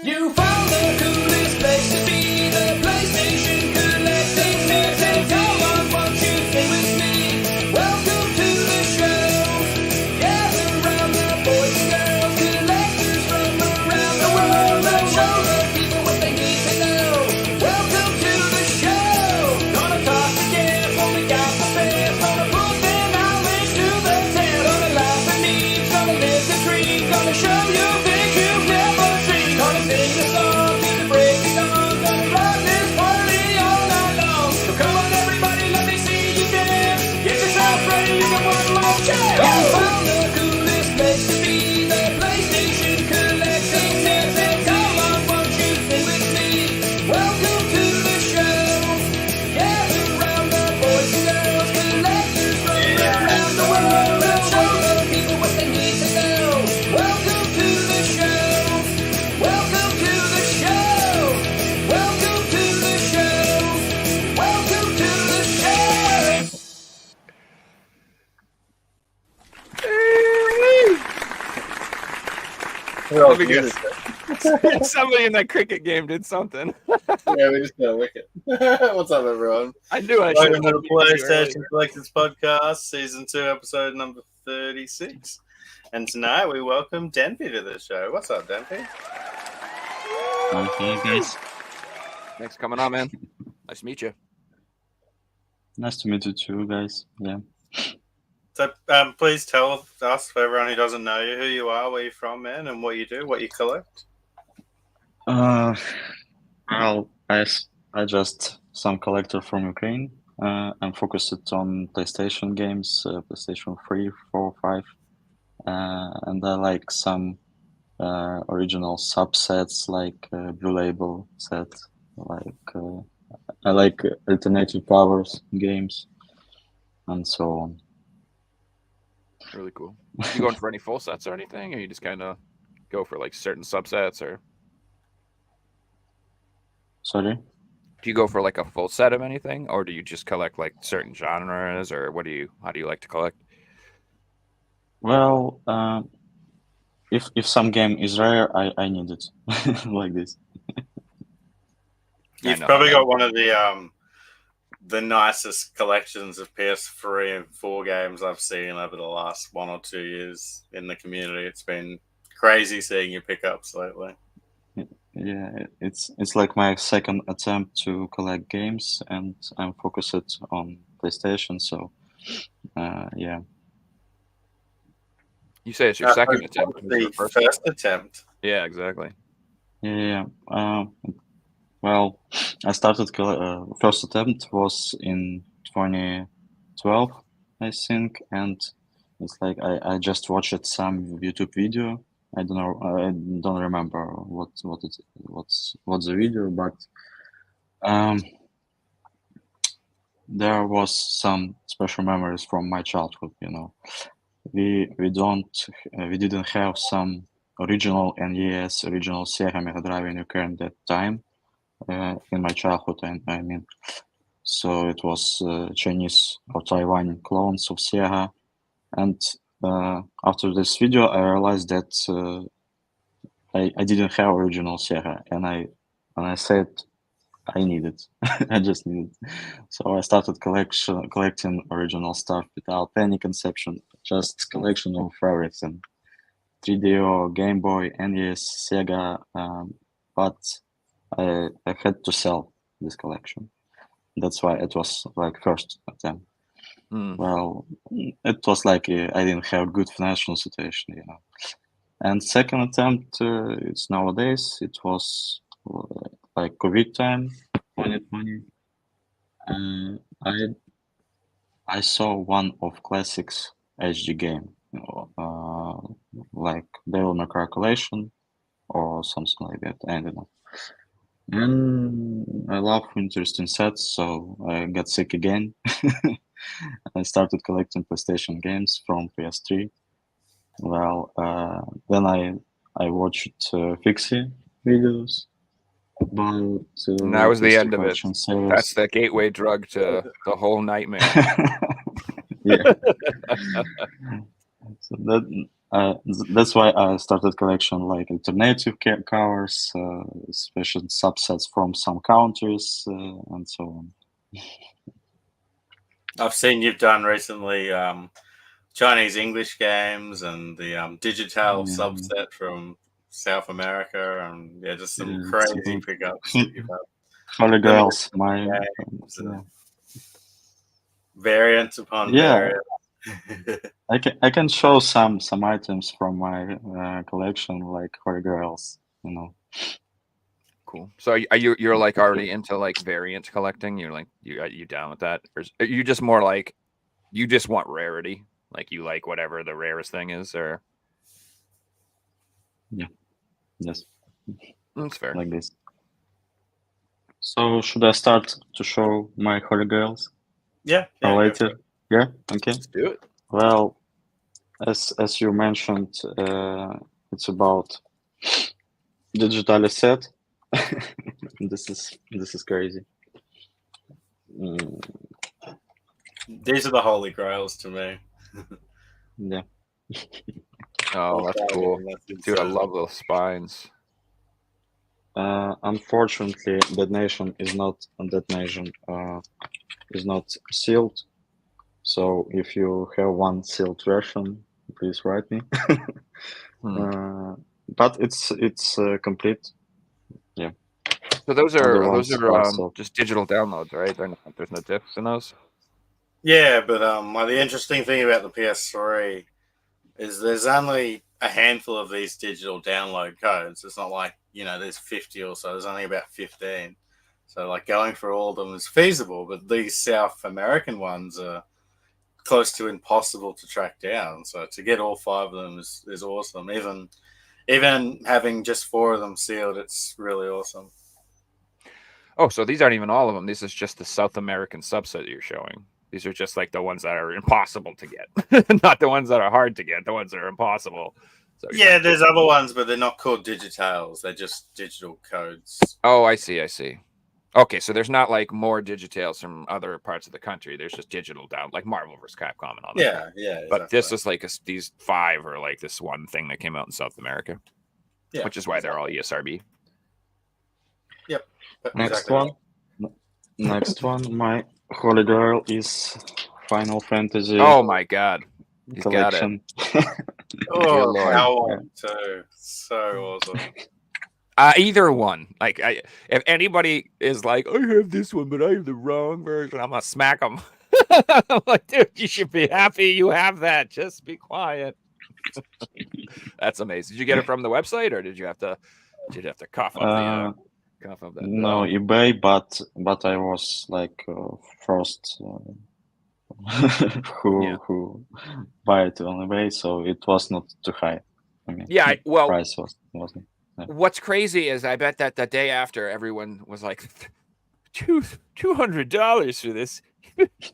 You found the coolest place to be, the PlayStation Collecting Center. Come on, won't you sing with me? Welcome to the show. Gather round the boys and girls, collectors from around the world. Let's show the people what they need to know. Welcome to the show. Gonna talk to guests, only got the best. Gonna put their knowledge to the test. Gonna laugh and meet, gonna live the dream. Gonna show you things you've never seen. Gonna sing the song to the break of dawn. Gonna rock this party all night long. So come on everybody, let me see you dance. Get yourself ready for one more chance. You found the coolest place to be, the PlayStation Collecting Center. Come on, won't you sing with me? Welcome to the show. Gather round the boys and girls, collectors from around the world. Let's show the people what they need to know. Welcome to the show. Welcome to the show. Welcome to the show. Welcome to the show. Let me guess. Somebody in that cricket game did something. Yeah, we just got a wicket. What's up, everyone? I knew I should Welcome to the PlayStation Collectors Podcast, Season 2, Episode number 36. And tonight we welcome Denvy to the show. What's up, Denvy? Okay, guys. Thanks for coming on, man. Nice to meet you. Nice to meet you too, guys. Yeah. So, please tell us, for everyone who doesn't know you, who you are, where you're from, man, and what you do, what you collect. Well, I just some collector from Ukraine. I'm focused on PlayStation games, PlayStation 3, 4, 5. And I like some original subsets like Blue Label set. I like alternative powers games and so on. Really cool. You going for any full sets or anything, or you just kind of go for like certain subsets, or Sorry? do you go for like a full set of anything, or do you just collect like certain genres, or how do you like to collect? Well, if some game is rare, I need it like this. You've probably got one of the nicest collections of PS3 and 4 games I've seen over the last 1 or 2 years in the community. It's been crazy seeing your pickups lately. Yeah, it's like my second attempt to collect games, and I'm focused on PlayStation. So, yeah. You say it's your second attempt. The first attempt. Yeah, exactly. Yeah. Well, I started first attempt was in 2012, I think, and it's like I just watched some YouTube video. I don't know. I don't remember what's the video, but there was some special memories from my childhood. You know, we didn't have some original NES, original Sega Mega Drive in Ukraine at that time. In my childhood, I mean, so it was Chinese or Taiwan clones of Sega, and after this video, I realized that I didn't have original Sega, and I said I need it. I just need it. So I started collecting original stuff without any conception, just collection of everything: 3DO, Game Boy, NES, Sega, but I had to sell this collection. That's why it was like first attempt. Well, it was like I didn't have good financial situation, you know. And second attempt, it's nowadays. It was like COVID time, 2020. I saw one of classics HD game, you know, like Devil May Cry Collection or something like that. I don't know. And I love interesting sets, so I got sick again. I started collecting PlayStation games from PS3. Well, then I watched Figy videos about. And that was the end of it. Series. That's the gateway drug to the whole nightmare. Yeah. So that That's why I started collection like alternative covers, special subsets from some countries, and so on. I've seen you've done recently Chinese English games and the digital Yeah. subset from South America, and yeah, just some Yeah, it's crazy good. pickups that you've had. Holy Grails, my Games and yeah. variant upon Yeah, variant. I can show some items from my collection like Holy Grails, you know. Cool. So are you're like already into like variant collecting? You're like you down with that, or are you just more like you just want rarity? Like you like whatever the rarest thing is, or Yes, that's fair. like this. So should I start to show my Holy Grails Yeah, or go later? for it. Yeah, okay. Let's do it. Well, as you mentioned, it's about digital asset. This is crazy. Mm, These are the holy grails to me. yeah. Oh, that's cool, dude. I love those spines. Unfortunately, that nation is not sealed. So if you have one sealed version, please write me. But it's complete. Yeah. So those Other are ones are sealed. just digital downloads, right? There's no discs in those. Yeah, but the interesting thing about the PS3 is there's only a handful of these digital download codes. It's not like, there's 50 or so. There's only about 15. So, like, going for all of them is feasible, but these South American ones are close to impossible to track down. So, to get all 5 of them is awesome. Even having just 4 of them sealed, it's really awesome. Oh, so these aren't even all of them. This is just the South American subset you're showing. These are just like the ones that are impossible to get, not the ones that are hard to get. The ones that are impossible. So Yeah, there's other ones, but they're not called digitales. They're just digital codes. Oh, I see. Okay, so there's not like more digitales from other parts of the country. There's just digital down, like Marvel vs. Capcom and all that. Yeah. But exactly. this is like these 5 are like this one thing that came out in South America, which is why they're all ESRB. Yep. Next one, my Holy Grail is Final Fantasy. Oh my god, he's collection. got it. Oh, Lord. that one too. So awesome. Either one. Like, if anybody is like, I have this one, but I have the wrong version, I'm gonna smack them. I'm like, dude, you should be happy you have that. Just be quiet. That's amazing. Did you get it from the website, or did you have to cough up that? No, eBay, but I was like first who buy it on eBay, so it was not too high. I mean, price wasn't. Yeah. What's crazy is I bet that the day after everyone was like, $200 for this.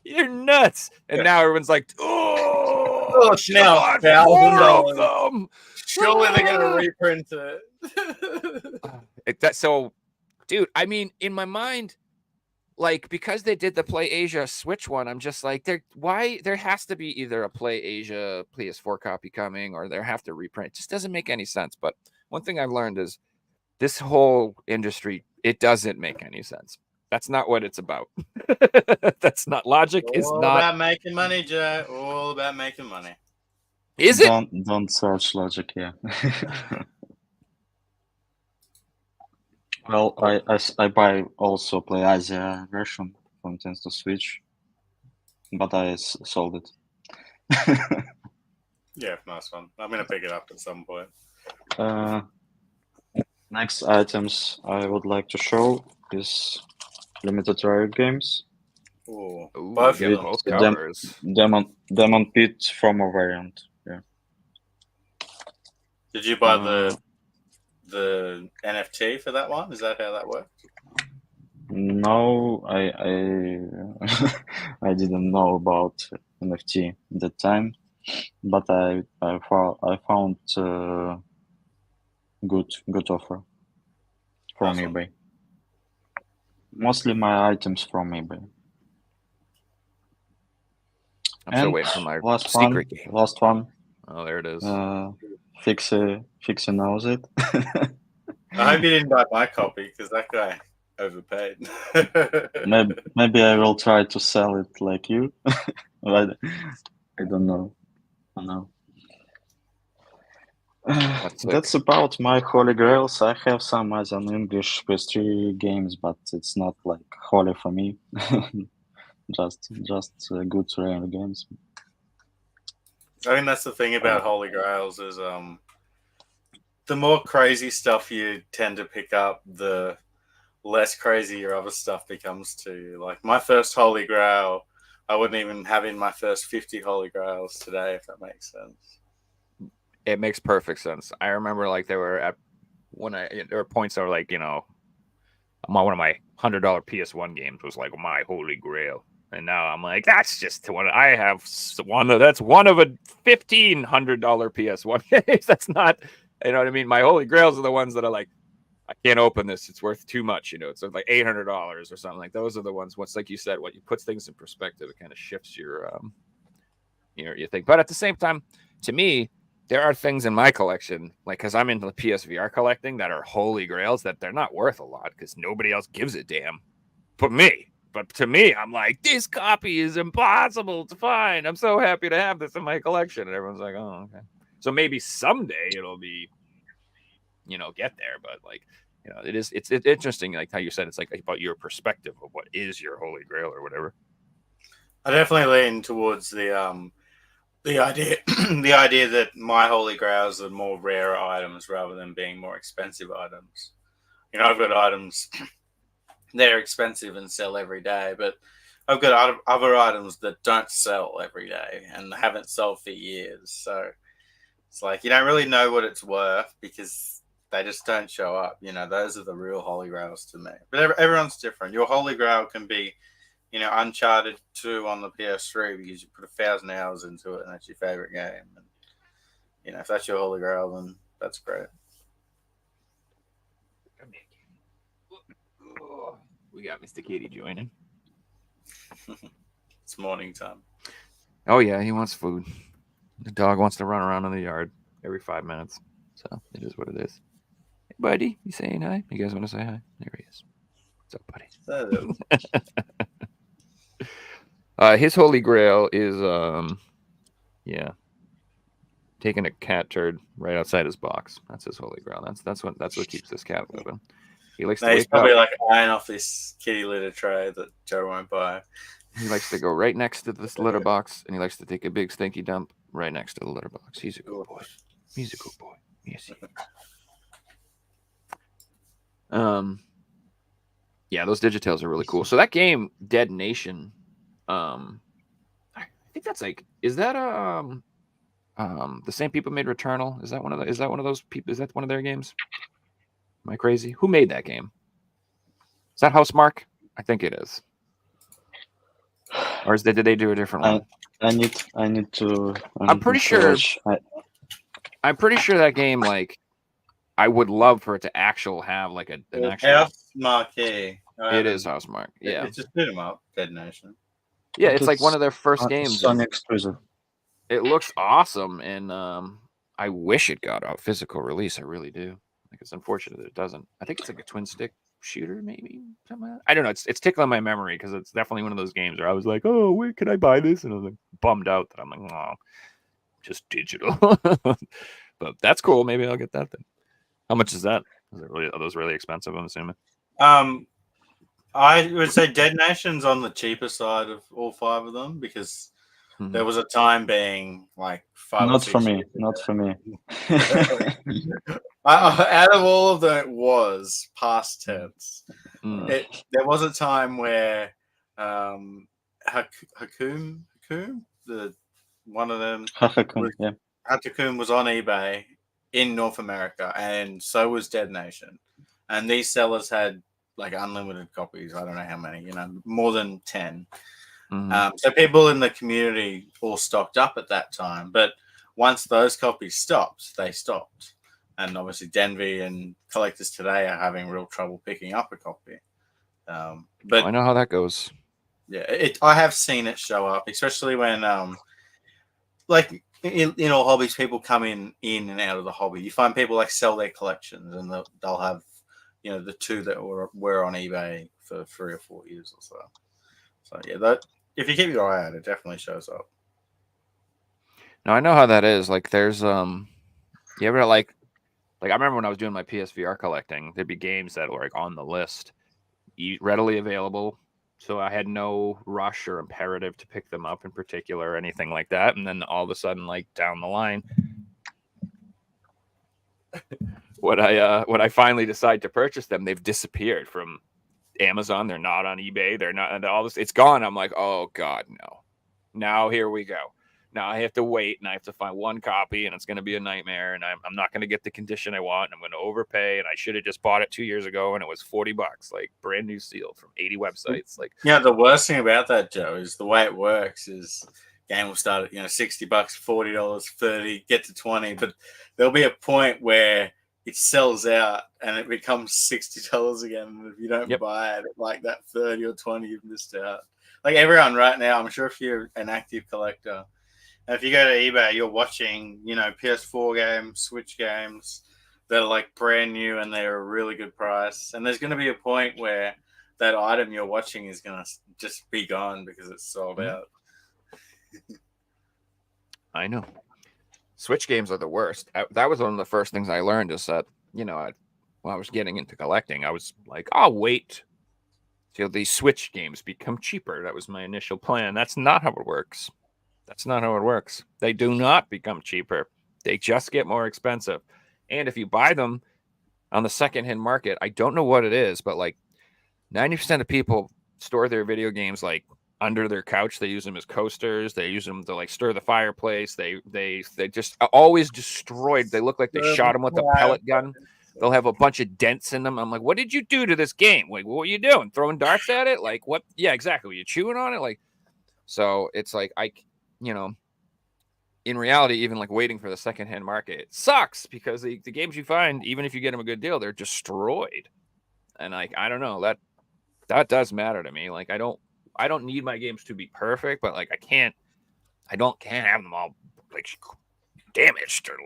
You're nuts. And now everyone's like, oh, it's now $1,000. Surely they're Ah. gonna reprint it. So, dude, I mean, in my mind, like, because they did the Play Asia Switch one, I'm just like, there has to be either a Play Asia PS4 copy coming, or they have to reprint. It just doesn't make any sense. But one thing I've learned is this whole industry, it doesn't make any sense. That's not what it's about. That's not logic. All about making money, Joe. All about making money. Is it? Don't search logic, yeah. Well, I buy also Play Asia version from Nintendo Switch, but I sold it. Yeah, nice one. I'm gonna pick it up at some point. Next items I would like to show is limited rare games. Ooh, both covers. Demon Pit from a variant. Yeah. Did you buy the NFT for that one? Is that how that worked? No, I I didn't know about NFT at that time, but I found good offer from eBay. Mostly my items from eBay. I'm still waiting for my last secret game. Last one, Oh, there it is. Fixie knows it. I hope you didn't buy my copy because that guy overpaid. Maybe I will try to sell it like you. But I don't know. I know. That's That's about my holy grails. I have some as an English PS3 games, but it's not like holy for me. just good rare games. I think that's the thing about Holy Grails is the more crazy stuff you tend to pick up, the less crazy your other stuff becomes to you. Like my first Holy Grail, I wouldn't even have in my first 50 Holy Grails today, if that makes sense. It makes perfect sense. I remember like there were points that were like, you know, one of my $100 PS1 games was like my holy grail. And now I'm like, that's just one. I have that's one of a $1,500 PS1 games. That's not, you know what I mean? My holy grails are the ones that are like, I can't open this. It's worth too much. You know, it's like $800 or something. Like those are the ones. What's like you said, what you puts things in perspective, it kind of shifts your you think. But at the same time, to me, there are things in my collection, like because I'm into the PSVR collecting, that are holy grails that they're not worth a lot because nobody else gives a damn but me. But to me, I'm like, this copy is impossible to find. I'm so happy to have this in my collection. And everyone's like, oh, okay. So maybe someday it'll be, you know, get there. But like, you know, it's interesting, like how you said, it's like about your perspective of what is your holy grail or whatever. I definitely lean towards the idea the idea that my holy grails are more rare items rather than being more expensive items. You know, I've got items that are expensive and sell every day, but I've got other items that don't sell every day and haven't sold for years. So it's like you don't really know what it's worth because they just don't show up. You know, those are the real holy grails to me. But everyone's different. Your holy grail can be, you know, Uncharted 2 on the PS3 because you put 1,000 hours into it and that's your favorite game. And, you know, if that's your holy grail, then that's great. We got Mr. Katie joining. It's morning time. Oh, yeah, he wants food. The dog wants to run around in the yard every 5 minutes. So it is what it is. Hey, buddy, you saying hi? You guys want to say hi? There he is. What's up, buddy? That is. His holy grail is, taking a cat turd right outside his box. That's his holy grail. That's what keeps this cat living. He likes to He's wake probably up. like eyeing off this kitty litter tray that Joe won't buy. He likes to go right next to this litter box, and he likes to take a big stinky dump right next to the litter box. He's a good boy. He's a good boy. Yes, he is. Yeah, those Digitales are really cool. So that game, Dead Nation, I think that's like, is that the same people made Returnal? Is that one of those people? Is that one of their games? Am I crazy? Who made that game? Is that Housemark? I think it is. Or did they do a different one? I need to. I'm pretty sure. I'm pretty sure that game, like, I would love for it to have like an actual Housemark. It is Housemark. Yeah, It's just beat 'em up. Dead Nation. Yeah, it's like one of their first games. Sony exclusive. It looks awesome, and I wish it got a physical release. I really do. Like, it's unfortunate that it doesn't. I think it's like a twin stick shooter, maybe. I don't know. It's tickling my memory because it's definitely one of those games where I was like, "Oh, where can I buy this?" And I was like bummed out that I'm like, "Oh, just digital." But that's cool. Maybe I'll get that then. How much is that? Are those really expensive? I'm assuming. I would say Dead Nation's on the cheaper side of all 5 of them because there was a time being like 5 Not or 6 for me. years Not for me. out of all of them, it was past tense. There was a time where Hakum, the one of them, Hakum was on eBay in North America, and so was Dead Nation, and these sellers had like unlimited copies. I don't know how many, you know, more than 10. So people in the community all stocked up at that time, but once those copies stopped, they stopped. And obviously Denvy and collectors today are having real trouble picking up a copy. But I know how that goes. Yeah, I have seen it show up, especially when like in all hobbies, people come in and out of the hobby. You find people like sell their collections, and they'll have, the two that were on eBay for 3 or 4 years or so. So yeah, that if you keep your eye out, it definitely shows up. Now I know how that is. Like, there's you ever like I remember when I was doing my PSVR collecting, there'd be games that were like on the list, readily available. So I had no rush or imperative to pick them up in particular or anything like that. And then all of a sudden, like down the line, when I finally decide to purchase them, they've disappeared from Amazon. They're not on eBay. They're not, and all this. It's gone. I'm like, oh God, no. Now here we go. Now I have to wait, and I have to find one copy, and it's going to be a nightmare, and I'm not going to get the condition I want, and I'm going to overpay, and I should have just bought it 2 years ago, and it was $40, like brand new seal from 80 websites. Like, Yeah, the worst thing about that, Joe, is the way it works is game will start at $60, $40, $30, get to 20, but there'll be a point where it sells out and it becomes $60 again. And if you don't buy it at like that 30 or 20, you've missed out. Like everyone right now, I'm sure if you're an active collector, and if you go to eBay, you're watching, PS4 games, Switch games that are like brand new and they're a really good price. And there's going to be a point where that item you're watching is going to just be gone because it's sold out. I know. Switch games are the worst. That was one of the first things I learned is that, when I was getting into collecting, I was like, I'll wait till these Switch games become cheaper. That was my initial plan. That's not how it works. That's not how it works. They do not become cheaper. They just get more expensive. And if you buy them on the secondhand market, I don't know what it is, but like 90% of people store their video games like under their couch. They use them as coasters. They use them to like stir the fireplace. They just always destroyed. They look like they shot them with a pellet gun. They'll have a bunch of dents in them. I'm like, what did you do to this game? Like, what were you doing? Throwing darts at it? Like, what? Yeah, exactly. Were you chewing on it? Like, so it's like, in reality, even like waiting for the secondhand market, it sucks because the games you find, even if you get them a good deal, they're destroyed. And like, I don't know, that does matter to me. Like, I don't need my games to be perfect, but like, I can't have them all like damaged or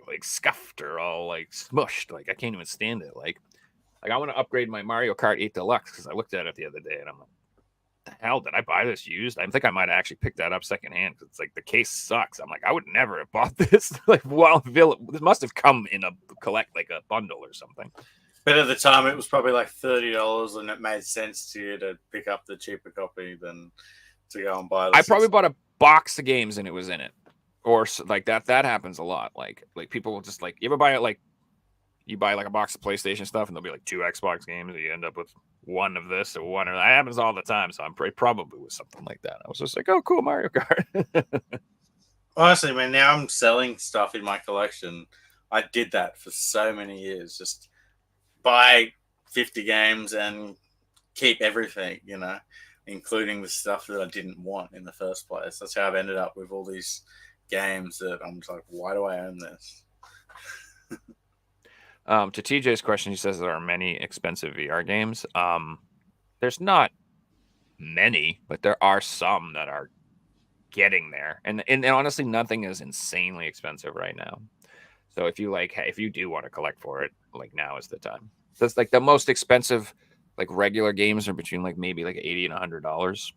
like scuffed or all like smushed. Like, I can't even stand it. Like I want to upgrade my Mario Kart 8 Deluxe because I looked at it the other day and I'm like, the hell, did I buy this used? I think I might have actually picked that up secondhand because it's like the case sucks. I'm like, I would never have bought this. Like, well, this must have come in a bundle or something. But at the time, it was probably like $30, and it made sense to you to pick up the cheaper copy than to go and buy. I probably bought a box of games and it was in it, or like that. That happens a lot. Like people will just like, you ever buy it like you buy like a box of PlayStation stuff and there'll be like 2 Xbox games and you end up with one of this or one of that. Happens all the time. So I'm probably with something like that. I was just like, oh, cool, Mario Kart. Honestly, man, now I'm selling stuff in my collection. I did that for so many years. Just buy 50 games and keep everything, including the stuff that I didn't want in the first place. That's how I've ended up with all these games that I'm just like, why do I own this? To TJ's question, he says there are many expensive VR games. There's not many, but there are some that are getting there. And honestly, nothing is insanely expensive right now. So if you do want to collect for it, like now is the time. That's like the most expensive, like regular games are between like maybe like $80 and $100.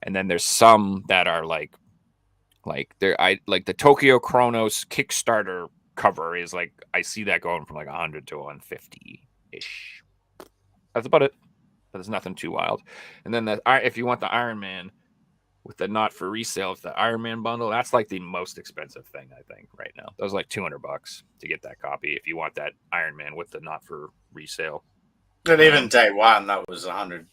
And then there's some that are like the Tokyo Chronos Kickstarter cover is like, I see that going from like 100 to 150 ish. That's about it. But there's nothing too wild. And then if you want the Iron Man with the not for resale, it's the Iron Man bundle. That's like the most expensive thing, I think, right now. That was like $200 to get that copy if you want that Iron Man with the not for resale. But even day one, that was $100+.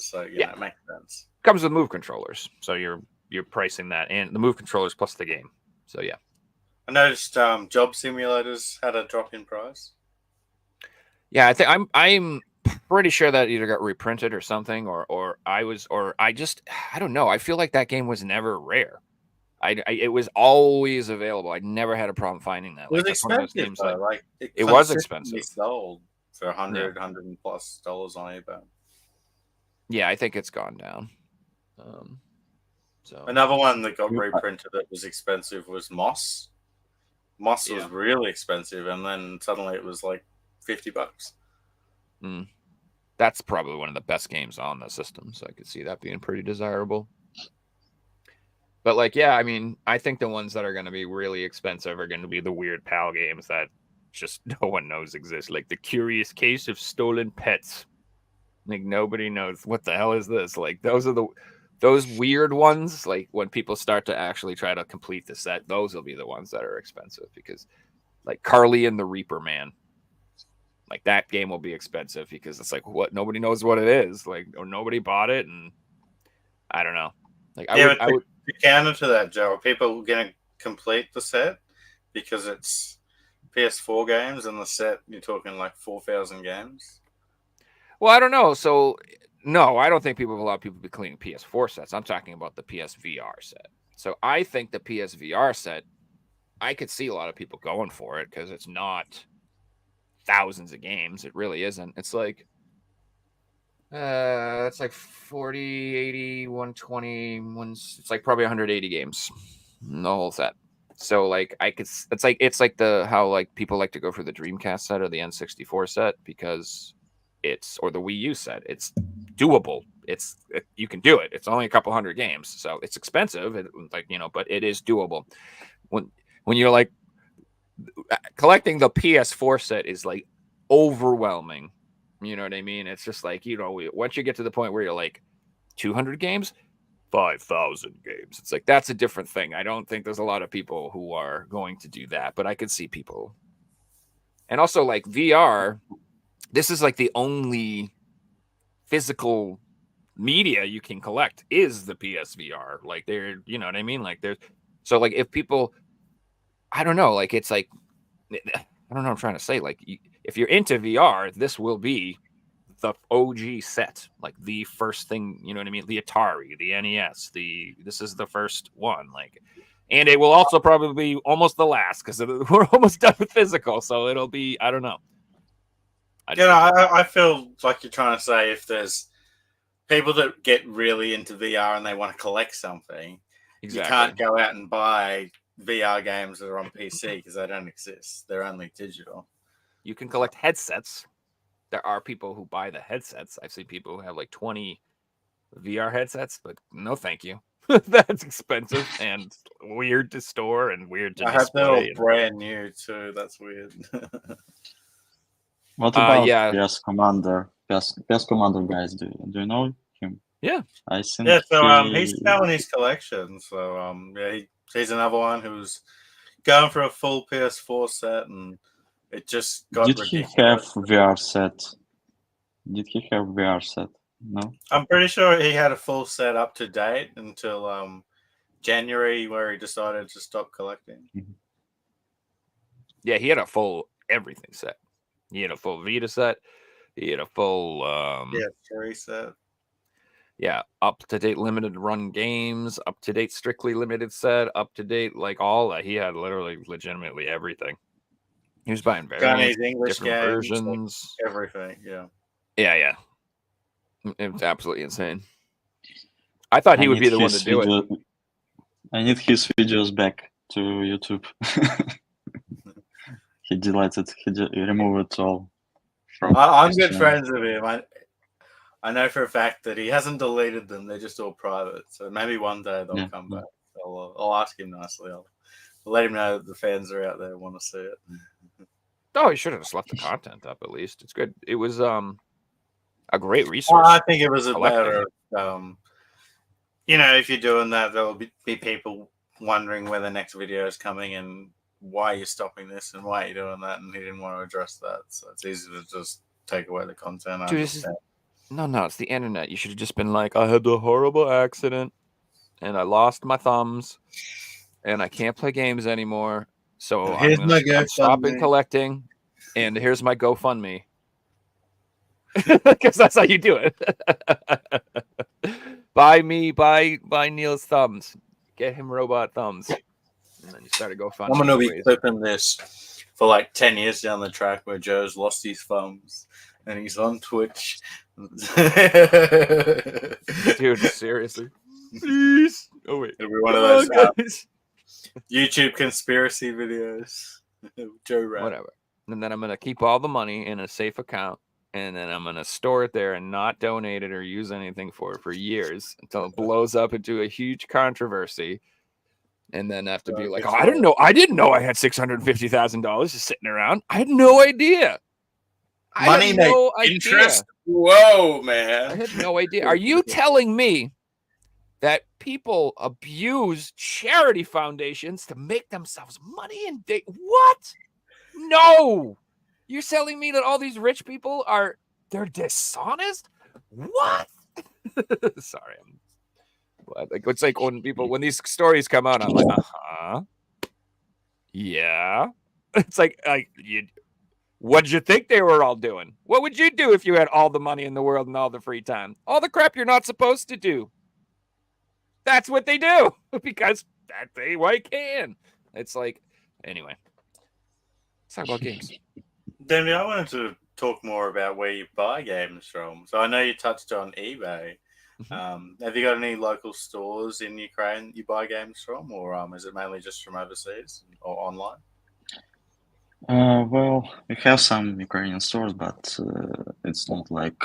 So yeah, it makes sense. Comes with Move controllers, so you're pricing that and the Move controllers plus the game. So yeah. I noticed job simulators had a drop in price. Yeah, I think I'm pretty sure that either got reprinted or something, or I don't know. I feel like that game was never rare. It was always available. I never had a problem finding that. It was expensive, games, though. It was expensive. Sold for $100+ on eBay. Yeah, I think it's gone down. So Another one that got reprinted that was expensive was Moss. Moss was really expensive, and then suddenly it was like $50. That's probably one of the best games on the system, so I could see that being pretty desirable. But like, yeah, I mean, I think the ones that are going to be really expensive are going to be the weird PAL games that just no one knows exist, like The Curious Case of Stolen Pets. Like nobody knows what the hell is this. Like those weird ones. Like when people start to actually try to complete the set, those will be the ones that are expensive because, like Carly and the Reaper Man. Like that game will be expensive because it's like what nobody knows what it is. Like or nobody bought it, and I don't know. Like I would to counter to that, Joe, are people going to complete the set because it's PS4 games and the set you're talking like 4,000 games? Well, I don't know. So no, I don't think a lot of people be cleaning PS4 sets. I'm talking about the PSVR set. So I think the PSVR set, I could see a lot of people going for it because it's not thousands of games. It really isn't. It's like 40, 80, 120, it's like probably 180 games in the whole set. So like it's like how like people like to go for the Dreamcast set or the N64 set because or the Wii U set. It's doable. You can do it. It's only a couple hundred games, so it's expensive. But it is doable. When you're like collecting the PS4 set is like overwhelming. You know what I mean? It's just like, once you get to the point where you're like 200 games, 5,000 games. It's like, that's a different thing. I don't think there's a lot of people who are going to do that, but I could see people. And also like VR, this is like the only physical media you can collect is the PSVR. Like you know what I mean? Like so like if people, I don't know, like it's like, I don't know what I'm trying to say. Like if you're into VR, this will be the OG set, like the first thing, you know what I mean? The Atari, the NES, this is the first one, like, and it will also probably be almost the last because we're almost done with physical, so it'll be, I don't know. I feel like you're trying to say if there's people that get really into VR and they want to collect something, you can't go out and buy VR games that are on PC because they don't exist. They're only digital. You can collect headsets. There are people who buy the headsets. I've seen people who have like 20 VR headsets, but no thank you. That's expensive and weird to store and weird to display. I have they're all brand new too. That's weird. What about PS Commander? PS Commander guys, do you know him? Yeah, I think. Yeah, so he's selling his collection. So he's another one who's going for a full PS4 set, and it just got ridiculous. Did he have VR set? No, I'm pretty sure he had a full set up to date until January, where he decided to stop collecting. Mm-hmm. Yeah, he had a full everything set. He had a full Vita set. He had a full Cherry set. Yeah, up-to-date limited run games, up-to-date strictly limited set, up-to-date like all that. He had literally legitimately everything. He was buying variants, English different games, versions. like everything, yeah. Yeah. It was absolutely insane. I thought he would be the one to do it. I need his videos back to YouTube. He deleted, he removed it all. I'm good friends with him. I know for a fact that he hasn't deleted them. They're just all private. So maybe one day they'll come back. I'll ask him nicely. I'll let him know that the fans are out there and want to see it. Oh, he should have just left the content up at least. It's good. It was a great resource. Well, I think it was a matter of, if you're doing that, there'll be people wondering where the next video is coming and why you're stopping this and why you're doing that, and he didn't want to address that. So it's easy to just take away the content. Dude, No, it's the internet. You should have just been like, I had a horrible accident and I lost my thumbs and I can't play games anymore. So I'm stopping collecting and here's my GoFundMe. Because that's how you do it. Buy Neil's thumbs. Get him robot thumbs. And then you start a GoFundMe. I'm going to be clipping this for like 10 years down the track where Joe's lost his thumbs and he's on Twitch. Dude, seriously. Please. Oh wait. It'll be one of Come those on, guys. YouTube conspiracy videos. Joe Rat. Whatever. And then I'm gonna keep all the money in a safe account, and then I'm gonna store it there and not donate it or use anything for it for years until it blows up into a huge controversy. And then have to be like, oh, I didn't know I had $650,000 just sitting around. I had no idea. Money I had no makes idea. interest. Whoa, man. I had no idea. Are you telling me that people abuse charity foundations to make themselves money and what? No. You're telling me that all these rich people they're dishonest? What? Sorry. It's like when these stories come out, I'm like, yeah. It's like what'd you think they were all doing? What would you do if you had all the money in the world and all the free time? All the crap you're not supposed to do. That's what they do because they can. It's like, anyway. Let's talk about games. Denby, I wanted to talk more about where you buy games from. So I know you touched on eBay. Have you got any local stores in Ukraine you buy games from, or is it mainly just from overseas or online? Well, we have some Ukrainian stores, but it's not like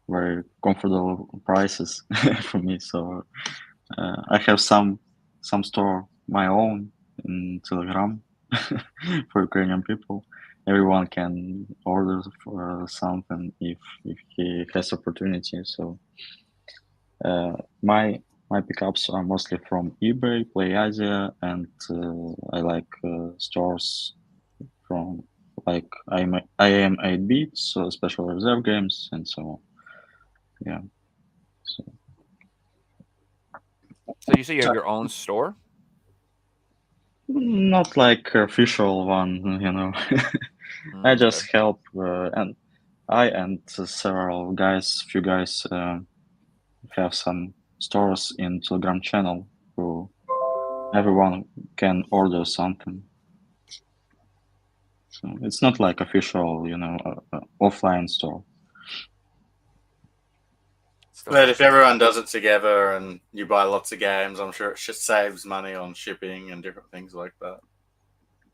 very comfortable prices for me. So I have some store my own in Telegram for Ukrainian people. Everyone can order for something if he has opportunity. So my pickups are mostly from eBay, Play Asia, and I like stores from like I am 8-bit, so special reserve games and so on. Yeah. So you say you have your own store? Not like official one, you know. I just help, and I and several guys, few guys, have some stores in Telegram channel who everyone can order something. So it's not like official, you know, offline store. But if everyone does it together and you buy lots of games, I'm sure it just saves money on shipping and different things like that.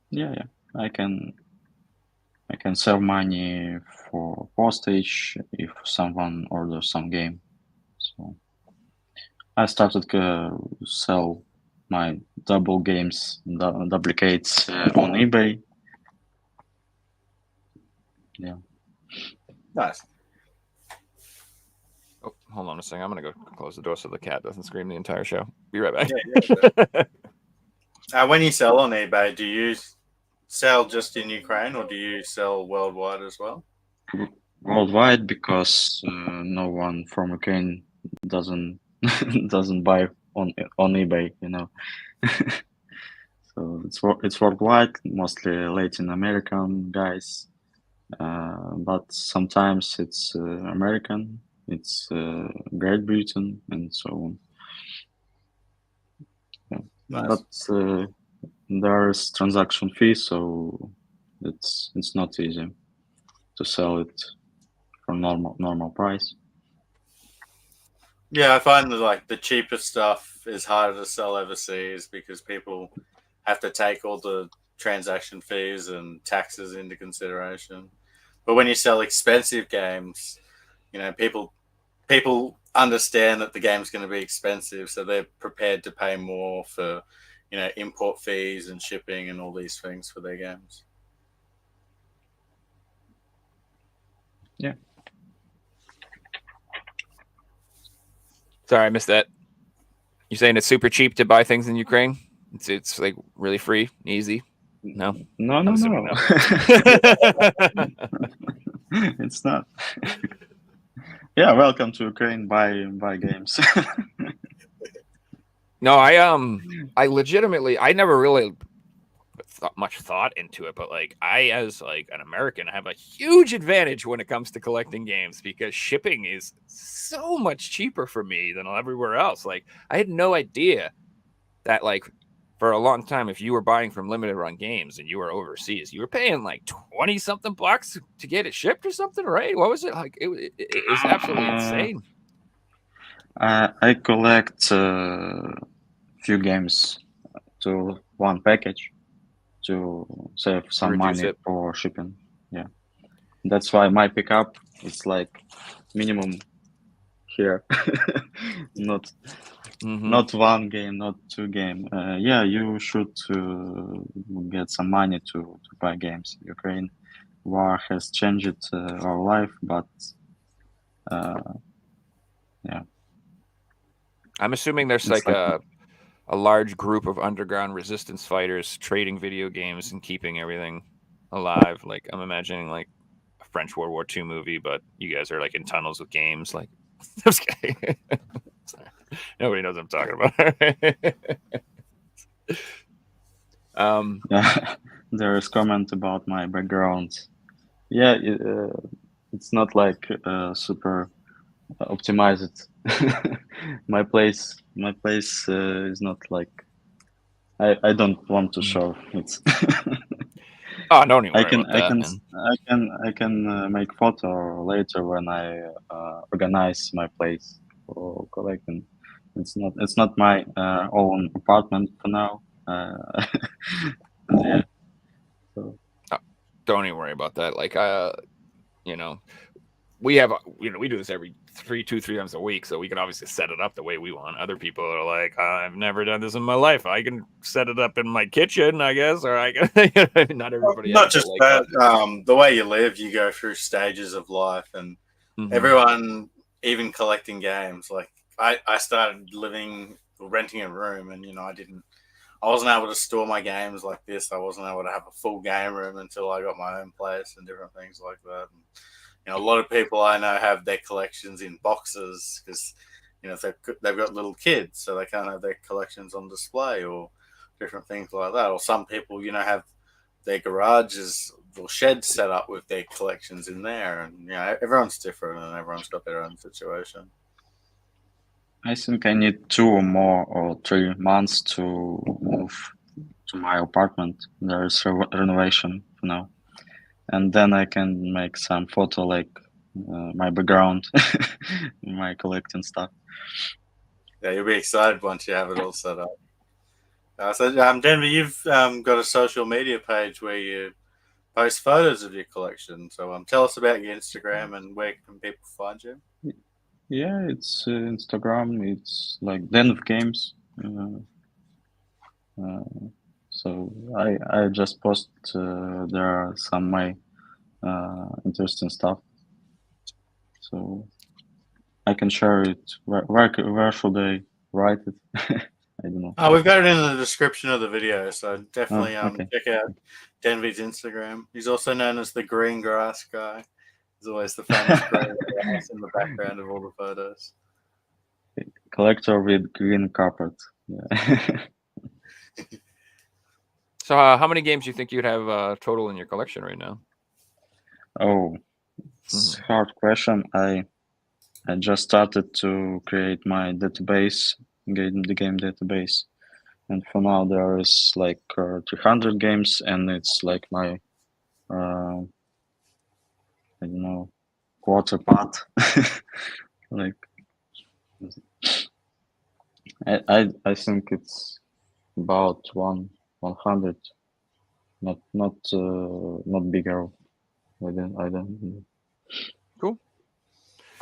Yeah. I can save money for postage if someone orders some game. So I started to sell my double games, duplicates on eBay. Yeah. Nice. Oh, hold on a second. I'm going to go close the door so the cat doesn't scream the entire show. Be right back. Yeah. When you sell on eBay, do you sell just in Ukraine or do you sell worldwide as well? Worldwide, because no one from Ukraine doesn't buy on eBay, you know. So it's worldwide, mostly Latin American guys, but sometimes it's American, it's Great Britain, and so on. Yeah. Nice. But there's transaction fee, so it's not easy to sell it for normal price. Yeah, I find that like the cheaper stuff is harder to sell overseas because people have to take all the transaction fees and taxes into consideration. But when you sell expensive games, you know, people understand that the game's going to be expensive, so they're prepared to pay more for, you know, import fees and shipping and all these things for their games. Yeah. Sorry, I missed that. You saying it's super cheap to buy things in Ukraine? It's like really free, easy. No. No. It's not. Yeah, welcome to Ukraine. Buy games. No, I legitimately, I never really much thought into it, but like I, as like an American, have a huge advantage when it comes to collecting games because shipping is so much cheaper for me than everywhere else. Like I had no idea that like for a long time, if you were buying from limited run games and you were overseas, you were paying like 20 something bucks to get it shipped or something, right? What was it like? It was absolutely insane. I collect few games to one package to save some reduce money it. for shipping. Yeah, that's why my pickup is like minimum here, not Mhm. not one game, not two game. Yeah, you should get some money to buy games. Ukraine war has changed our life, but yeah, I'm assuming there's it's like like a large group of underground resistance fighters trading video games and keeping everything alive. Like I'm imagining like a French World War II movie, but you guys are like in tunnels with games. Like, I'm just kidding. Sorry. Nobody knows what I'm talking about. yeah. There is comment about my background. Yeah, it's not like super optimized. My place is not like I don't want to show it's. Oh, don't even I worry can about I that, can man. I can make photo later when I organize my place for collecting. It's not my own apartment for now. Yeah. So Oh, don't even worry about that. Like, you know, we have, we do this every 3 times a week, so we can obviously set it up the way we want. Other people are like, I've never done this in my life. I can set it up in my kitchen, I guess, or I can. Not everybody Not has it just like that, us. the way you live, you go through stages of life, and Mhm. everyone, even collecting games. Like I started living or renting a room, and I wasn't able to store my games like this. I wasn't able to have a full game room until I got my own place and different things like that. And, a lot of people I know have their collections in boxes because they've got little kids, so they can't have their collections on display or different things like that. Or some people, have their garages or sheds set up with their collections in there, and everyone's different and everyone's got their own situation. I think I need 2 or 3 months to move to my apartment. There is renovation for now, and then I can make some photo like my background, my collecting stuff. Yeah, you'll be excited once you have it all set up. Denver, you've got a social media page where you post photos of your collection. So tell us about your Instagram and where can people find you? Yeah, it's Instagram. It's like Denvgames. So I just post there are some my interesting stuff. So I can share it. Where should I write it? I don't know. Oh, we've got it in the description of the video, so Oh, definitely okay. check out Denvy's Instagram. He's also known as the green grass guy. There's always the famous green grass in the background of all the photos. Collector with green carpet. Yeah. So, how many games do you think you'd have total in your collection right now? Oh, it's hard question. I just started to create my database, the game database, and for now there is like 300 games, and it's like my I don't know quarter part. Like I think it's about 100, not bigger. I don't. Cool.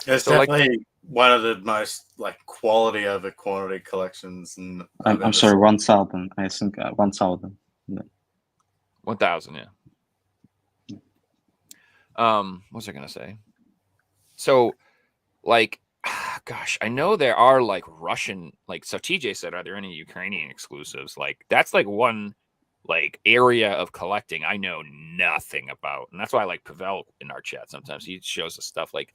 It's So, like, definitely one of the most quality over quantity collections and I'm sorry, 1,000. I think 1,000. 1,000, yeah. What was I gonna say? So, like, gosh, I know there are like Russian, so TJ said, are there any Ukrainian exclusives? Like, that's like one area of collecting I know nothing about, and that's why I like Pavel in our chat. Sometimes he shows us stuff like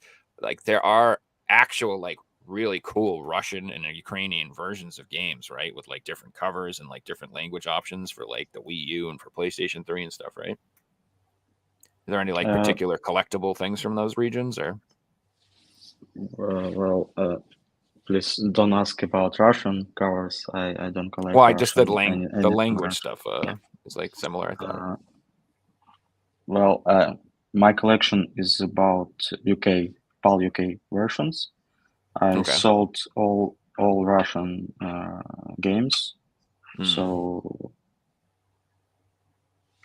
there are actual really cool Russian and Ukrainian versions of games, right? With like different covers and like different language options for like the Wii U and for PlayStation 3 and stuff, right? Are there any particular collectible things from those regions, or? Well, please don't ask about Russian covers. I don't collect. Well, I just did Russian, the language stuff is like similar, I thought. Well, my collection is about PAL UK versions. I Okay. sold all Russian games, Hmm. so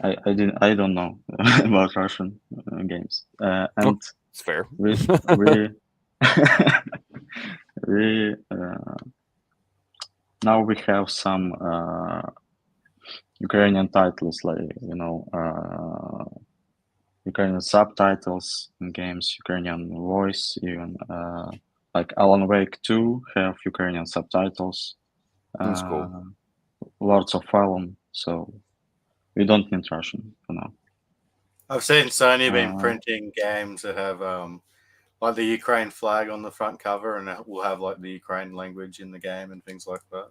I don't know about Russian games, and It's fair. we we now we have some Ukrainian titles, like Ukrainian subtitles in games, Ukrainian voice, even like Alan Wake 2 have Ukrainian subtitles. That's cool. Lords of Fallen, so we don't need Russian for now. I've seen Sony been Uh, printing games that have like the Ukraine flag on the front cover, and it will have like the Ukraine language in the game and things like that.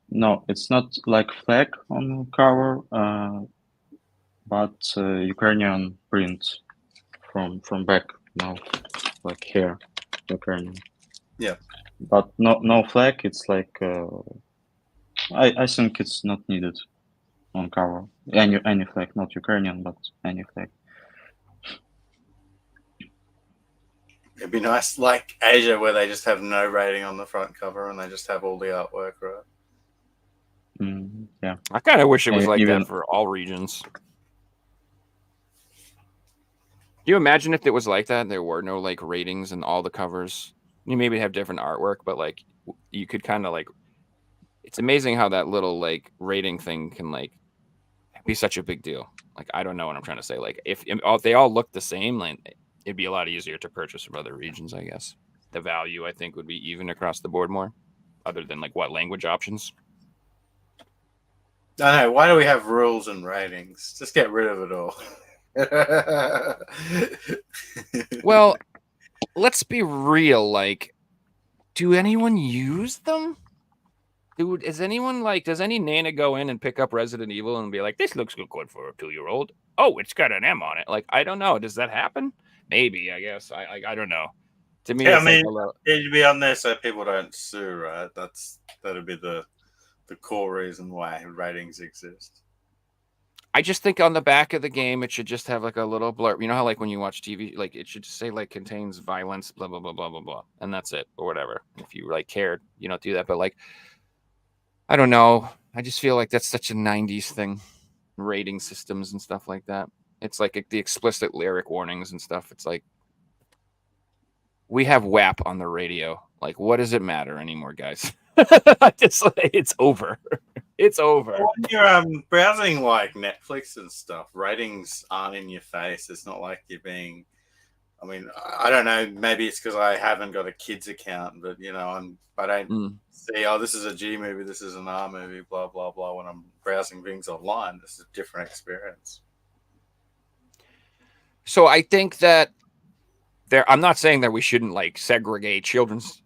no, it's not like flag on cover, but Ukrainian print from back now, like here, Ukrainian. Yeah. But no flag. It's like I think it's not needed on cover. Any flag, not Ukrainian, but any flag. It'd be nice, like Asia, where they just have no rating on the front cover and they just have all the artwork, right? Yeah. I kind of wish it was like Even- that for all regions. Do you imagine if it was like that? There were no like ratings and all the covers. You maybe have different artwork, but like you could kind of like. It's amazing how that little like rating thing can like be such a big deal. Like I don't know what I'm trying to say. Like if they all look the same, like it'd be a lot easier to purchase from other regions. I guess the value I think would be even across the board more, other than like what language options. I know. Why do we have rules and ratings? Just get rid of it all. Well, let's be real. Like, do anyone use them? Dude, is anyone like, does any Nana go in and pick up Resident Evil and be like, this looks good for a 2-year-old? Oh, it's got an M on it. Like, I don't know. Does that happen? Maybe, I guess. I don't know. To me, Yeah, it's I mean, like a little... it'd be on there so people don't sue, right? That'd be the core reason why ratings exist. I just think on the back of the game, it should just have like a little blurb. You know how like when you watch TV, like it should just say like contains violence, blah, blah, blah, blah, blah, blah. And that's it or whatever. If you like cared, you don't do that. But like, I don't know. I just feel like that's such a 90s thing. Rating systems and stuff like that. It's like the explicit lyric warnings and stuff. It's like, we have WAP on the radio. Like, what does it matter anymore, guys? Just like, it's over. It's over. When you're browsing like Netflix and stuff, ratings aren't in your face. It's not like you're being. I mean, I don't know. Maybe it's because I haven't got a kids account, but you know, I don't see. Oh, this is a G movie. This is an R movie. Blah blah blah. When I'm browsing things online, this is a different experience. So I think that I'm not saying that we shouldn't like segregate children's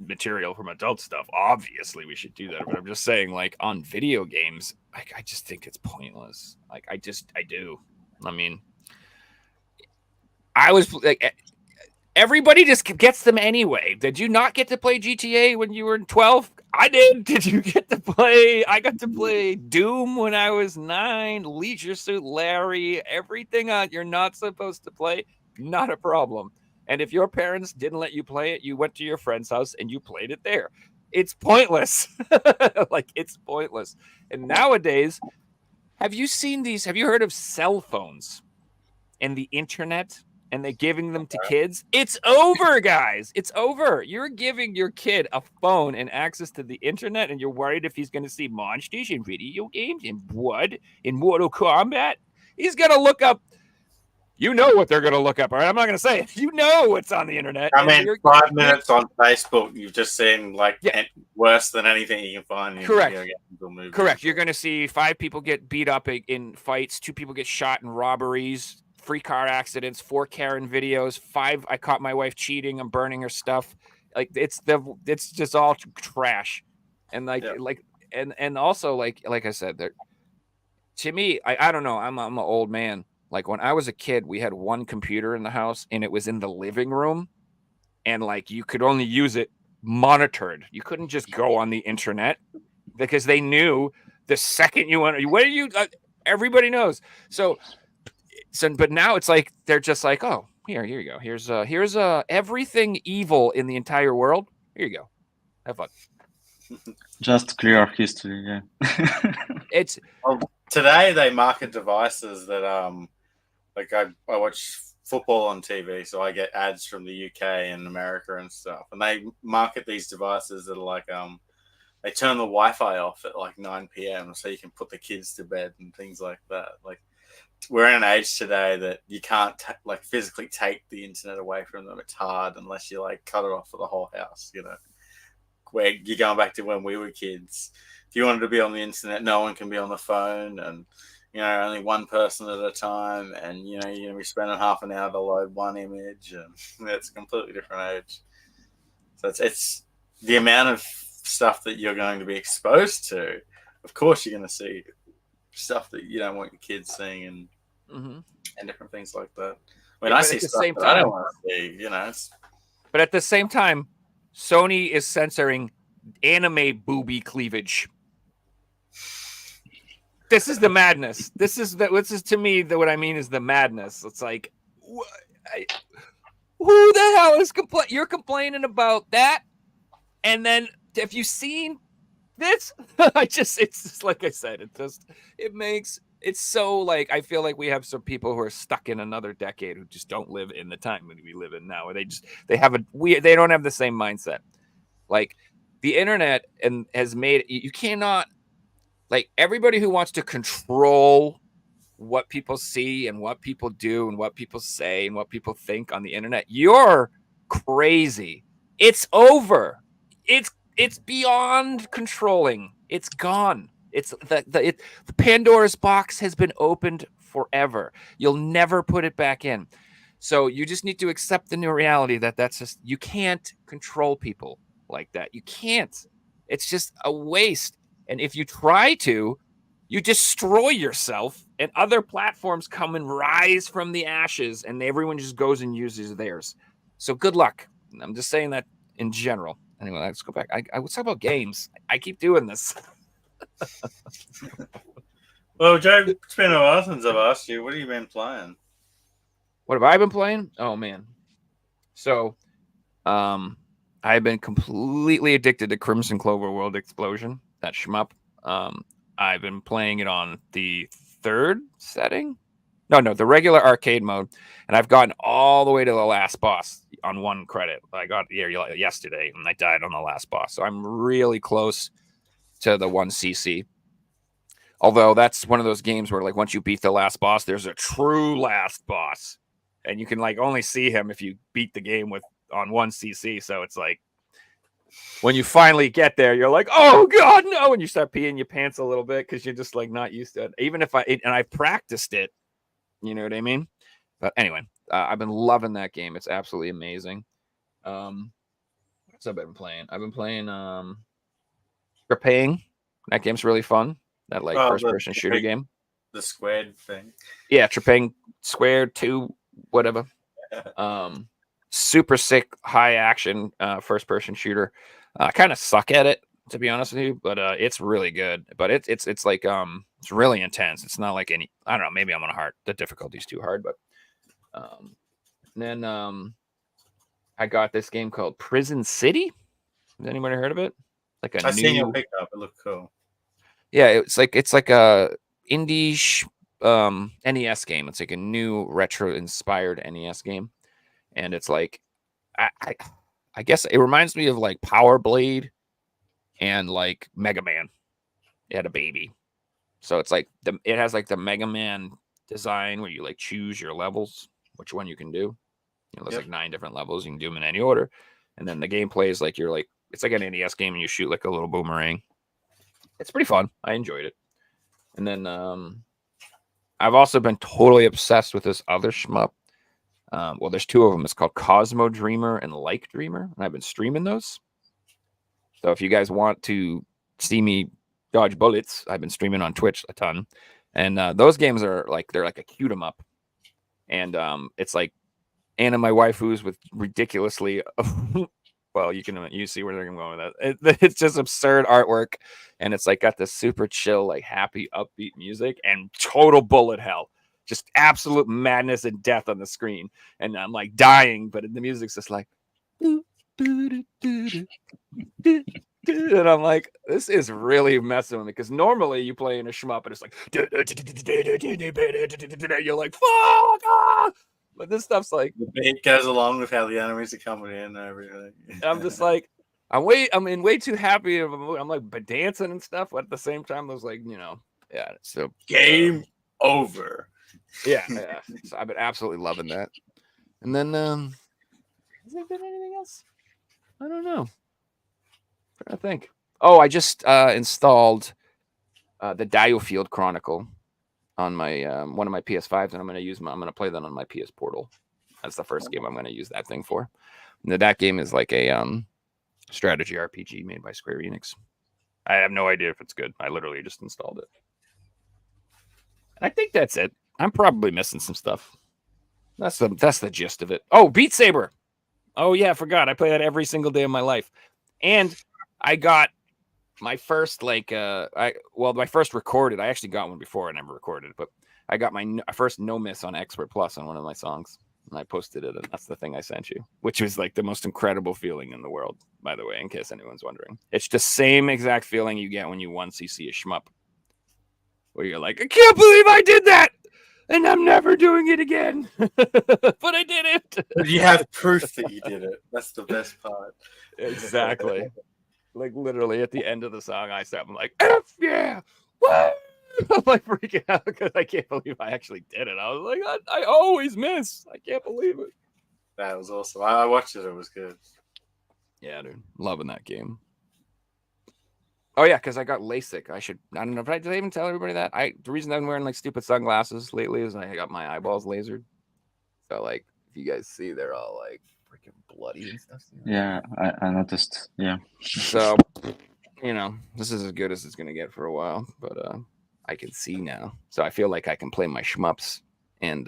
material from adult stuff. Obviously, we should do that. But I'm just saying, like on video games, I just think it's pointless. Like I do. I mean, I was like, everybody just gets them anyway. Did you not get to play GTA when you were 12? I did. Did you get to play? I got to play Doom when I was 9. Leisure Suit Larry. Everything you're not supposed to play. Not a problem. And if your parents didn't let you play it, you went to your friend's house and you played it there. It's pointless. Like, it's pointless. And nowadays, have you seen these? Have you heard of cell phones and the internet? And they're giving them to kids? It's over, guys. It's over. You're giving your kid a phone and access to the internet, and you're worried if he's going to see monsters in video games, in blood, in Mortal Kombat. He's going to look up. You know what they're going to look up, all right? I'm not going to say it. You know what's on the internet. I mean, 5 minutes on Facebook, you've just seen like worse than anything you can find in Correct. video games or movies. Correct. You're going to see 5 people get beat up in fights, 2 people get shot in robberies, 3 car accidents, 4 Karen videos, 5 I caught my wife cheating, I'm burning her stuff. Like it's just all trash. And and also like I said, there to me, I don't know, I'm an old man. Like when I was a kid, we had one computer in the house and it was in the living room, and like you could only use it monitored. You couldn't just go on the internet because they knew the second you went, everybody knows. So, but now it's like they're just like, oh, Here you go. Here's everything evil in the entire world. Here you go. Have fun. Just clear history, yeah. It's Today they market devices that like I watch football on TV, so I get ads from the UK and America and stuff, and they market these devices that are like they turn the Wi-Fi off at like 9 p.m. so you can put the kids to bed and things like that. Like we're in an age today that you can't like physically take the internet away from them. It's hard unless you like cut it off for the whole house, you know. Where you're going back to when we were kids. If you wanted to be on the internet, no one can be on the phone, and you know, only one person at a time, and you know, you're gonna be spending half an hour to load one image, and it's a completely different age. So it's the amount of stuff that you're going to be exposed to. Of course, you're going to see stuff that you don't want your kids seeing, and different things like that. I mean, I see stuff that I don't want to see. You know, but at the same time, Sony is censoring anime booby cleavage. This is the madness. This is to me what I mean is the madness. It's like, who the hell is you're complaining about that? And then have you seen this? It's just like I said, it's so like, I feel like we have some people who are stuck in another decade who just don't live in the time that we live in now. Or they don't have the same mindset. Like the internet has made you cannot, like, everybody who wants to control what people see and what people do and what people say and what people think on the internet, you're crazy. It's over. It's beyond controlling. It's gone. It's the Pandora's box has been opened forever. You'll never put it back in. So you just need to accept the new reality that's just, you can't control people like that. You can't. It's just a waste. And if you try to, you destroy yourself, and other platforms come and rise from the ashes, and everyone just goes and uses theirs. So good luck. I'm just saying that in general. Anyway, let's go back. I would talk about games. I keep doing this. Well, Joe, it's been a while since I've asked you. What have you been playing? What have I been playing? Oh, man. So, I've been completely addicted to Crimson Clover World Explosion, that shmup. I've been playing it on the third setting. No, the regular arcade mode. And I've gotten all the way to the last boss on one credit. I got here yesterday, and I died on the last boss. So I'm really close to the 1cc. Although that's one of those games where, like, once you beat the last boss, there's a true last boss. And you can, like, only see him if you beat the game on 1cc. So it's like, when you finally get there, you're like, oh God, no. And you start peeing your pants a little bit because you're just like not used to it. Even if I practiced it, you know what I mean? But anyway, I've been loving that game. It's absolutely amazing. What's I've been playing? I've been playing Trepang. That game's really fun. That like first-person shooter game. The squared thing. Yeah, Trepang Squared 2, whatever. Super sick, high action first-person shooter. I kind of suck at it, to be honest with you, but it's really good. But it's like it's really intense. It's not like any, I don't know, maybe I'm on hard. The difficulty's too hard, but then I got this game called Prison City. Has anybody heard of it? Like a I've seen your pickup. It looked cool. Yeah, it's like a indie NES game. It's like a new retro inspired NES game, and it's like I guess it reminds me of like Power Blade and like Mega Man. It had a baby, so it's like it has like the Mega Man design where you like choose your levels, which one you can do. You know, there's like 9 different levels. You can do them in any order, and then the gameplay is like it's like an NES game, and you shoot like a little boomerang. It's pretty fun. I enjoyed it. And then I've also been totally obsessed with this other shmup. Well, there's 2 of them. It's called Cosmo Dreamer and Like Dreamer, and I've been streaming those. So if you guys want to see me dodge bullets, I've been streaming on Twitch a ton. And those games are like, they're like a cute 'em up. And it's like Anna, my waifus, with ridiculously well, you see where they're going with that. It's just absurd artwork, and it's like got this super chill, like happy, upbeat music, and total bullet hell. just absolute madness and death on the screen, and I'm like dying, but the music's just like, and I'm like, this is really messing with me, because normally you play in a shmup and it's like, you're like, fuck, ah! But this stuff's like, The beat goes along with how the enemies are coming in and everything. I'm just like, I'm in way too happy of a mood. I'm like dancing and stuff, but at the same time, I was like, yeah. So Game over. yeah. So I've been absolutely loving that. And then, has there been anything else? I don't know. I'm trying to think. Oh, I just installed the Diofield Chronicle on my one of my PS5s, and I'm going to play that on my PS Portal. That's the first game I'm going to use that thing for. And that game is like a strategy RPG made by Square Enix. I have no idea if it's good. I literally just installed it. I think that's it. I'm probably missing some stuff. That's the gist of it. Oh, Beat Saber. Oh yeah, I forgot. I play that every single day of my life. And I got my first my first recorded. I actually got one before. I never recorded it, but I got my first no miss on Expert Plus on one of my songs. And I posted it, and that's the thing I sent you, which was like the most incredible feeling in the world, by the way, in case anyone's wondering. It's the same exact feeling you get when you once see a shmup, where you're like, I can't believe I did that, and I'm never doing it again. But I did it. You have proof that you did it. That's the best part. Exactly. Like literally at the end of the song, I'm like, F yeah, what? I'm like freaking out because I can't believe I actually did it. I was like, I always miss. I can't believe it. That was awesome. I watched it. It was good. Yeah, dude. Loving that game. Oh, yeah, because I got LASIK. I don't know. Did I even tell everybody that? The reason I'm wearing like stupid sunglasses lately is I got my eyeballs lasered. So, like, if you guys see, they're all like freaking bloody and stuff. Yeah, I noticed. Yeah. So, this is as good as it's going to get for a while. But, I can see now, so I feel like I can play my shmups and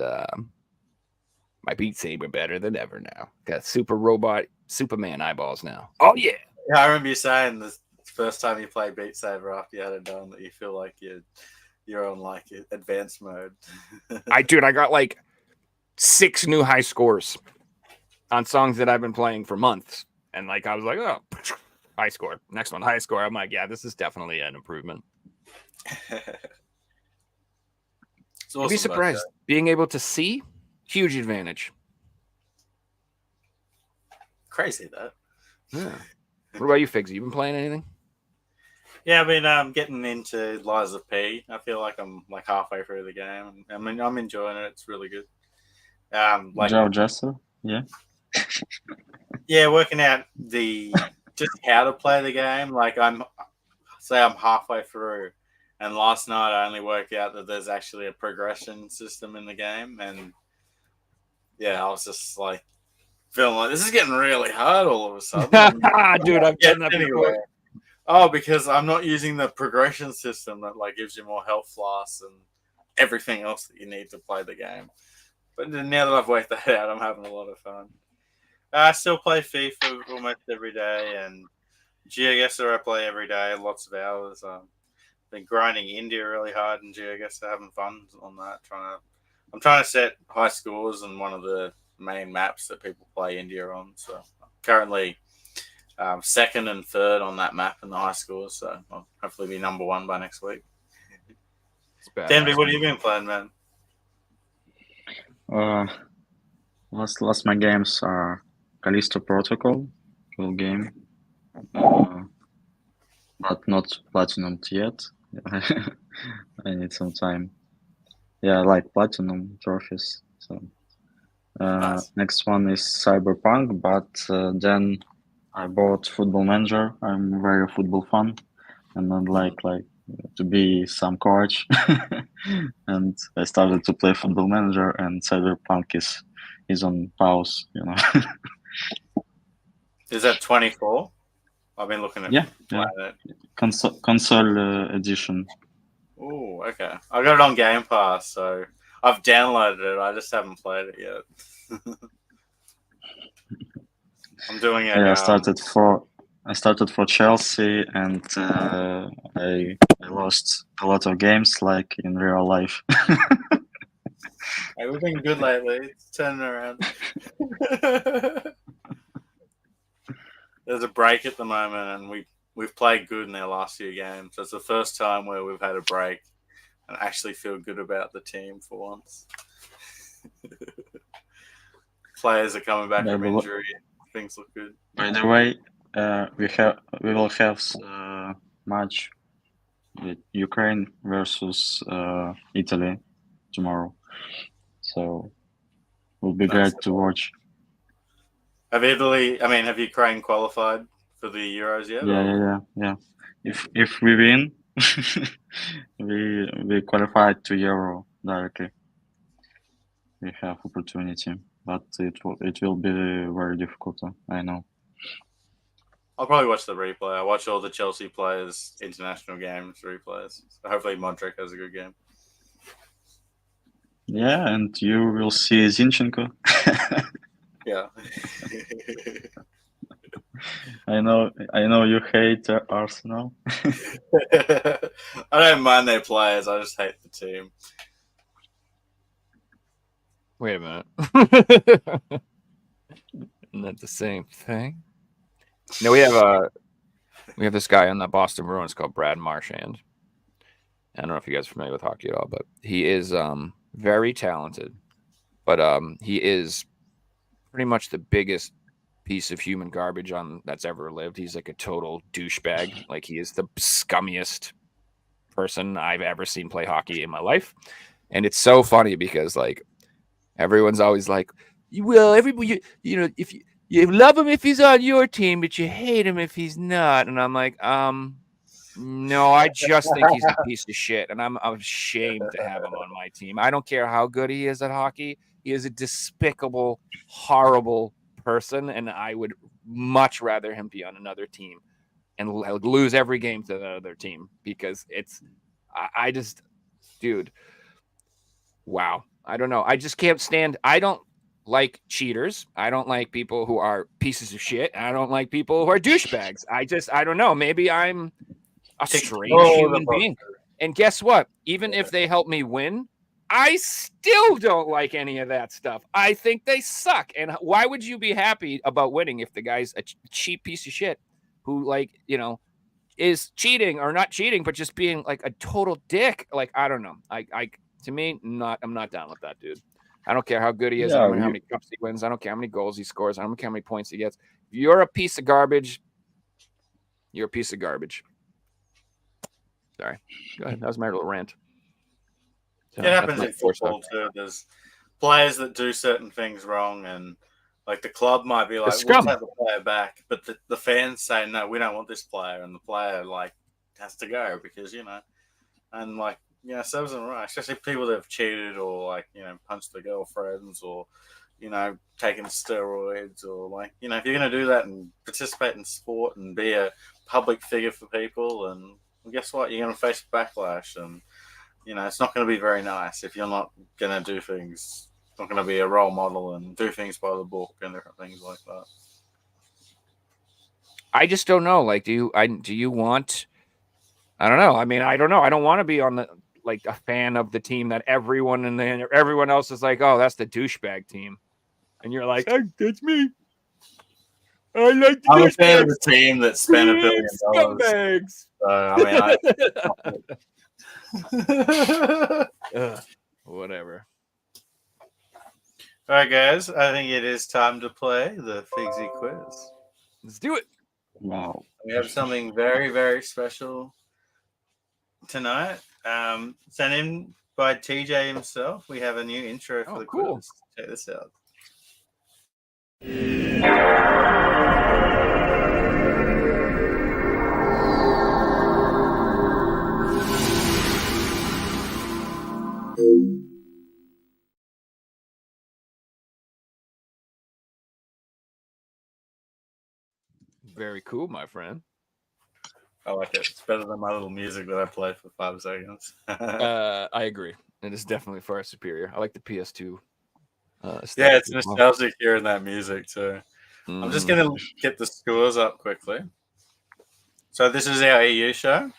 my Beat Saber better than ever now. Got super robot Superman eyeballs now. Oh yeah! Yeah, I remember you saying the first time you played Beat Saber after you had it done that you feel like you're on like advanced mode. I got like 6 new high scores on songs that I've been playing for months, and like I was like, oh, high score. Next one, high score. I'm like, yeah, this is definitely an improvement. Awesome. You'd be surprised. Being able to see, huge advantage. Crazy that. Yeah. What about you, Figsy? You been playing anything? Yeah, I've been getting into Lies of P. I feel like I'm like halfway through the game. I mean, I'm enjoying it. It's really good. Like Joe Jesser, yeah. Yeah, working out just how to play the game. Like I'm halfway through. And last night I only worked out that there's actually a progression system in the game. And yeah, I was just like feeling like this is getting really hard all of a sudden. Dude, I've done that before. Oh, because I'm not using the progression system that like gives you more health flasks and everything else that you need to play the game. But now that I've worked that out, I'm having a lot of fun. I still play FIFA almost every day, and GeoGuessr I play every day, lots of hours. Been grinding India really hard in GeoGuessr, having fun on that. I'm trying to set high scores on one of the main maps that people play India on. So I'm currently second and third on that map in the high scores. So I'll hopefully be number 1 by next week. Denby, what have you been playing, man? Last my games are Callisto Protocol, cool game, but not platinumed yet. I need some time. Yeah, I like platinum trophies. So Nice. next one is Cyberpunk, but then I bought Football Manager. I'm very football fan, and I'd like to be some coach. And I started to play Football Manager, and Cyberpunk is on pause. Is that 24? I've been looking at Yeah. it. Console edition. Oh, okay. I got it on Game Pass, so I've downloaded it. I just haven't played it yet. I'm doing it. Yeah, I started for Chelsea, and I lost a lot of games, like in real life. Hey, we've been good lately. It's turning around. There's a break at the moment, and we've played good in our last few games. So it's the first time where we've had a break and actually feel good about the team for once. Players are coming back Yeah, from but injury. Things look good. by the way, we will have match with Ukraine versus Italy tomorrow, so will be Nice. great to watch. Have Ukraine qualified for the Euros yet? Yeah. If we win, we qualified to Euro directly. We have opportunity, but it will be very difficult. I know. I'll probably watch the replay. I watch all the Chelsea players' international games replays. So hopefully Modric has a good game. Yeah, and you will see Zinchenko. Yeah. I know you hate Arsenal. I don't mind their players. I just hate the team. Wait a minute. Isn't that the same thing? No, we have this guy on the Boston Bruins called Brad Marchand. I don't know if you guys are familiar with hockey at all, but he is very talented. But he is pretty much the biggest piece of human garbage that's ever lived. He's like a total douchebag. Like he is the scummiest person I've ever seen play hockey in my life. And it's so funny because like everyone's always like, well, everybody, you know, if you love him if he's on your team, but you hate him if he's not. And I'm like, no, I just think he's a piece of shit, and I'm ashamed to have him on my team. I don't care how good he is at hockey. He is a despicable, horrible person, and I would much rather him be on another team and lose every game to the other team because I just, dude, wow. I don't know. I just can't stand. I don't like cheaters. I don't like people who are pieces of shit. I don't like people who are douchebags. I don't know. Maybe I'm a strange human being. And guess what? Even if they help me win, I still don't like any of that stuff. I think they suck. And why would you be happy about winning if the guy's a cheap piece of shit who, like, you know, is cheating or not cheating, but just being like a total dick? Like, I don't know. To me, I'm not down with that, dude. I don't care how good he is. I don't care how many cups he wins. I don't care how many goals he scores. I don't care how many points he gets. If you're a piece of garbage, you're a piece of garbage. Sorry. Go ahead. That was my little rant. It happens in football too. There's players that do certain things wrong, and like the club might be like, we'll take the player back, but the fans say, no, we don't want this player, and the player like has to go because, you know, and like, you know, serves them right, especially people that have cheated or like, you know, punched their girlfriends or, you know, taken steroids or like, you know, if you're going to do that and participate in sport and be a public figure for people, and well, guess what? You're going to face backlash, and, you know, it's not going to be very nice if you're not going to do things, not going to be a role model and do things by the book and different things like that. I just don't know. Like, do you want? I don't know. I mean, I don't know. I don't want to be on the like a fan of the team that everyone else is like, oh, that's the douchebag team, and you're like, oh, that's me. I like the I'm a fan of the team that spent $1 billion. Scumbags. Whatever. All right, guys. I think it is time to play the Figy quiz. Let's do it. Wow. We have something very, very special tonight. Sent in by TJ himself. We have a new intro for the quiz. Check this out. Very cool, my friend. I like it. It's better than my little music that I play for 5 seconds. I agree. It is definitely far superior. I like the PS2. Yeah, it's nostalgic hearing that music too. I'm just going to get the scores up quickly. So this is our EU show.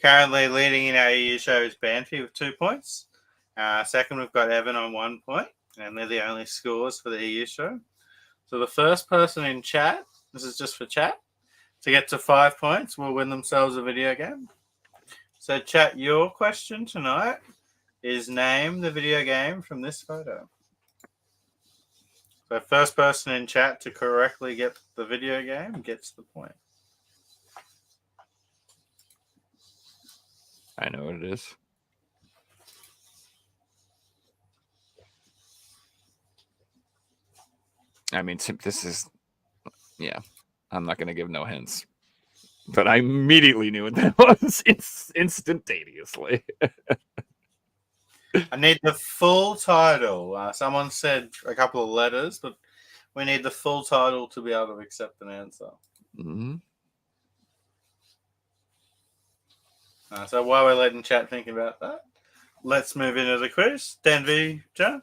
Currently leading in our EU show is Banfi with 2 points. Second, we've got Evan on 1 point, and they're the only scores for the EU show. So the first person in chat, this is just for chat, to get to 5 points will win themselves a video game. So chat, your question tonight is name the video game from this photo. So first person in chat to correctly get the video game gets the point. I know what it is. I mean, this is, yeah, I'm not going to give no hints. But I immediately knew what that was instantaneously. I need the full title. Someone said a couple of letters, but we need the full title to be able to accept an answer. Mm-hmm. So while we're letting chat think about that, let's move into the quiz. Denvy, John?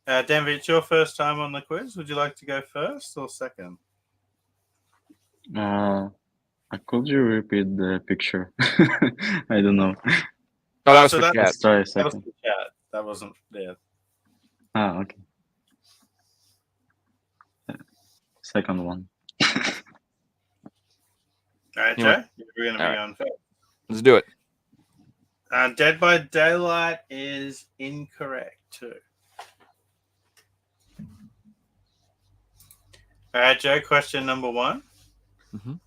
Denvy, it's your first time on the quiz. Would you like to go first or second? Could you repeat the picture? I don't know. Oh, that was So for that- chat. Let's try a That was second. the chat. That wasn't there. Okay. Second one. All right, You Joe, want- you're going to be all right. on first. Let's do it. Dead by Daylight is incorrect too. All right, Joe, question number 1. Mhm.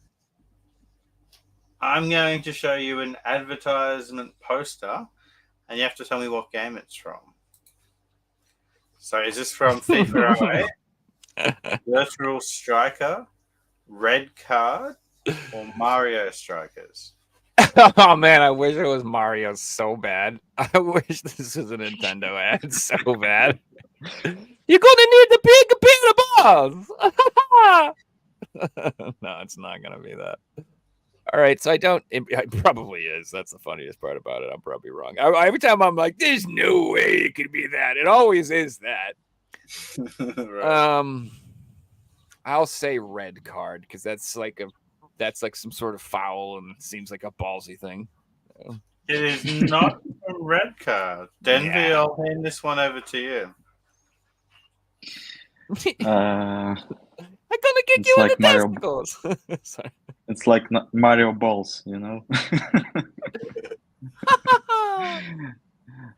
I'm going to show you an advertisement poster, and you have to tell me what game it's from. So is this from FIFA 08, Virtual Striker, Red Card, or Mario Strikers? Oh man, I wish it was Mario so bad. I wish this was a Nintendo ad so bad. You're gonna need the big balls. No, it's not gonna be that. All right, so it probably is. That's the funniest part about it. I'm probably wrong. Every time I'm like, there's no way it could be that. It always is that. Right. I'll say Red Card because that's like some sort of foul and seems like a ballsy thing. It is not a Red Card. Denver, Yeah. I'll hand this one over to you. Uh, I'm gonna kick It's you in like the Mario- testicles. Sorry. it's like Mario Balls, you know.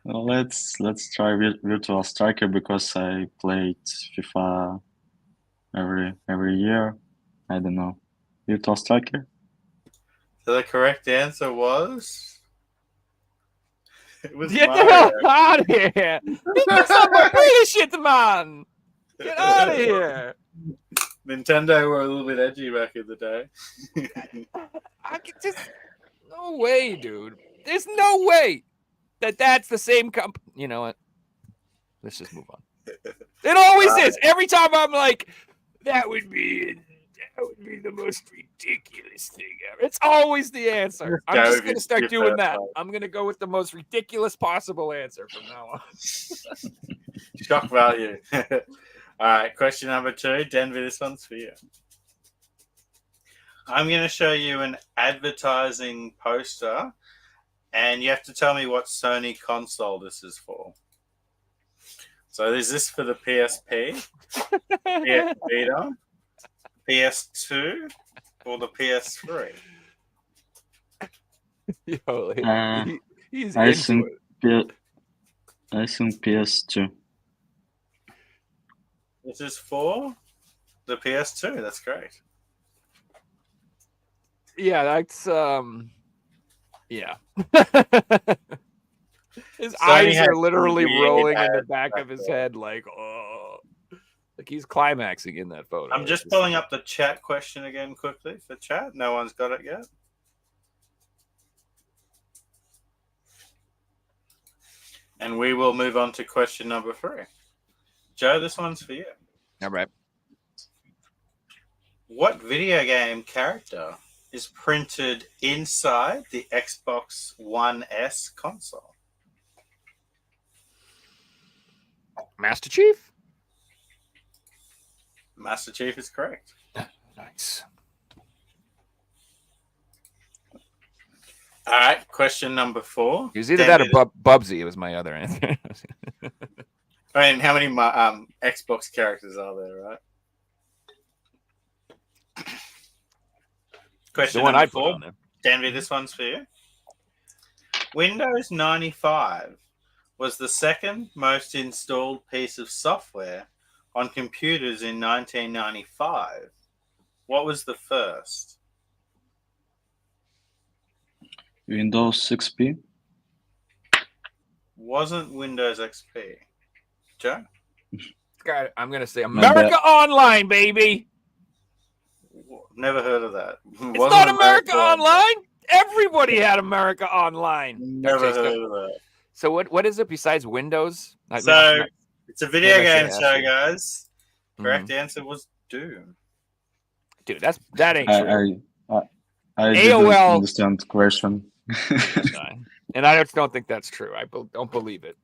Well, let's try Virtual Striker because I played FIFA every year. I don't know. Virtual Striker. So the correct answer was. It was Get the Mario. hell out of here! Get some bullshit, man! Get out of here! Nintendo were a little bit edgy back in the day. I could just no way, dude. There's no way that's the same company. You know what? Let's just move on. It always is. Every time I'm like, that would be the most ridiculous thing ever. It's always the answer. I'm Go just with gonna your start doing first that. one. I'm gonna go with the most ridiculous possible answer from now on. Shock value. All right, question number 2. Denver, this one's for you. I'm going to show you an advertising poster, and you have to tell me what Sony console this is for. So is this for the PSP, PS Vita, PS2, or the PS3? Yo, he's I into think it. I think PS2. This is for the PS2. That's great. Yeah, that's yeah. His Sony eyes has are literally weird rolling in the ads back back of his there. head, like like he's climaxing in that photo. I'm just pulling up the chat question again quickly for chat. No one's got it yet. And we will move on to question number 3. Joe, this one's for you. All right. What video game character is printed inside the Xbox One S console? Master Chief? Master Chief is correct. Nice. All right, question number 4. It was either that or Bubsy. It was my other answer. I mean, how many Xbox characters are there, right? Question the one number I put 4. on there. Denby, this one's for you. Windows 95 was the second most installed piece of software on computers in 1995. What was the first? Windows XP. Wasn't Windows XP. Joe? God, I'm gonna say My bad. America Online, baby. Never heard of that. It's not America Online. Everybody had America Online. Never Okay, heard of that. So what is it besides Windows? So it's a video Maybe I game should show, ask you. guys. Correct answer was Doom. Dude, that ain't true. I AOL didn't understand the question. And I just don't think that's true. I don't believe it.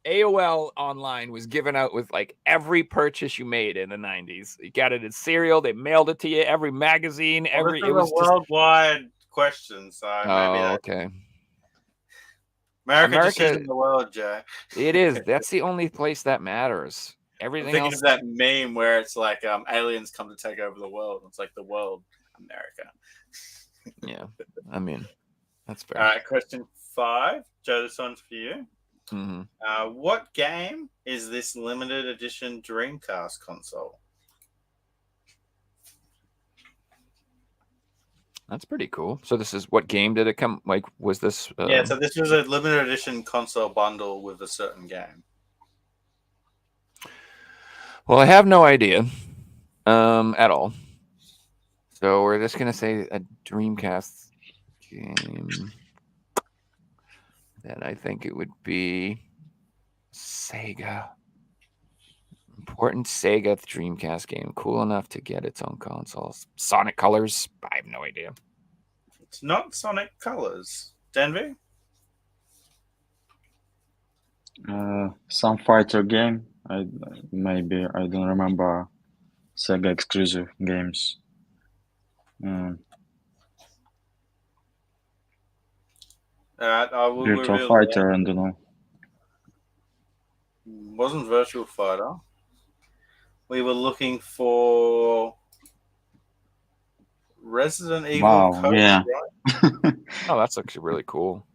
AOL Online was given out with like every purchase you made in the 90s. You got it in cereal. They mailed it to you. Every magazine. Every It was a worldwide question, so maybe okay. America just isn't the world, Joe. It is. That's the only place that matters. Everything I'm thinking else. of that meme where it's like aliens come to take over the world. It's like the world, America. Yeah, I mean, that's fair. All right, question 5. Joe, this one's for you. Mm-hmm. What game is this limited edition Dreamcast console? That's pretty cool. So this is what game did it come? Like, was this? Yeah, so this was a limited edition console bundle with a certain game. Well, I have no idea, at all. So we're just gonna say a Dreamcast game. Then I think it would be Sega. Important Sega Dreamcast game. Cool enough to get its own consoles. Sonic Colors? I have no idea. It's not Sonic Colors. Denver? Some fighter game. I don't remember Sega exclusive games. I will Virtual Fighter, I don't know. Wasn't Virtual Fighter. We were looking for Resident Evil Code, yeah. right? Oh, that's actually really cool.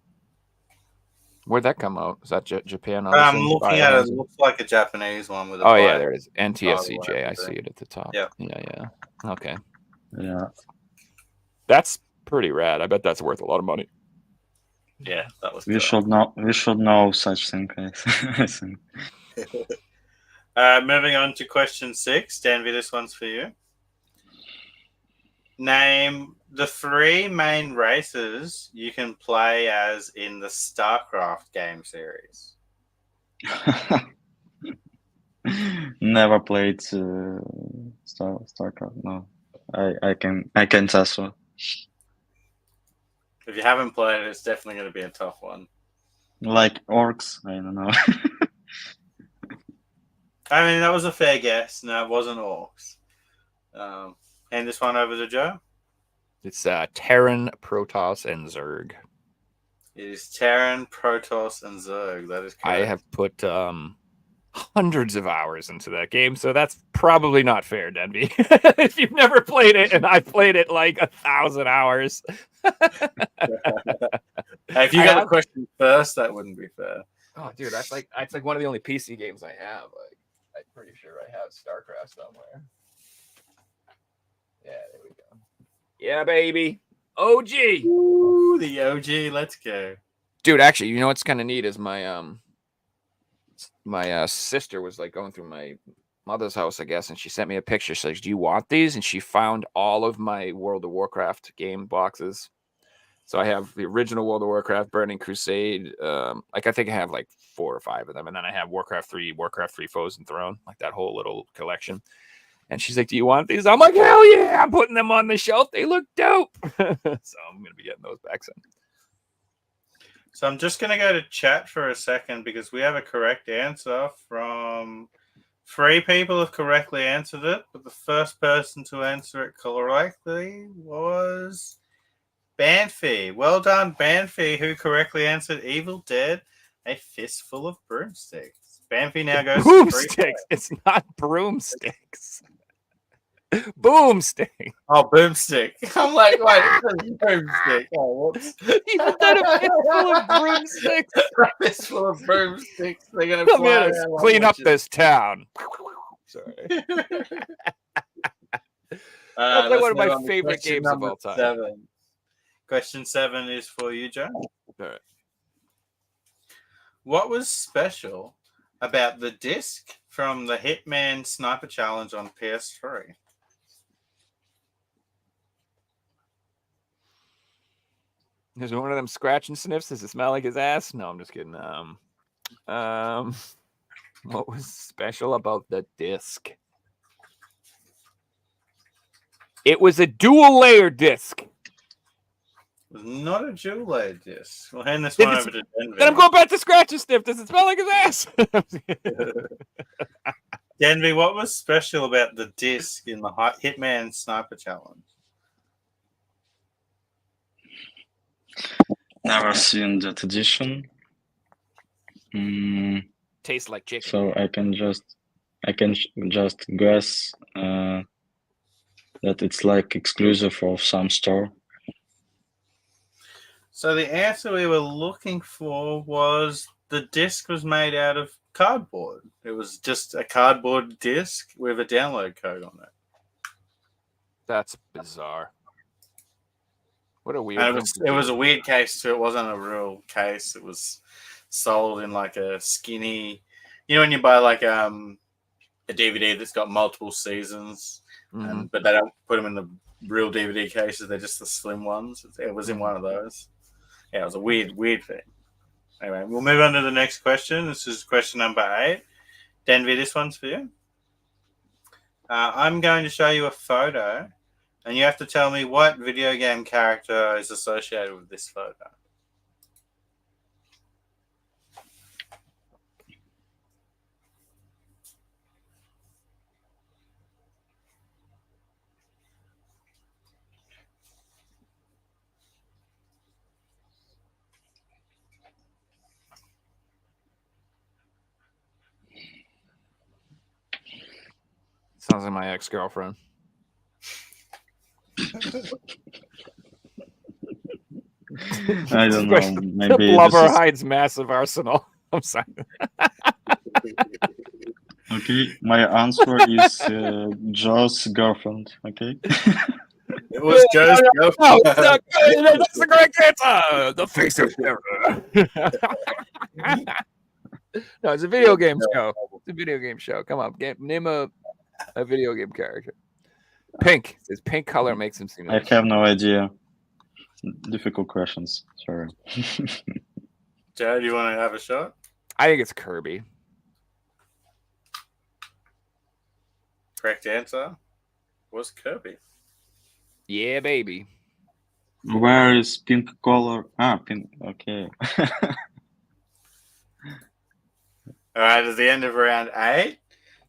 Where'd that come out? Is that Japan? I'm looking at it. It looks like a Japanese one with a yeah, there it is. NTSCJ. I see it at the top. Yeah. Okay. Yeah. That's pretty rad. I bet that's worth a lot of money. Yeah, that was. We should know such thing. I think. Moving on to question 6. Danby, this one's for you. Name the 3 main races you can play as in the StarCraft game series. Never played StarCraft. No, I can test one. If you haven't played it, it's definitely going to be a tough one. Like orcs, I don't know. I mean, that was a fair guess. No, it wasn't orcs. Hand this one over to Joe. It's Terran, Protoss, and Zerg. It is Terran, Protoss, and Zerg. That is correct. I have put hundreds of hours into that game, so that's probably not fair, Denby. If you've never played it, and I've played it like 1,000 hours. If you got the question first, that wouldn't be fair. Oh, dude, that's like one of the only PC games I have. Like, I'm pretty sure I have StarCraft somewhere. Yeah, there we go. Yeah, baby. OG. Ooh, the OG. Let's go. Dude, actually, you know what's kind of neat is my sister was like going through my mother's house, I guess, and she sent me a picture. She's like, "Do you want these?" And she found all of my World of Warcraft game boxes. So I have the original World of Warcraft, Burning Crusade. Like I think I have like 4 or 5 of them, and then I have Warcraft 3 Foes and Throne, like that whole little collection. And she's like, "Do you want these?" I'm like, "Hell yeah!" I'm putting them on the shelf. They look dope. So I'm gonna be getting those back soon. So I'm just gonna go to chat for a second because we have a correct answer from 3 people have correctly answered it, but the first person to answer it correctly was Banfi. Well done, Banfi, who correctly answered Evil Dead, a fistful of broomsticks. Banfi now goes to 3 points. Broomsticks. It's not broomsticks. Boomstick. Oh, boomstick. I'm like, wait, it says broomstick. Oh, whoops. Even done a fistful of broomsticks. A fistful of broomsticks. They're going to Come fly here, around like clean up witches. this town. Sorry. That's like let's one of my move on to favorite question games of number all time. 7. Question 7 is for you, Joe. All right. What was special about the disc from the Hitman Sniper Challenge on PS3? There's one of them scratch and sniffs. Does it smell like his ass? No, I'm just kidding. What was special about the disc? It was a dual layer disc. It was not a dual layer disc. We'll hand this If one it's- over to Denver. Then I'm going back to scratch and sniff. Does it smell like his ass? Denby, what was special about the disc in the Hitman Sniper Challenge? Never seen that edition. Tastes like chicken. So I can just guess that it's like exclusive of some store. So the answer we were looking for was the disc was made out of cardboard. It was just a cardboard disc with a download code on it. That's bizarre. What a weird And thing to it was do. a weird case too. It wasn't a real case. It was sold in like a skinny. You know when you buy like a DVD that's got multiple seasons, Mhm. but they don't put them in the real DVD cases. They're just the slim ones. It was in one of those. Yeah, it was a weird thing. Anyway, we'll move on to the next question. This is question number 8. Denvi, this one's for you. I'm going to show you a photo, and you have to tell me what video game character is associated with this photo. Sounds like my ex-girlfriend. I don't know. The Maybe blubber this is hides massive arsenal. I'm sorry. okay. My answer is Joe's girlfriend. Okay. It was Joe's No, it's not good. That's the correct answer. The face of terror. No, it's a video game show. It's a video game show. Come on, name a video game character. Pink. His pink color makes him seem. I have no idea. Difficult questions. Sorry. Joe, do you want to have a shot? I think it's Kirby. Correct answer was Kirby. Yeah, baby. Where is pink color? Pink. Okay. All right, at the end of round 8,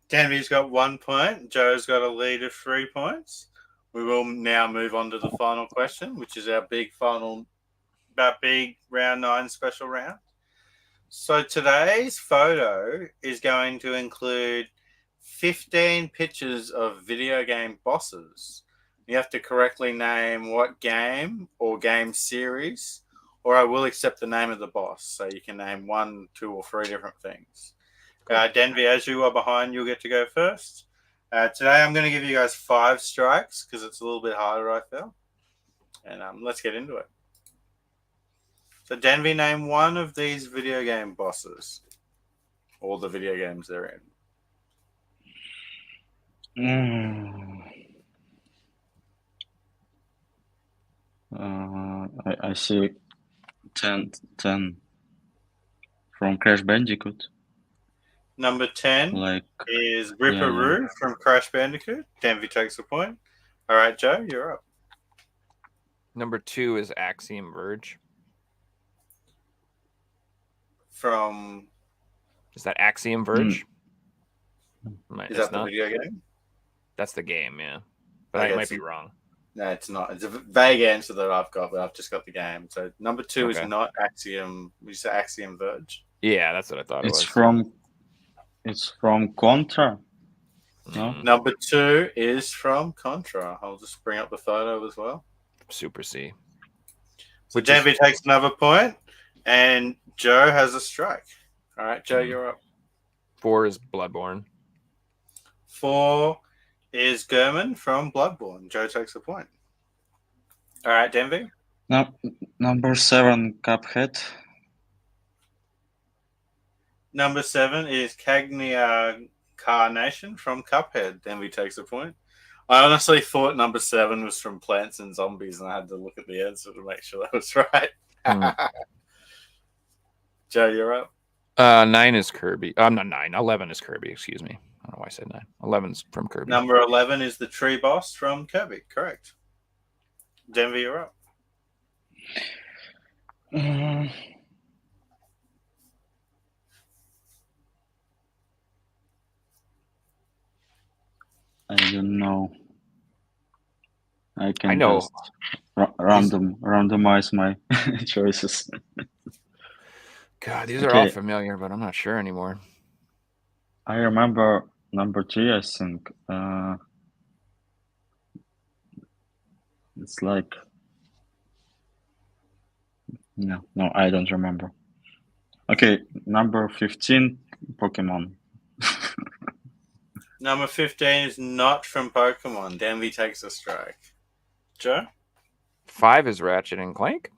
Denby's got 1 point. Joe's got a lead of 3 points. We will now move on to the final question, which is our big round 9 special round. So today's photo is going to include 15 pictures of video game bosses. You have to correctly name what game or game series, or I will accept the name of the boss. So you can name 1, 2, or 3 different things. Denby, as you are behind, you'll get to go first. Today I'm going to give you guys 5 strikes because it's a little bit harder, I feel. And let's get into it. So Denby, name 1 of these video game bosses. All the video games they're in. I see 10 from Crash Bandicoot. Number 10 Like is Ripperoo from Crash Bandicoot. Denby takes a point. All right, Joe, you're up. Number 2 is Axiom Verge. From Is that Axiom Verge? is that the video game? That's the game, yeah. But I I might guess be wrong. No, it's not. It's a vague answer that I've got, but I've just got the game. So number 2 is Okay. not Axiom. You say Axiom Verge? Yeah, that's what I thought It's it was. from Contra. No? Mm, Number 2 is from Contra. I'll just bring up the photo as well. Super C. So Which is- Denby takes another point, and Joe has a strike. All right, Joe, Hmm. you're up. 4 is Bloodborne. 4 is Gurman from Bloodborne. Joe takes a point. All right, Denby. No, number 7, Cuphead. Number 7 is Cagnia Carnation from Cuphead. Denby takes a point. I honestly thought number 7 was from Plants and Zombies, and I had to look at the answer to make sure that was right. Joe, you're up. 9 is Kirby. I'm not 9. 11 is Kirby. Excuse me. I don't know why I said 9. 11's from Kirby. Number 11 is the tree boss from Kirby. Correct. Denver, you're up. I don't know. I can I know. just randomize my choices. God, these are all Okay. familiar, but I'm not sure anymore. I remember number 3, I think. It's like... No, I don't remember. Okay, number 15, Pokemon. Number 15 is not from Pokemon. Denby takes a strike. Joe? 5 is Ratchet and Clank.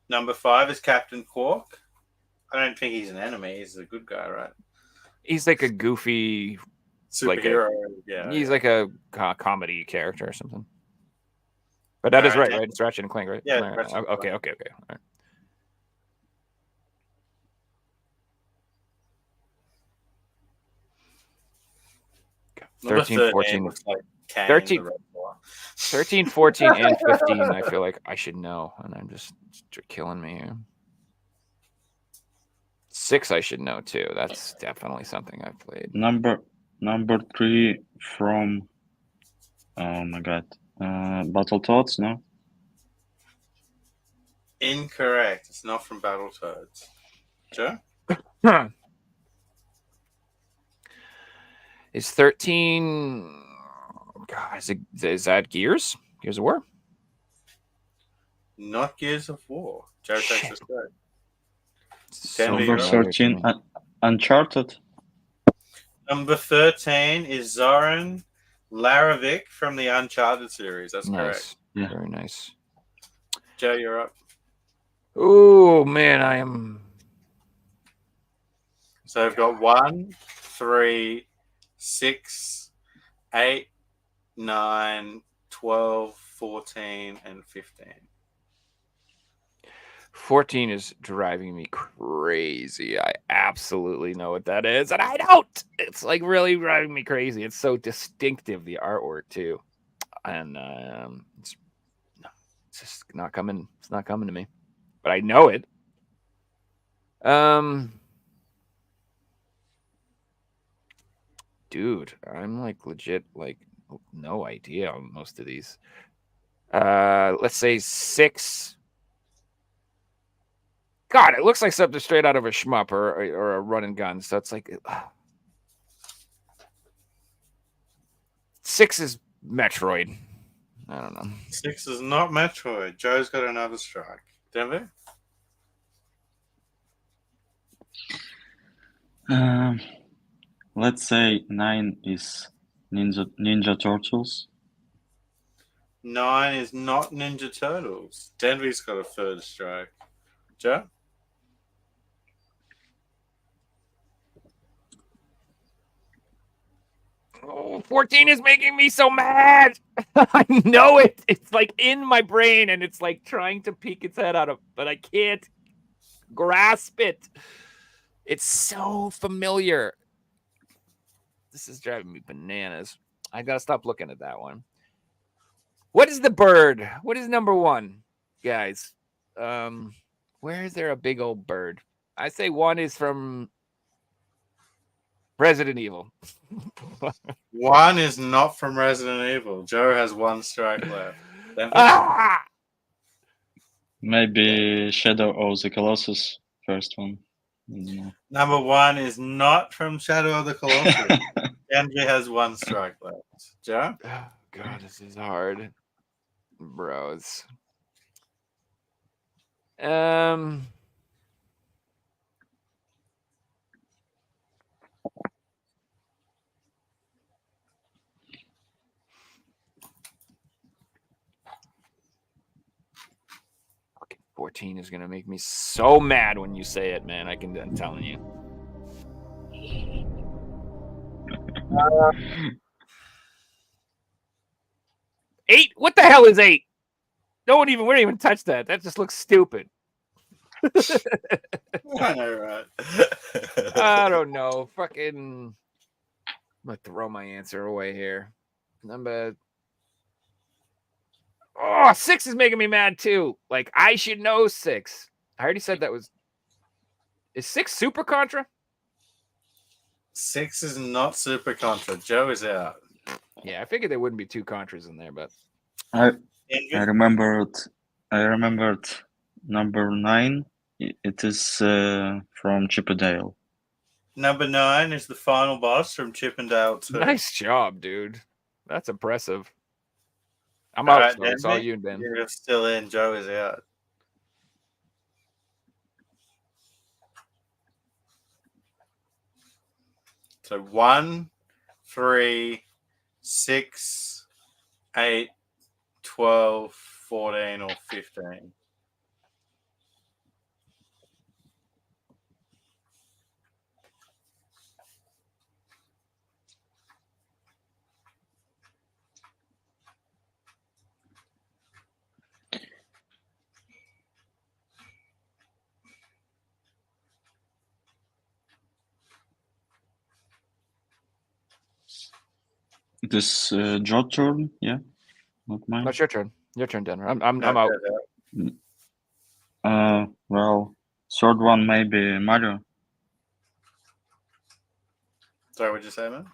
Number 5 is Captain Quark. I don't think he's an enemy. He's a good guy, right? He's like a goofy. Like Superhero. Yeah. He's like a comedy character or something. But that is Alright, right? It's Ratchet and Clank, right? Yeah, Right, Ratchet and okay. Clank. All right. Number 13, 14, looks like Kane, 13. the wrestler. 13, 14, and 15. I feel like I should know, and I'm just killing me here. 6, I should know too. That's definitely something I've played. Number 3 from... Oh my god. Battletoads, no? Incorrect. It's not from Battletoads. Joe? Is 13? God, is that Gears? Gears of War? Not Gears of War. Joe takes a Shit. strike. So Number Number far away from 13, me. Uncharted. Number 13 is Zoran Larovic from the Uncharted series. That's correct. Nice. Yeah. Very nice. Joe, you're up. Oh man, I am. So I've got 1, 3, 6, 8, 9, 12, 14, and 15. 14 is driving me crazy. I absolutely know what that is, and I don't. It's like really driving me crazy. It's so distinctive, the artwork too, and it's just not coming. It's not coming to me, but I know it. Dude, I'm like legit like no idea on most of these. Let's say 6. God, it looks like something straight out of a shmup or a run and gun. So it's like 6 is Metroid. I don't know. 6 is not Metroid. Joe's got another strike. Denver? Let's say 9 is Ninja Turtles. 9 is not Ninja Turtles. Denver's got a third strike. Joe? Oh, 14 is making me so mad. I know it. It's like in my brain and it's like trying to peek its head out of, but I can't grasp it. It's so familiar. This is driving me bananas. I gotta stop looking at that one. What is the bird? What is number 1, guys? Where is there a big old bird? I say 1 is from Resident Evil. 1 is not from Resident Evil. Joe has 1 strike left. Denver? Ah! Maybe Shadow of the Colossus, first one. I don't know. Number 1 is not from Shadow of the Colossus. Denver has 1 strike left. Joe? Oh, God, this is hard. Bros. Fucking 14 is gonna make me so mad when you say it, man. I'm telling you. Eight? What the hell is 8? We don't even touch that. That just looks stupid. I know, right? I don't know. Fucking. I'm gonna throw my answer away here. Number. Oh, 6 is making me mad too. Like, I should know 6. I already said that was. Is 6 Super Contra? 6 is not Super Contra. Joe is out. Yeah, I figured there wouldn't be 2 Contras in there, but. I Denver? remembered number 9. It is from Chippendale. Number 9 is the final boss from Chippendale 2. Nice job, dude. That's impressive. I'm All out. right, So it's all Denver, you, Ben. You're still in. Joe is out. So 1, 3, 6, 8, 12, 14, or 15. It is Joe's turn, yeah? Not mine. No, it's your turn. Your turn, Denver. I'm No, out. Joe's out. Well, third one maybe Mario. Sorry, what'd you say, man?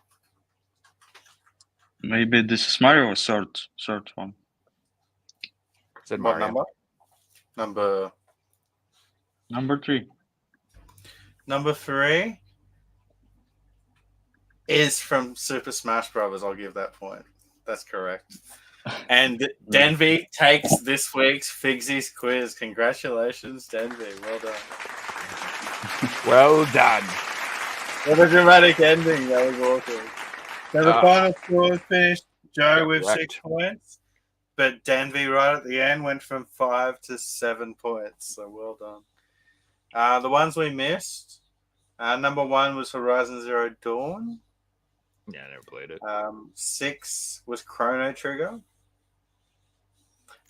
Maybe this is Mario, third one. Said What Mario. number? Number 3. Number 3 is from Super Smash Brothers. I'll give that point. That's correct. And Denvy takes this week's Figsy's quiz. Congratulations, Denvy. Well done. Well done. What a dramatic ending. That was awesome. So the final score finished Joe with correct. 6 points, but Denvy right at the end went from 5 to 7 points. So well done. The ones we missed, number 1 was Horizon Zero Dawn. Yeah, I never played it. 6 was Chrono Trigger.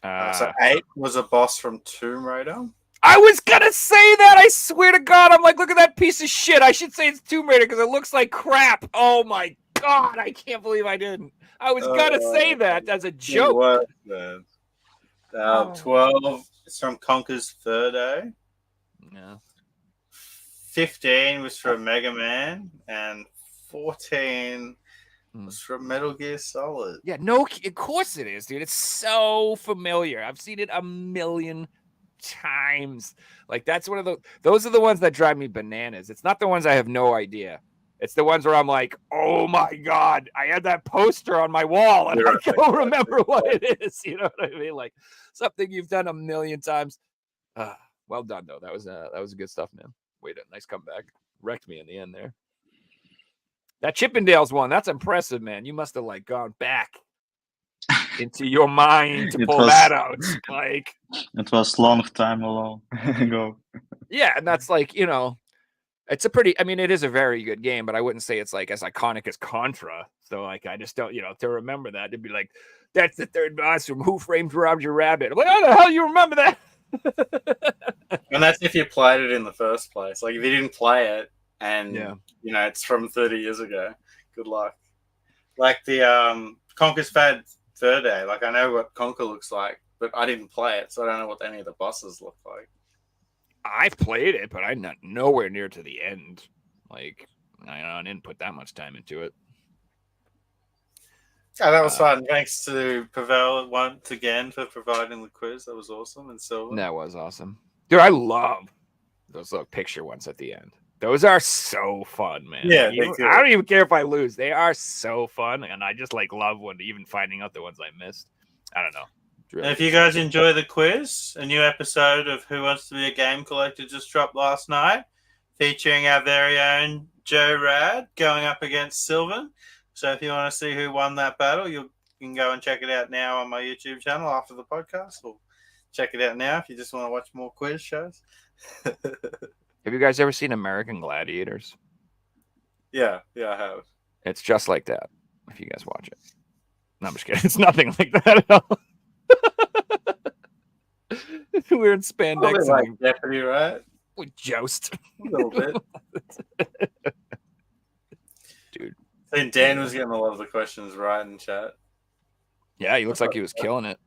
Uh, So 8 was a boss from Tomb Raider. I was gonna say that. I swear to God, I'm like, look at that piece of shit. I should say it's Tomb Raider because it looks like crap. Oh my God, I can't believe I didn't. I was gonna say that as a joke. It was, man. 12 is from Conker's Third Day. Yeah. 15 was from Mega Man, and 14 was from Metal Gear Solid. Yeah, no, of course it is, dude. It's so familiar. I've seen it a million times. Like, that's one of those are the ones that drive me bananas. It's not the ones I have no idea. It's the ones where I'm like, oh my God, I had that poster on my wall and I don't remember what it is. You know what I mean? Like something you've done a million times. Well done though. That was good stuff, man. Wait, a nice comeback. Wrecked me in the end there. That Chippendales one, that's impressive, man. You must have like gone back into your mind to pull that out. Like, it was long time ago. Yeah, and that's like, you know, it's it is a very good game, but I wouldn't say it's like as iconic as Contra. So like, I just don't, to remember that, it'd be like, that's the third boss from Who Framed Roger Rabbit. I'm like, how the hell you remember that? And that's if you played it in the first place. Like, if you didn't play it and, it's from 30 years ago, good luck. Like the Conker's Third Day. Like, I know what Conker looks like, but I didn't play it, so I don't know what any of the bosses look like. I've played it, but I'm not nowhere near to the end. Like, I didn't put that much time into it. Yeah, that was fun. Thanks to Pavel once again for providing the quiz. That was awesome. And Silver. That was awesome. Dude, I love those little picture ones at the end. Those are so fun, man. Yeah, Like, I don't even care if I lose. They are so fun, and I just like love even finding out the ones I missed. I don't know. Really if you guys enjoy the quiz, a new episode of Who Wants to Be a Game Collector just dropped last night, featuring our very own Joe Rad going up against Sylvan. So if you want to see who won that battle, you can go and check it out now on my YouTube channel after the podcast, or check it out now if you just want to watch more quiz shows. Have you guys ever seen American Gladiators? Yeah, I have. It's just like that, if you guys watch it. No, I'm just kidding. It's nothing like that at all. We're in spandex. Like Jeopardy, right? We joust. A little bit. Dude. I think Dan was getting a lot of the questions right in chat. Yeah, he looks like he was killing it.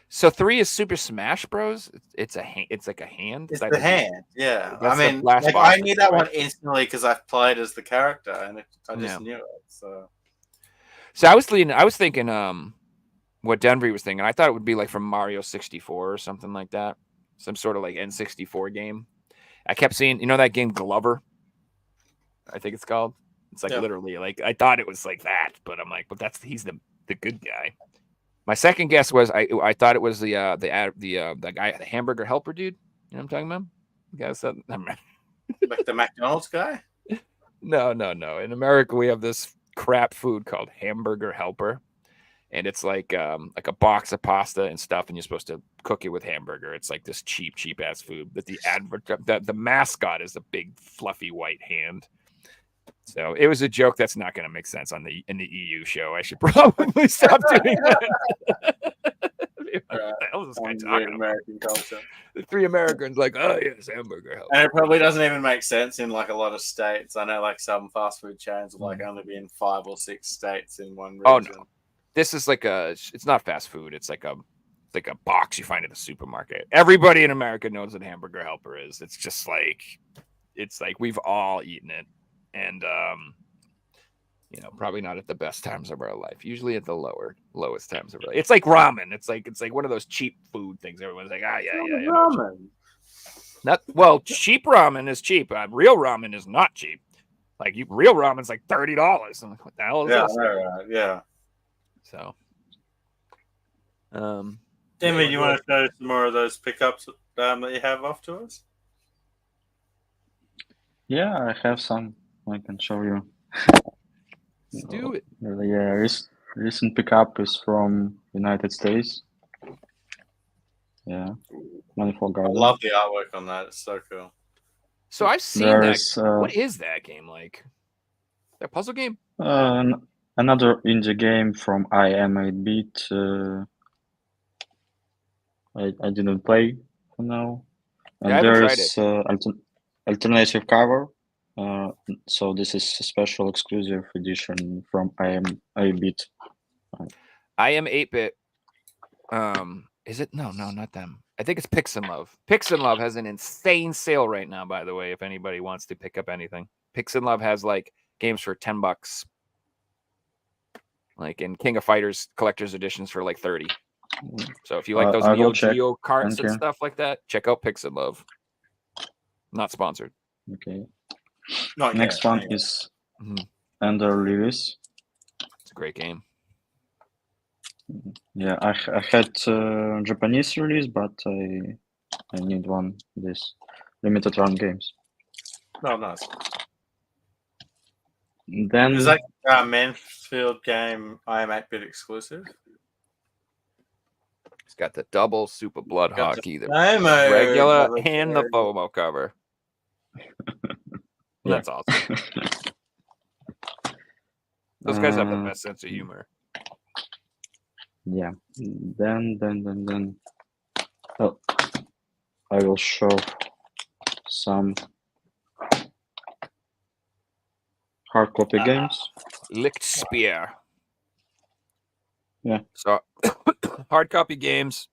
So 3 is Super Smash Bros. It's like a hand. It's the hand. Yeah, I mean, like, I knew that one instantly because I've played as the character, and I just knew it. So I was thinking, what Denver was thinking. I thought it would be like from Mario 64 or something like that, some sort of like N64 game. I kept seeing, that game Glover, I think it's called. It's like literally like I thought it was like that, but I'm like, but he's the good guy. My second guess was I thought it was the guy, the hamburger helper dude. You know what I'm talking about? The guy said, like the McDonald's guy? No. In America, we have this crap food called hamburger helper, and it's like a box of pasta and stuff, and you're supposed to cook it with hamburger. It's like this cheap ass food. But the mascot is a big fluffy white hand. So it was a joke that's not going to make sense in the EU show. I should probably stop doing that. What the hell is this guy talking American culture? The 3 Americans like, oh yes, hamburger helper. And it probably doesn't even make sense in like a lot of states. I know like some fast food chains will like only be in 5 or 6 states in one region. Oh no, this is like it's not fast food. It's like a box you find at the supermarket. Everybody in America knows what hamburger helper is. It's just like we've all eaten it. And probably not at the best times of our life. Usually at the lowest times of our life. It's like ramen. It's like one of those cheap food things. Everyone's like, yeah. Ramen. Cheap ramen is cheap. Real ramen is not cheap. Like real ramen's like $30. I'm like, what the hell is this? Right. Yeah. So, Timmy, you want to show some more of those pickups that you have off to us? Yeah, I have some. I can show you. Let's do it. Yeah, recent pickup is from United States. Yeah, Manifold Garden. I love the artwork on that. It's so cool. So I've seen that. What is that game like? Is that a puzzle game? Another indie game from I Am 8-Bit. I didn't play for now. And there is alternative cover. So this is a special exclusive edition from I Am 8-Bit. I Am 8-Bit. Is it? No, not them. I think it's Pix and Love. Pix and Love has an insane sale right now, by the way, if anybody wants to pick up anything. Pix and Love has like games for $10. Like in King of Fighters collector's editions for like 30. So if you like those Neo Geo cards and stuff like that, check out Pix and Love. Not sponsored. Okay. Next one is Ender Lewis. It's a great game. Yeah, I had Japanese release, but I need one. This limited run games. Oh, nice. Then is that Mansfield game I Am 8-Bit exclusive? It's got the double Super Blood Hockey, the regular and the FOMO cover. That's awesome. Those guys have the best sense of humor. Yeah. Then. Oh, I will show some hard copy games. Licked Spear. Yeah. So hard copy games.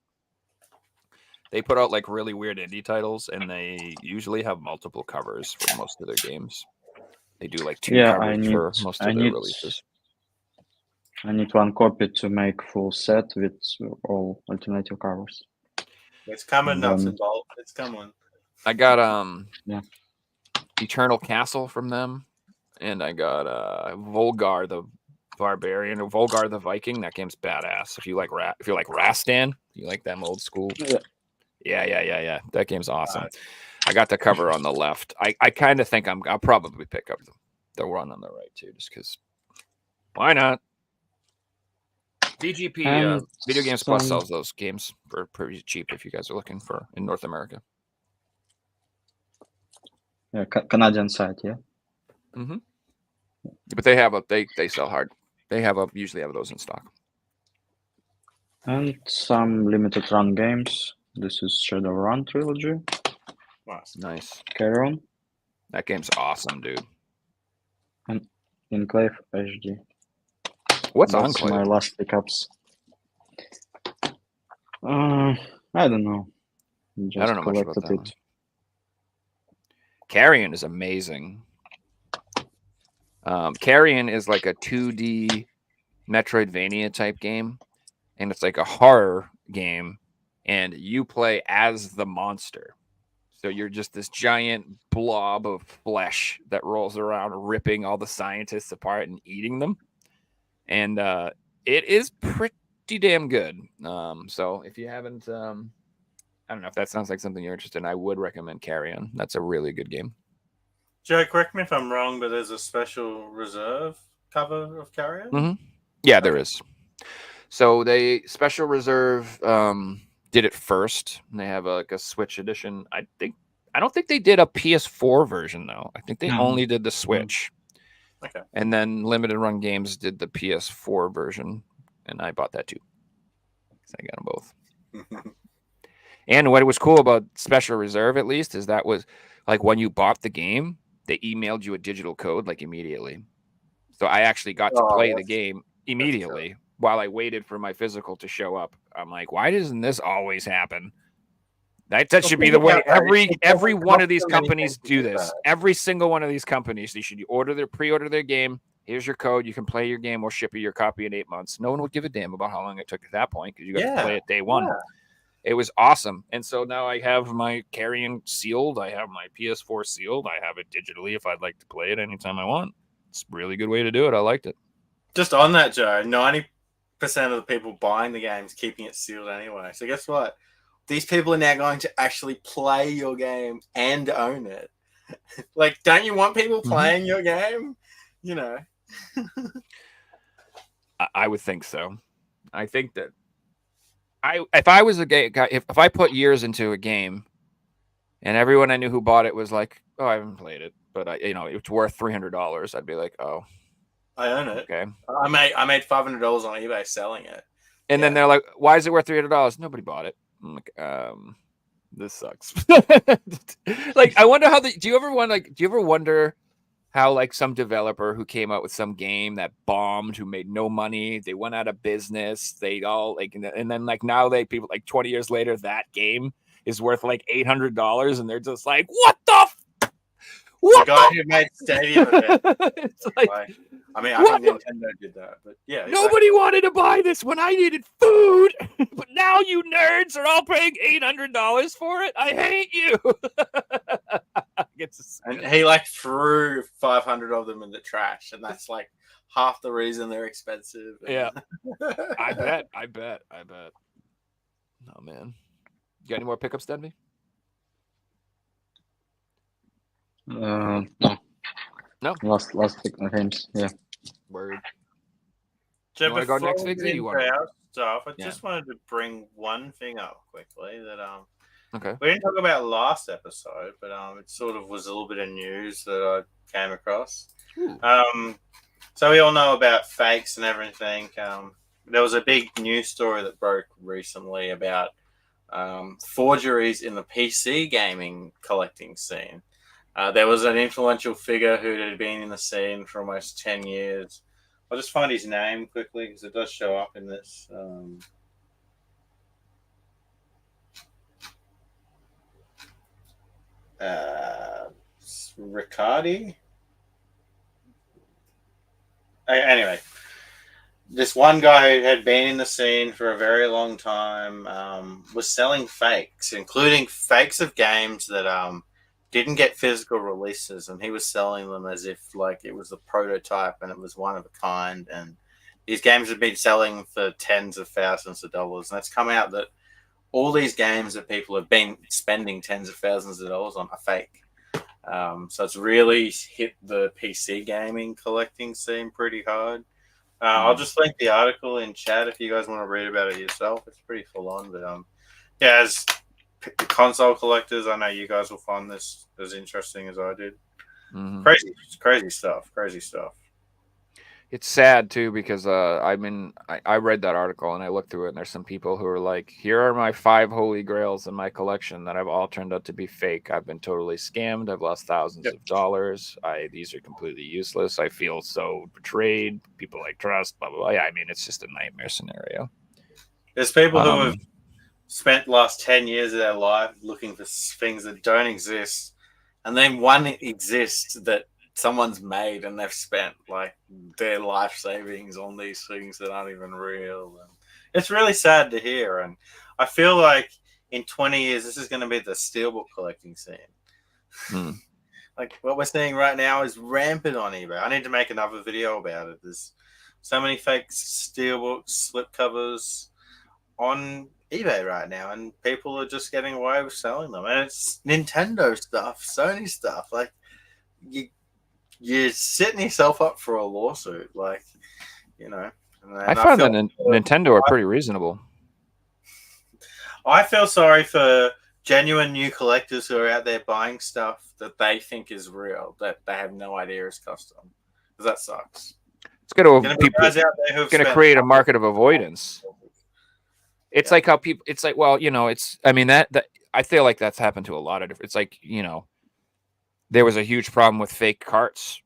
They put out like really weird indie titles, and they usually have multiple covers for most of their games. They do like 2 Yeah, covers for most of their releases. I need one copy to make full set with all alternative covers. It's coming, And nuts then- and bolts. It's coming. I got Yeah. Eternal Castle from them, and I got Volgar the Barbarian or Volgar the Viking. That game's badass. If you like Rastan, you like them old school. Yeah. That game's awesome. I got the cover on the left. I kind of think I'll probably pick up the one on the right too, just because. Why not? VGP And Video Games Plus some- sells those games for pretty cheap if you guys are looking for in North America. Yeah, Canadian site, yeah. Mm-hmm. But they have they sell hard. They usually have those in stock. And some limited run games. This is Shadowrun trilogy. Nice. Carry on. That game's awesome, dude. And Enclave HD. What's That's Enclave? my last pickups. I don't know. I don't know much about that one. Carrion is amazing. Carrion is like a 2D Metroidvania type game, and it's like a horror game, and you play as the monster. So you're just this giant blob of flesh that rolls around, ripping all the scientists apart and eating them. And it is pretty damn good. So if you haven't, I don't know if that sounds like something you're interested in, I would recommend Carrion. That's a really good game. Joe, correct me if I'm wrong, but there's a special reserve cover of Carrion? Mm-hmm. Yeah, there is. So they Special Reserve did it first. And they have like a Switch edition. I don't think they did a PS4 version though. I think they only did the Switch. Okay. And then Limited Run Games did the PS4 version, and I bought that too. So I got them both. And what was cool about Special Reserve, at least, is that was like when you bought the game, they emailed you a digital code like immediately. So I actually got to play the game immediately while I waited for my physical to show up. I'm like, why doesn't this always happen? That should be the way every one of these companies do this. Every single one of these companies, they should pre-order their game. Here's your code. You can play your game. We'll ship you your copy in 8 months. No one would give a damn about how long it took at that point because you got to play it day one. Yeah. It was awesome. And so now I have my Carrion sealed. I have my PS4 sealed. I have it digitally if I'd like to play it anytime I want. It's a really good way to do it. I liked it. Just on that, Joe, 90% of the people buying the game is keeping it sealed anyway. So guess what? These people are now going to actually play your game and own it. Like, don't you want people playing your game? You know. I would think so. I think that if I was a guy, if I put years into a game and everyone I knew who bought it was like, oh, I haven't played it, but it's worth $300, I'd be like, oh, I own it. Okay. I made $500 on eBay selling it. And then they're like, why is it worth $300? Nobody bought it. I'm like, this sucks. Like, I wonder how do you ever wonder how like some developer who came out with some game that bombed, who made no money, they went out of business, they all like, and then like now people like 20 years later, that game is worth like $800, and they're just like, what the the guy who made Stadium event. It's like, I mean, I think Nintendo did that, but yeah. Nobody wanted to buy this when I needed food, but now you nerds are all paying $800 for it. I hate you. And he like threw 500 of them in the trash, and that's like half the reason they're expensive. Yeah, I bet. Oh man, you got any more pickups, Denby? No. Last games, yeah. Word. So you want to go next, Figy? You want stuff? I just wanted to bring one thing up quickly that okay. We didn't talk about last episode, but it sort of was a little bit of news that I came across. So we all know about fakes and everything. There was a big news story that broke recently about forgeries in the PC gaming collecting scene. There was an influential figure who had been in the scene for almost 10 years. I'll just find his name quickly because it does show up in this. Riccardi. Anyway, this one guy who had been in the scene for a very long time was selling fakes, including fakes of games that didn't get physical releases, and he was selling them as if like it was a prototype and it was one of a kind. And these games have been selling for tens of thousands of dollars, and it's come out that all these games that people have been spending tens of thousands of dollars on are fake. So it's really hit the PC gaming collecting scene pretty hard. I'll just link the article in chat if you guys want to read about it yourself. It's pretty full on, but yeah, as console collectors, I know you guys will find this as interesting as I did. Mhm. Crazy stuff. It's sad too because I read that article and I looked through it, and there's some people who are like, here are my 5 holy grails in my collection that have all turned out to be fake. I've been totally scammed. I've lost thousands of dollars. These are completely useless. I feel so betrayed. People I trust, blah blah blah. Yeah, I mean, it's just a nightmare scenario. There's people who have spent the last 10 years of their life looking for things that don't exist, and then one exists that someone's made, and they've spent like their life savings on these things that aren't even real. And it's really sad to hear. And I feel like in 20 years, this is going to be the steelbook collecting scene. Like what we're seeing right now is rampant on eBay. I need to make another video about it. There's so many fake steelbooks, slipcovers on eBay right now, and people are just getting away with selling them. And it's Nintendo stuff, Sony stuff. Like you're setting yourself up for a lawsuit, like, you know. I found that Nintendo are pretty reasonable. I feel sorry for genuine new collectors who are out there buying stuff that they think is real, that they have no idea is custom, because that sucks. It's going to create a market of avoidance. It's like how people. It's like, well, you know, it's. I mean that I feel like that's happened to a lot of different. It's like, you know, there was a huge problem with fake carts,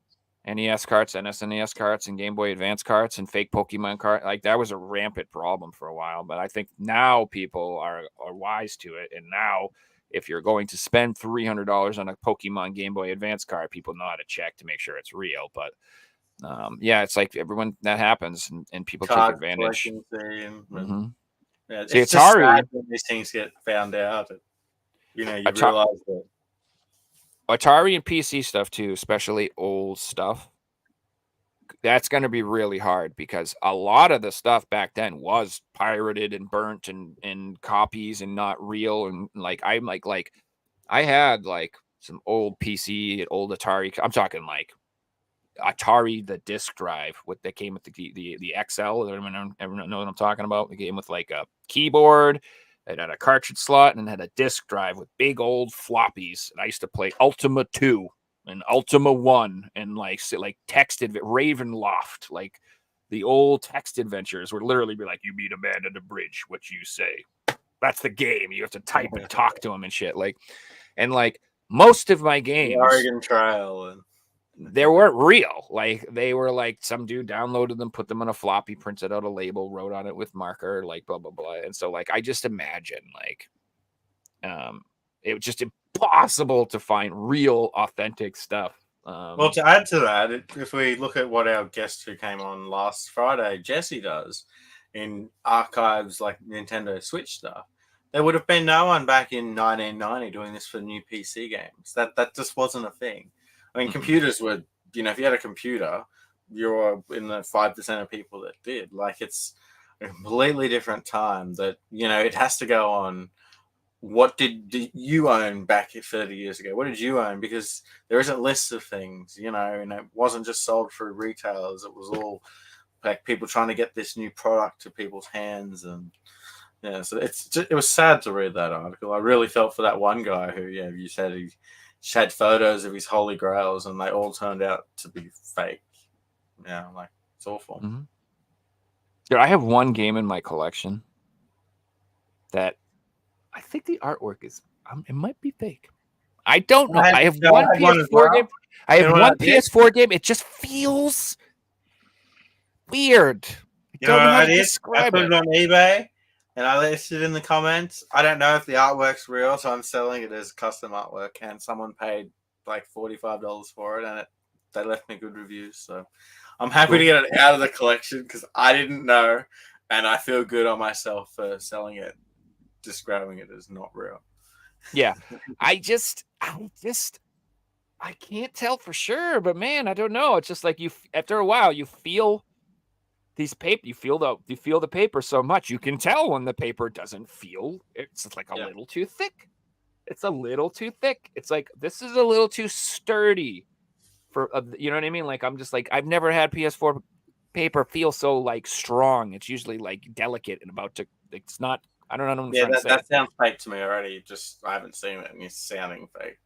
NES carts, SNES carts, and Game Boy Advance carts, and fake Pokemon carts. Like that was a rampant problem for a while. But I think now people are wise to it, and now if you're going to spend $300 on a Pokemon Game Boy Advance card, people know how to check to make sure it's real. But yeah, it's like everyone that happens, and people take advantage. Yeah, it's Atari. Just when these things get found out, you know, you realize that. Atari and PC stuff too, especially old stuff, that's going to be really hard because a lot of the stuff back then was pirated and burnt and copies and not real. And like I had like some old PC, old Atari. I'm talking like Atari, the disc drive that came with the XL. Everyone know what I'm talking about? It came with like a keyboard. It had a cartridge slot and had a disc drive with big old floppies. And I used to play Ultima 2 and Ultima 1 and like texted Ravenloft. Like the old text adventures would literally be like, you meet a man at a bridge, what you say. That's the game. You have to type and talk to him and shit. Like, and like most of my games, the Oregon Trail, and they weren't real. Like they were like some dude downloaded them, put them on a floppy, printed out a label, wrote on it with marker, like blah blah blah. And so like I just imagine like it was just impossible to find real authentic stuff. Well, to add to that, if we look at what our guest who came on last Friday, Jesse, does in archives like Nintendo Switch stuff, there would have been no one back in 1990 doing this for new PC games. That just wasn't a thing. I mean, computers were, you know, if you had a computer, you're in the 5% of people that did. Like, it's a completely different time that, you know, it has to go on. What did you own back 30 years ago? What did you own? Because there isn't lists of things, you know, and it wasn't just sold through retailers. It was all like people trying to get this new product to people's hands. And yeah, so it was sad to read that article. I really felt for that one guy who, yeah, you said he had photos of his holy grails and they all turned out to be fake. Yeah, like it's awful. Mm-hmm. Dude, I have one game in my collection that I think the artwork is it might be fake. I don't know. I have one PS4 game. I have one PS4 game. It just feels weird. I don't know how to describe it. I put it on eBay. And I listed in the comments. I don't know if the artwork's real, so I'm selling it as custom artwork. And someone paid like $45 for it, and they left me good reviews. So I'm happy to get it out of the collection because I didn't know, and I feel good on myself for selling it, describing it as not real. Yeah, I can't tell for sure, but man, I don't know. It's just like after a while, you feel these paper, you feel the paper so much, you can tell when the paper doesn't feel. It's like a little too thick. It's a little too thick. It's like this is a little too sturdy for you know what I mean. Like I'm just like I've never had PS4 paper feel so like strong. It's usually like delicate and about to. It's not. I don't know what I'm trying to say. That sounds fake to me already. Just I haven't seen it, and it's sounding fake.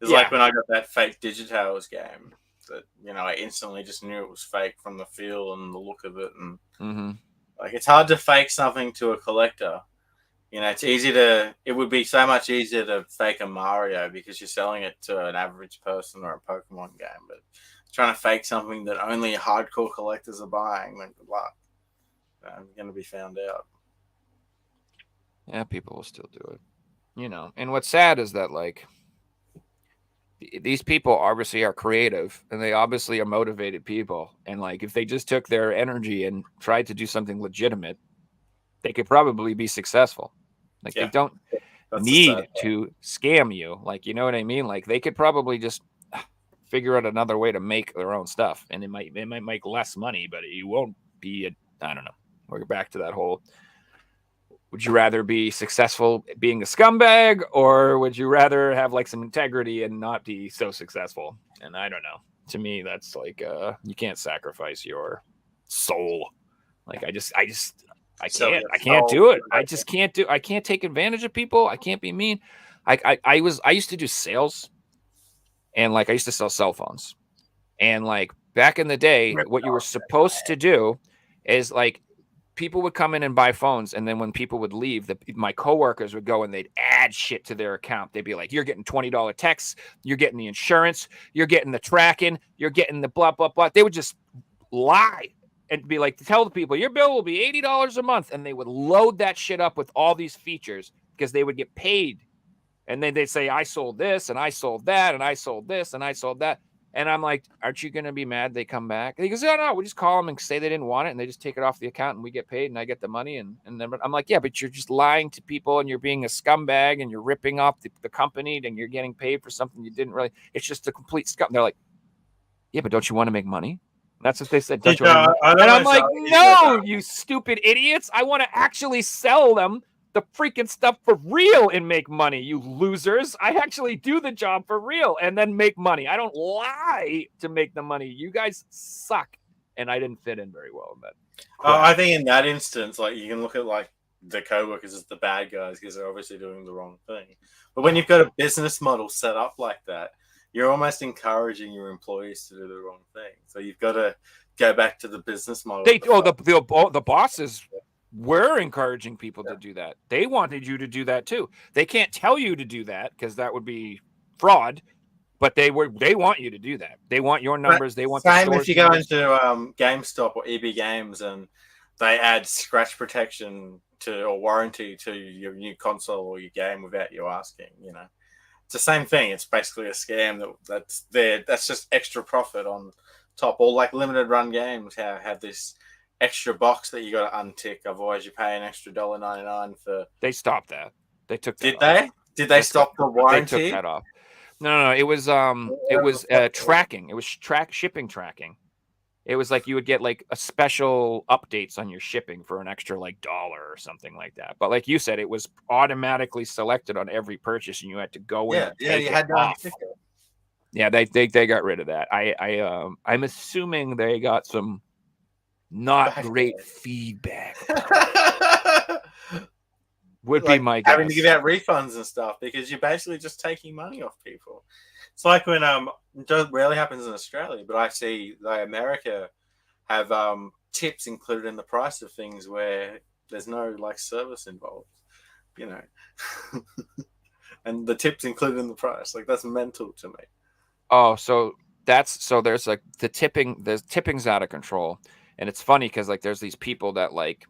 It's like when I got that fake Digitales game. That I instantly just knew it was fake from the feel and the look of it, and like it's hard to fake something to a collector. It would be so much easier to fake a Mario because you're selling it to an average person or a Pokemon game, but trying to fake something that only hardcore collectors are buying, then good luck. I'm going to be found out. Yeah, people will still do it, And what's sad is that like these people obviously are creative and they obviously are motivated people. And like, if they just took their energy and tried to do something legitimate, they could probably be successful. Like they don't need to scam you. Like, you know what I mean? Like they could probably just figure out another way to make their own stuff. And it might make less money, but it won't be I don't know. We're back to that whole, would you rather be successful being a scumbag, or would you rather have like some integrity and not be so successful? And I don't know. To me, that's like you can't sacrifice your soul. Like I can't do it. I can't take advantage of people. I can't be mean. I used to do sales, and like I used to sell cell phones. And like back in the day, what you were supposed to do is like people would come in and buy phones, and then when people would leave, my coworkers would go and they'd add shit to their account. They'd be like, "You're getting $20 texts, you're getting the insurance, you're getting the tracking, you're getting the blah blah blah." They would just lie and be like, to tell the people, "Your bill will be $80 a month," and they would load that shit up with all these features because they would get paid. And then they'd say, "I sold this, and I sold that, and I sold this, and I sold that." And I'm like, "Aren't you going to be mad they come back?" And he goes, no, we just call them and say they didn't want it, and they just take it off the account, and we get paid, and I get the money. And then I'm like, "Yeah, but you're just lying to people, and you're being a scumbag, and you're ripping off the company, and you're getting paid for something you didn't really. It's just a complete scum." They're like, "Yeah, but don't you want to make money?" And that's what they said. Don't you want to make money? And I'm like, "No, you stupid idiots. I want to actually sell them the freaking stuff for real and make money, you losers. I actually do the job for real and then make money. I don't lie to make the money. You guys suck." And I didn't fit in very well in that. I think in that instance, like you can look at like the co-workers as the bad guys because they're obviously doing the wrong thing. But when you've got a business model set up like that, you're almost encouraging your employees to do the wrong thing. So you've got to go back to the business model. The bosses were encouraging people to do that. They wanted you to do that too. They can't tell you to do that because that would be fraud, but they want you to do that. They want your numbers. They want same if you go into GameStop or EB Games and they add scratch protection or warranty to your new console or your game without you asking. It's the same thing. It's basically a scam that's there. That's just extra profit on top. All like limited run games have this extra box that you got to untick, otherwise you pay an extra $1.99 for. They stopped that. They took that. Did they? Did they stop the warranty? They took that off. No. It was tracking. It was shipping tracking. It was like you would get like a special updates on your shipping for an extra like $1 or something like that. But like you said, it was automatically selected on every purchase, and you had to go in. You had to untick it. Yeah, they got rid of that. I'm assuming they got some not great feedback. Would be my guess. Having to give out refunds and stuff because you're basically just taking money off people. It's like when it rarely happens in Australia, but I see like America have tips included in the price of things where there's no like service involved, and the tips included in the price. Like that's mental to me. Oh, so there's like the tipping. There's tipping's out of control. And it's funny because like there's these people that like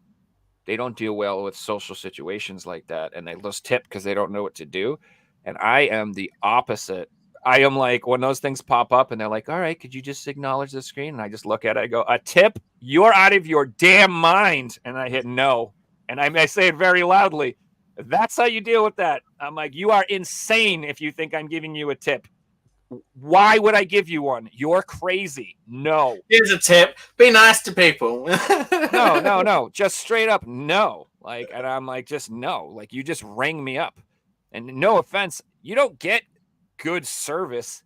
They don't deal well with social situations like that, and they just tip because they don't know what to do. And I am the opposite. I am like, when those things pop up and they're like, all right, could you just acknowledge the screen? And I just look at it, I go, a tip? You're out of your damn mind. And I hit no. And I say it very loudly. That's how you deal with that. I'm like, you are insane if you think I'm giving you a tip. Why would I give you one? You're crazy. No. Here's a tip: be nice to people. No. Just straight up no. Like, and I'm like, just no. Like, you just rang me up. And no offense, you don't get good service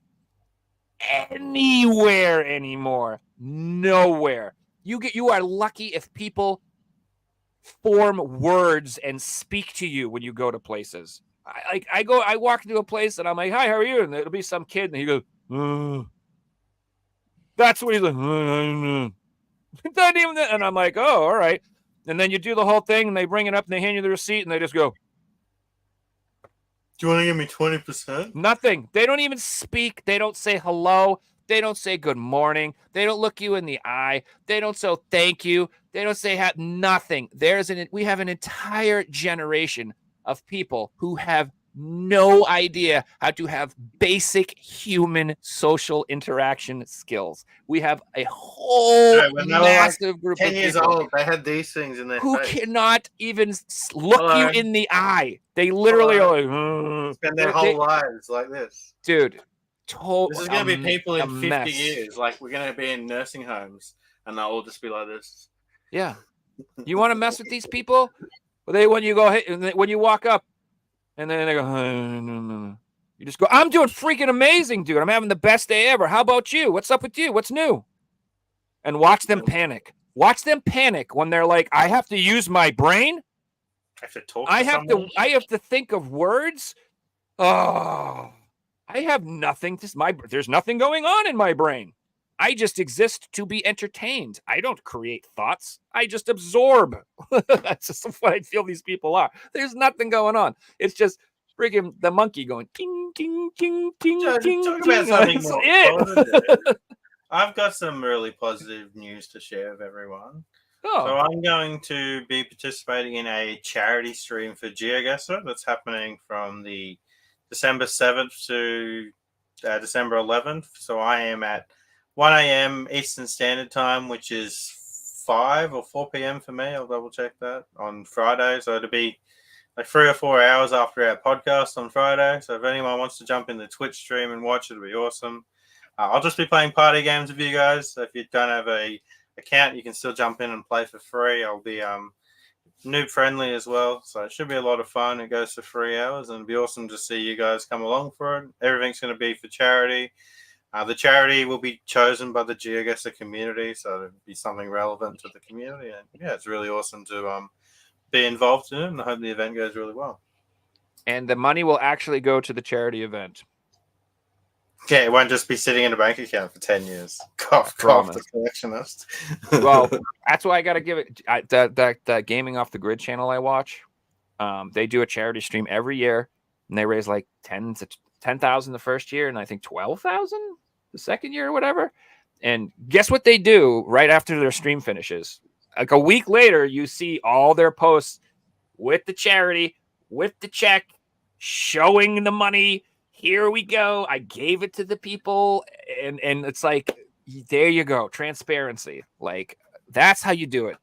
anywhere anymore. Nowhere. You are lucky if people form words and speak to you when you go to places. I walk into a place and I'm like, hi, how are you? And it'll be some kid and he goes, that's what he's like. Not even that. And I'm like, oh, all right. And then you do the whole thing and they bring it up and they hand you the receipt and they just go, do you want to give me 20%? Nothing. They don't even speak. They don't say hello. They don't say good morning. They don't look you in the eye. They don't say thank you. They don't say nothing. We have an entire generation of people who have no idea how to have basic human social interaction skills. We have a whole massive group of 10 years people old, they had these things in their who face. cannot even look you in the eye. They literally are like, spend their whole lives like this. Dude, this is going to be people in 50 mess. years. Like, we're going to be in nursing homes and they'll all just be like this. Yeah. You want to mess with these people? Well, when you walk up and then they go, no. You just go, I'm doing freaking amazing, dude. I'm having the best day ever. How about you? What's up with you? What's new? And watch them panic. Watch them panic when they're like, I have to use my brain. I have to talk. I have to think of words. Oh, I have nothing there's nothing going on in my brain. I just exist to be entertained. I don't create thoughts. I just absorb. That's just what I feel these people are. There's nothing going on. It's just freaking the monkey going ting, ting, ting, ting, ting, Talk ting. about something That's more it. positive. I've got some really positive news to share with everyone. Oh. So I'm going to be participating in a charity stream for GeoGuessr that's happening from the December 7th to December 11th. So I am at 1 a.m. Eastern Standard Time, which is 5 or 4 p.m. for me. I'll double check that on Friday. So it'll be like 3 or 4 hours after our podcast on Friday. So if anyone wants to jump in the Twitch stream and watch, it'll be awesome. I'll just be playing party games with you guys. So if you don't have a account, you can still jump in and play for free. I'll be noob friendly as well. So it should be a lot of fun. It goes for 3 hours and it'll be awesome to see you guys come along for it. Everything's going to be for charity. The charity will be chosen by the GeoGuessr community, so it'll be something relevant to the community. And yeah, it's really awesome to be involved in it, and I hope the event goes really well. And the money will actually go to the charity event. Yeah, it won't just be sitting in a bank account for 10 years. Cough, the collectionist. Well, that's why I got to give it. The Gaming Off the Grid channel I watch, they do a charity stream every year, and they raise like 10,000 the first year, and I think 12,000 the second year or whatever. And guess what they do right after their stream finishes? Like a week later, you see all their posts with the charity, with the check, showing the money. Here we go. I gave it to the people. And it's like, there you go. Transparency. Like, that's how you do it.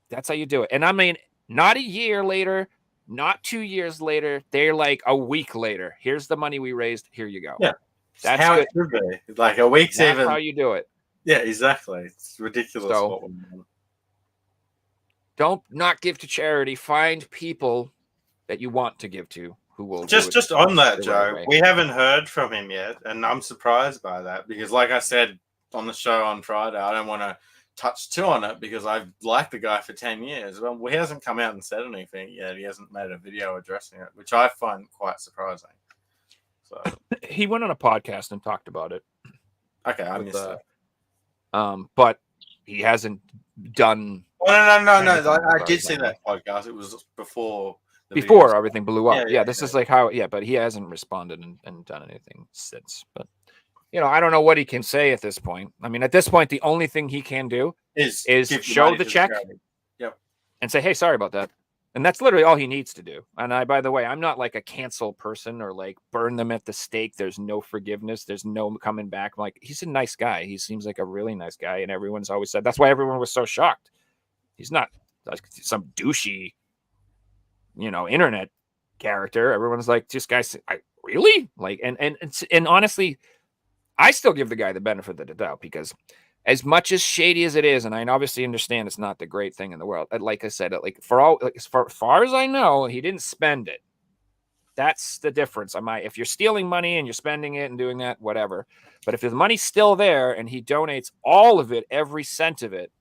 That's how you do it. And I mean, not a year later, not 2 years later. They're like a week later. Here's the money we raised. Here you go. Yeah. That's how good. It should be. Like a week's That's even. how you do it. Yeah, exactly. It's ridiculous. So, don't not give to charity. Find people that you want to give to who will just on that, Joe. We haven't heard from him yet, and I'm surprised by that because, like I said on the show on Friday, I don't want to touch too on it because I've liked the guy for 10 years. Well, he hasn't come out and said anything yet. He hasn't made a video addressing it, which I find quite surprising. So he went on a podcast and talked about it. Okay, I missed it. But he hasn't done. No. I did see that podcast. It was before everything blew up. Yeah, this is like how. Yeah, but he hasn't responded and done anything since. But I don't know what he can say at this point. I mean, at this point, the only thing he can do is show the check. Yep. and say, hey, sorry about that. And that's literally all he needs to do. And by the way, I'm not like a cancel person or like burn them at the stake. There's no forgiveness. There's no coming back. I'm like, he's a nice guy. He seems like a really nice guy. And everyone's always said, that's why everyone was so shocked. He's not like some douchey, internet character. Everyone's like, this guy, really? Like, and honestly, I still give the guy the benefit of the doubt because as much as shady as it is, and I obviously understand it's not the great thing in the world. Like I said, like as far as I know, he didn't spend it. That's the difference. If you're stealing money and you're spending it and doing that, whatever. But if the money's still there and he donates all of it, every cent of it,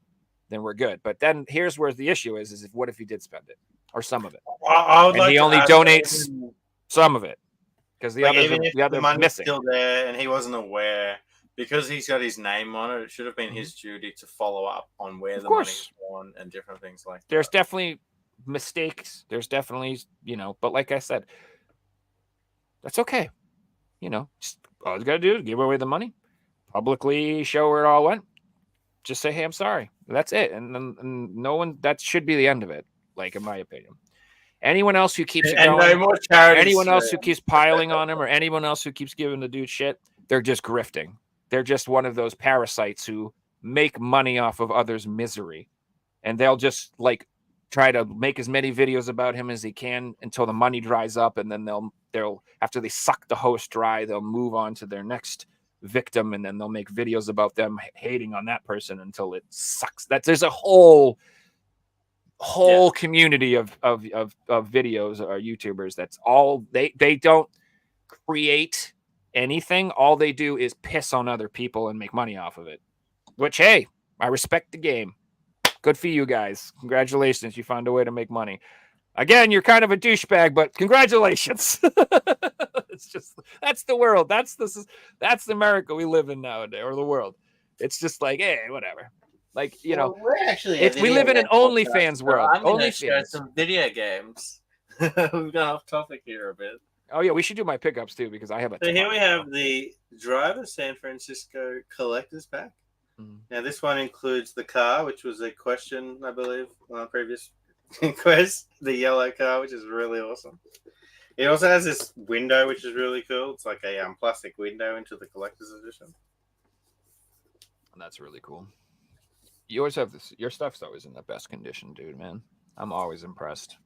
then we're good. But then here's where the issue is what if he did spend it or some of it? I would and like he to only add donates that some of it because the others even if the other the money's missing. still there and he wasn't aware, because he's got his name on it, it should have been his duty to follow up on where Of the money course. was gone and different things like There's that. definitely mistakes. There's definitely, but like I said, that's okay. Just all you got to do is give away the money, publicly show where it all went. Just say, hey, I'm sorry. That's it. And no one, that should be the end of it, like in my opinion. Anyone else who keeps it And going, no more charities. anyone else who keeps piling on him or anyone else who keeps giving the dude shit, they're just grifting. They're just one of those parasites who make money off of others' misery. And they'll just like try to make as many videos about him as they can until the money dries up. And then they'll after they suck the host dry, they'll move on to their next victim. And then they'll make videos about them hating on that person until it sucks. There's a whole community of videos or YouTubers. That's all they don't create anything. All they do is piss on other people and make money off of it, which, hey, I respect the game. Good for you guys. Congratulations. You found a way to make money. Again, you're kind of a douchebag, but congratulations. It's just, that's the world. That's the America we live in nowadays, or the world. It's just like, hey, whatever. Like, we're actually we live in an OnlyFans world. I'm going to show OnlyFans. some video games. We've gone off topic here a bit. Oh yeah, we should do my pickups too because I have a. So here we have the Driver San Francisco Collector's Pack. Now this one includes the car, which was a question, I believe, on a previous quiz. The yellow car, which is really awesome. It also has this window, which is really cool. It's like a plastic window into the collector's edition. That's really cool. You always have this. Your stuff's always in the best condition, dude. Man, I'm always impressed.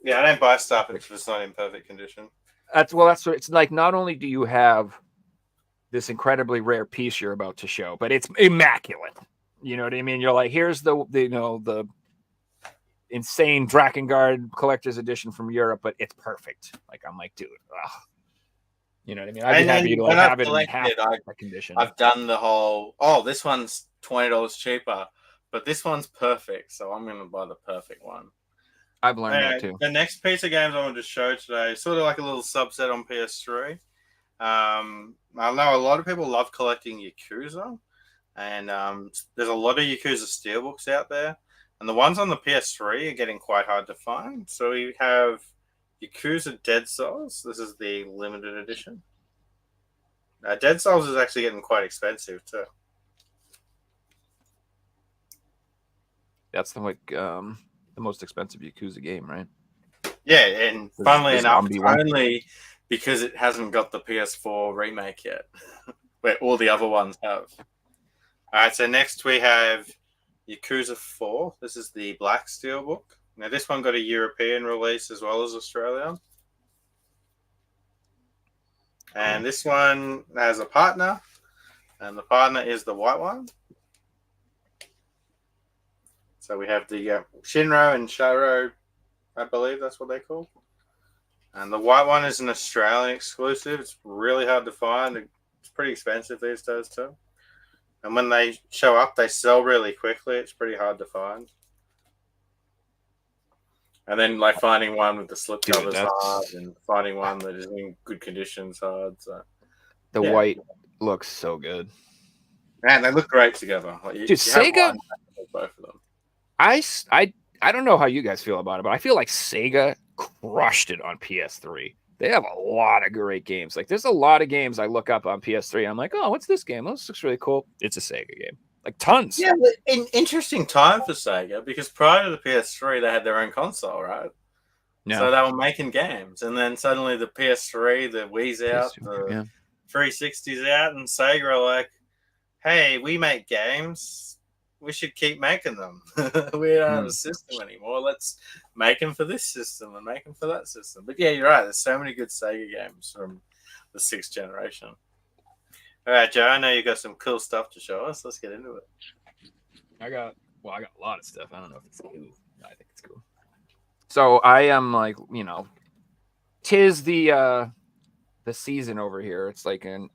Yeah, I don't buy stuff if it's not in perfect condition. That's what it's like. Not only do you have this incredibly rare piece you're about to show, but it's immaculate. You know what I mean? You're like, here's the insane Drakengard collector's edition from Europe, but it's perfect. Like, I'm like, dude, ugh. You know what I mean? I'd be happy to have it in half condition. I've done the whole, this one's $20 cheaper, but this one's perfect, so I'm going to buy the perfect one. I've learned that too. The next piece of games I wanted to show today is sort of like a little subset on PS3. I know a lot of people love collecting Yakuza, and there's a lot of Yakuza steelbooks out there, and the ones on the PS3 are getting quite hard to find. So we have Yakuza Dead Souls. This is the limited edition. Dead Souls is actually getting quite expensive too. That's the most expensive Yakuza game, right? Yeah, and funnily enough, only because it hasn't got the PS4 remake yet, where all the other ones have. All right, so next we have Yakuza 4. This is the Black Steelbook. Now, this one got a European release as well as Australia. And this one has a partner, and the partner is the white one. So we have the Shinro and Shiro, I believe that's what they're called. And the white one is an Australian exclusive. It's really hard to find. It's pretty expensive these days too. And when they show up, they sell really quickly. It's pretty hard to find. And then like finding one with the slipcovers hard, and finding one that is in good conditions hard. So the white looks so good. Man, they look great together. Like, dude, Sega, both of them. I don't know how you guys feel about it, but I feel like Sega crushed it on PS3. They have a lot of great games. Like, there's a lot of games I look up on PS3. I'm like, oh, what's this game? Oh, this looks really cool. It's a Sega game. like tons. Yeah, but interesting time for Sega because prior to the PS3, they had their own console, right? Yeah. So they were making games, and then suddenly the PS3, the Wii's out, the 360's out, and Sega are like, "Hey, we make games. We should keep making them. We don't have a system anymore. Let's make them for this system and make them for that system." But yeah, you're right. There's so many good Sega games from the 6th generation. All right, Joe, I know you got some cool stuff to show us. Let's get into it. I got a lot of stuff. I don't know if it's cool. I think it's cool. So I am like, you know, tis the season over here. It's like in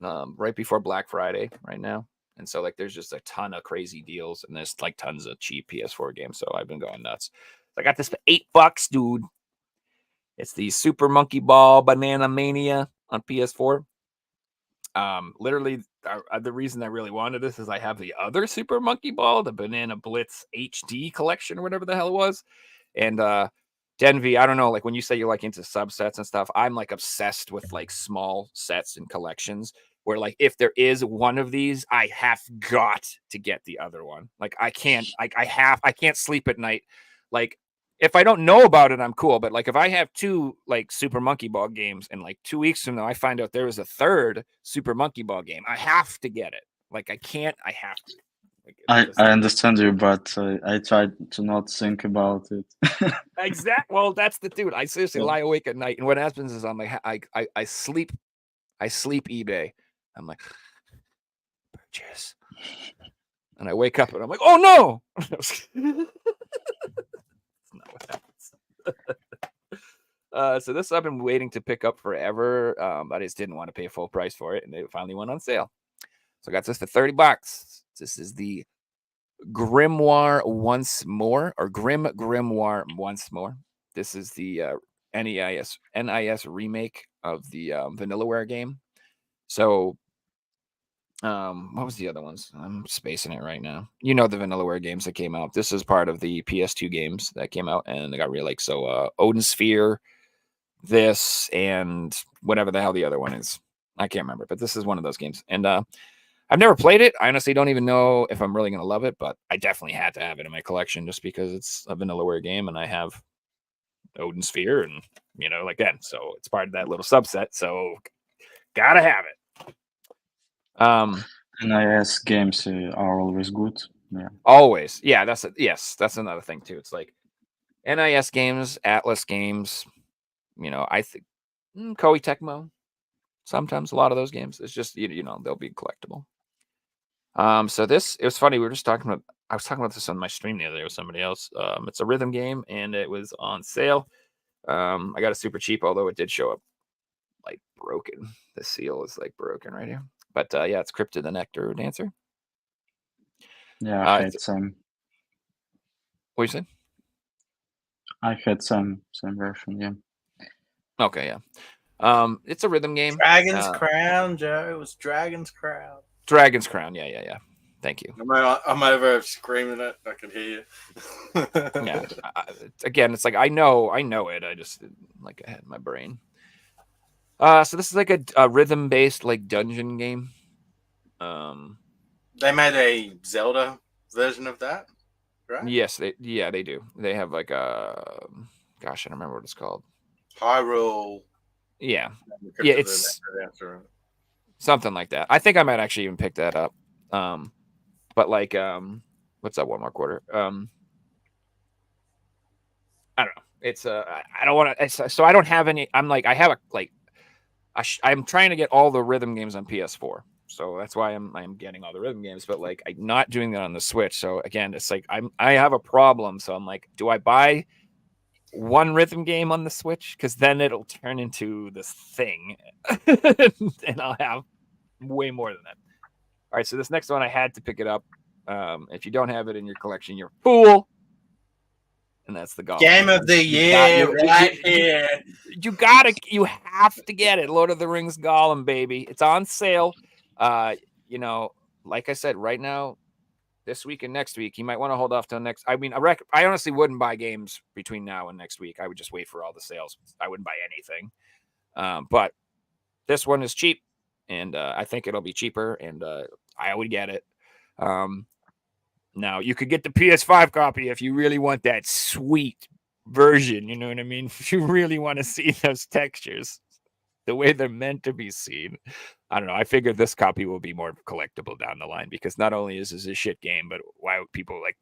right before Black Friday right now. And so like there's just a ton of crazy deals and there's like tons of cheap PS4 games. So I've been going nuts. So I got this for $8, dude. It's the Super Monkey Ball Banana Mania on PS4. Literally the reason I really wanted this is I have the other Super Monkey Ball, the Banana Blitz HD collection or whatever the hell it was. And Denvy, I don't know, like when you say you're like into subsets and stuff, I'm like obsessed with like small sets and collections where like if there is one of these, I have got to get the other one. Like I can't sleep at night. Like if I don't know about it, I'm cool. But like if I have 2 like Super Monkey Ball games and like 2 weeks from now I find out there is a 3rd Super Monkey Ball game, I have to get it. Like I can't, I have to. Like, I understand you, but I try to not think about it. Well, that's the dude. I seriously lie awake at night, and what happens is I'm like, I sleep eBay. I'm like, purchase, and I wake up and I'm like, oh no. That's not what happens. So this I've been waiting to pick up forever. I just didn't want to pay full price for it, and it finally went on sale. So I got this for $30. This is the Grimoire Once More, or Grimoire Once More. This is the NIS remake of the Vanillaware game. So, what was the other ones? I'm spacing it right now. You know the Vanillaware games that came out. This is part of the PS2 games that came out, and they got remake. So, Odin Sphere, this, and whatever the hell the other one is. I can't remember, but this is one of those games. And I've never played it. I honestly don't even know if I'm really going to love it, but I definitely had to have it in my collection just because it's a Vanillaware game and I have Odin Sphere and, you know, like that. So it's part of that little subset. So gotta have it. NIS games are always good. Yeah. Always. Yeah, that's another thing too. It's like NIS games, Atlas games, you know, I think Koei Tecmo. Sometimes a lot of those games, it's just, you know, they'll be collectible. So it was funny. I was talking about this on my stream the other day with somebody else. It's a rhythm game and it was on sale. I got it super cheap, although it did show up like broken. The seal is like broken right here. But yeah, it's Cryptid the Nectar Dancer. Yeah, I had some. What you saying? I had some version, yeah. Okay, yeah. It's a rhythm game. Dragon's Crown, Joe. It was Dragon's Crown. Dragon's Crown. Yeah. Thank you. I'm over screaming it. I can hear you. Yeah. Again, it's like I know it. I just like I had in my brain. So this is like a rhythm-based like dungeon game. They made a Zelda version of that, right? Yes, they do. They have like a gosh, I don't remember what it's called. Hyrule. Yeah, it's something like that. I think I might actually even pick that up. But like, what's that 1 more quarter? I don't know. It's I don't want to. So I don't have any. I'm like, I have a like. I'm trying to get all the rhythm games on PS4, so that's why I'm getting all the rhythm games. But like, I'm not doing that on the Switch. So again, it's like I have a problem. So I'm like, do I buy one rhythm game on the Switch? Because then it'll turn into this thing, and I'll have way more than that. All right, so this next one I had to pick it up. If you don't have it in your collection, you're a fool. And that's the golf game of the year, right here. You have to get it. Lord of the Rings Gollum, baby. It's on sale. You know, like I said, right now, this week and next week, you might want to hold off till next. I mean, I honestly wouldn't buy games between now and next week. I would just wait for all the sales. I wouldn't buy anything. But this one is cheap, and I think it'll be cheaper, and I would get it. Now you could get the PS5 copy if you really want that sweet version. You know what I mean? If you really want to see those textures the way they're meant to be seen. I don't know. I figured this copy will be more collectible down the line because not only is this a shit game, but why would people like?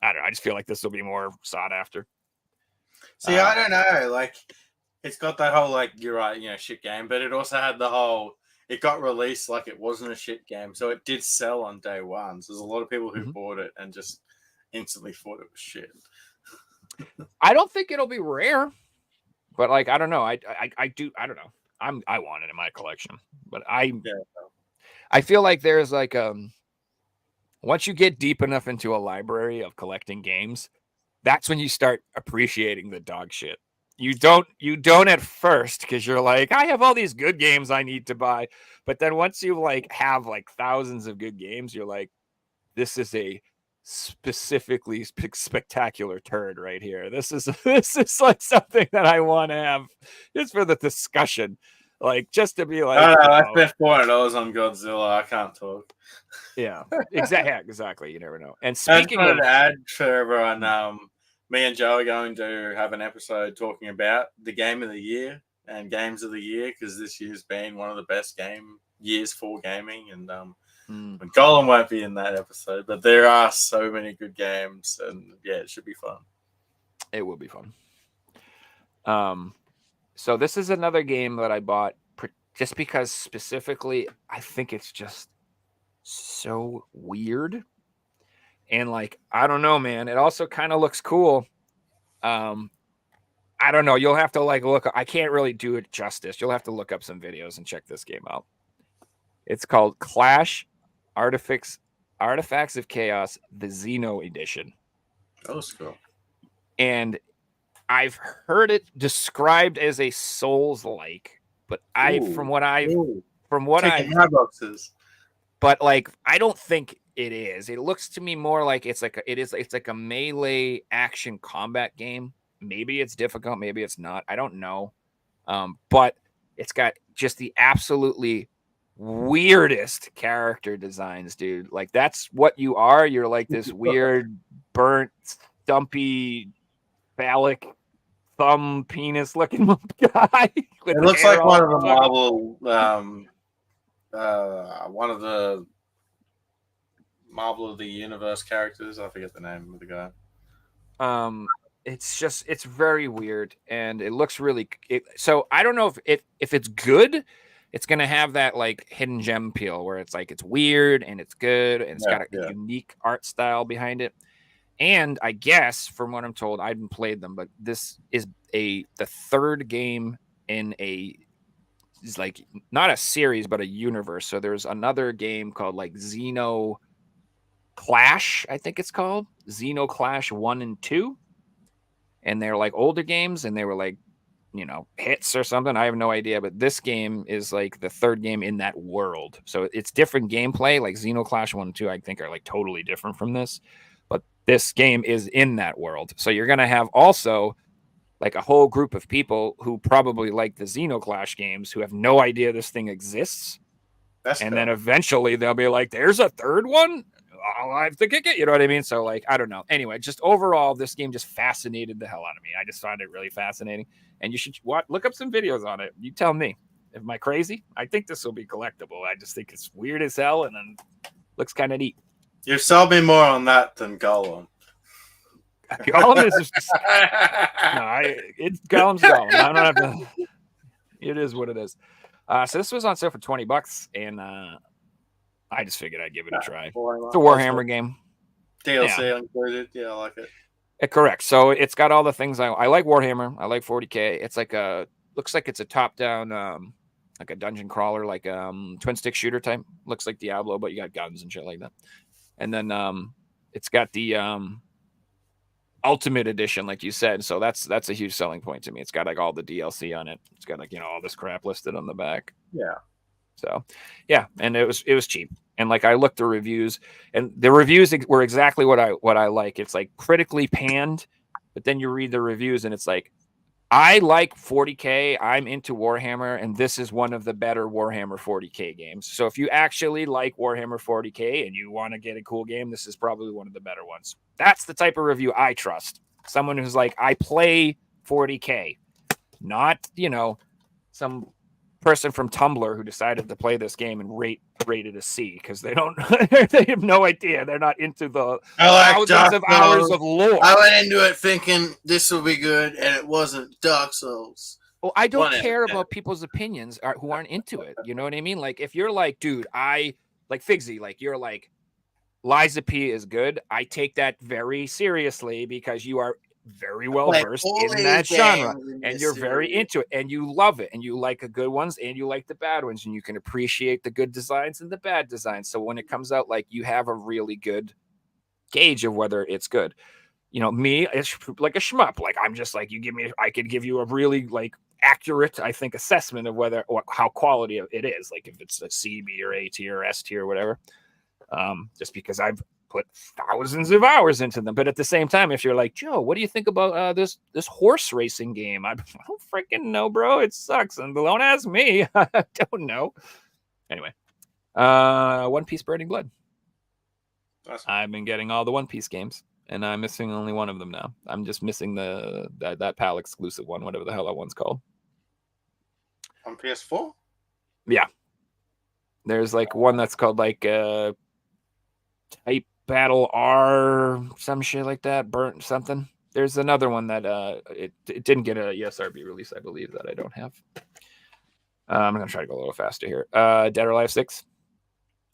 I don't know. I just feel like this will be more sought after. See, I don't know. Like, it's got that whole, like, you're right, shit game, but it also had the whole, it got released like it wasn't a shit game. So it did sell on day one. So there's a lot of people who bought it and just instantly thought it was shit. I don't think it'll be rare, but like, I don't know. I don't know. I want it in my collection, but I feel like there's like, once you get deep enough into a library of collecting games, that's when you start appreciating the dog shit. You don't at first because you're like, I have all these good games I need to buy. But then once you like have like thousands of good games, you're like, this is a specifically spectacular turd right here. This is like something that I want to have just for the discussion. Like just to be like, I spent $400 on Godzilla. I can't talk. Yeah, exactly. You never know. And speaking of an ad for everyone, me and Joe are going to have an episode talking about the game of the year and games of the year because this year's been one of the best years for gaming. And Golem won't be in that episode, but there are so many good games, and yeah, it should be fun. It will be fun. So this is another game that I bought just because specifically I think it's just so weird. And like, I don't know, man. It also kind of looks cool. I don't know. You'll have to like look. I can't really do it justice. You'll have to look up some videos and check this game out. It's called Clash Artifacts of Chaos, the Xeno edition. Oh, cool. And I've heard it described as a Souls-like, but from what I boxes. But like, I don't think it is. It looks to me more like it's like a melee action combat game. Maybe it's difficult, maybe it's not. I don't know. But it's got just the absolutely weirdest character designs, dude. Like that's what you are. You're like this weird, burnt, stumpy, phallic thumb penis looking guy. It looks like one of the Marvel, one of the Marvel of the Universe characters. I forget the name of the guy. It's very weird and it looks really. So I don't know if it's good. It's gonna have that like hidden gem peel where it's like it's weird and it's good and it's got a unique art style behind it. And I guess from what I'm told, I haven't played them, but this is the third game in is like not a series but a universe. So there's another game called like Xeno Clash, I think it's called Xeno Clash 1 and 2, and they're like older games and they were like hits or something. I have no idea, but this game is like the third game in that world. So it's different gameplay. Like Xeno Clash 1 and 2 I think are like totally different from this, but this game is in that world. So you're going to have also like a whole group of people who probably like the Xeno Clash games who have no idea this thing exists. Then eventually they'll be like, there's a third one? I'll have to kick it. You know what I mean? So like, I don't know. Anyway, just overall, this game just fascinated the hell out of me. I just found it really fascinating. And you should look up some videos on it. You tell me. Am I crazy? I think this will be collectible. I just think it's weird as hell and then looks kind of neat. You've sold me more on that than Golem. Golem is just it's Golem's Golem. I don't have to. It is what it is. So this was on sale for $20, and I just figured I'd give it a try. It's a Warhammer game. DLC included. Yeah, I like it. Correct. So it's got all the things I like. Warhammer. I like 40K. It's like looks like it's a top-down, like a dungeon crawler, like twin stick shooter type. Looks like Diablo, but you got guns and shit like that. And then it's got the Ultimate Edition, like you said. So that's a huge selling point to me. It's got like all the DLC on it. It's got like all this crap listed on the back. Yeah. So yeah, and it was cheap. And like I looked the reviews, and the reviews were exactly what I like. It's like critically panned, but then you read the reviews and it's like I like 40K. I'm into Warhammer, and this is one of the better Warhammer 40K games. So if you actually like Warhammer 40K and you want to get a cool game, this is probably one of the better ones. That's the type of review I trust. Someone who's like, I play 40K, not, some person from Tumblr who decided to play this game and rated a C because they don't they have no idea. They're not into the thousands of hours of lore. I went into it thinking this will be good, and it wasn't. Dark Souls. Well, I don't Whatever. care about people's opinions who aren't into it. You know what I mean? Like if you're like, dude, I like Figy, like you're like Liza P is good. I take that very seriously because you are very well versed in that genre, and you're very into it, and you love it, and you like the good ones, and you like the bad ones, and you can appreciate the good designs and the bad designs. So when it comes out, like you have a really good gauge of whether it's good. Me, it's like a shmup. Like I'm just like, I could give you a really like accurate, I think, assessment of whether or how quality it is. Like if it's a C, B, or A tier, or S tier, or whatever. Just because I've put thousands of hours into them. But at the same time, if you're like, Joe, what do you think about this horse racing game? I don't freaking know, bro. It sucks. And don't ask me. I don't know. Anyway, One Piece Burning Blood. Awesome. I've been getting all the One Piece games, and I'm missing only one of them now. I'm just missing that PAL exclusive one, whatever the hell that one's called. On PS4? Yeah. There's like one that's called like Type Battle R, some shit like that, burnt something. There's another one that it didn't get a ESRB release, I believe, that I don't have. I'm gonna try to go a little faster here. Dead or Alive 6.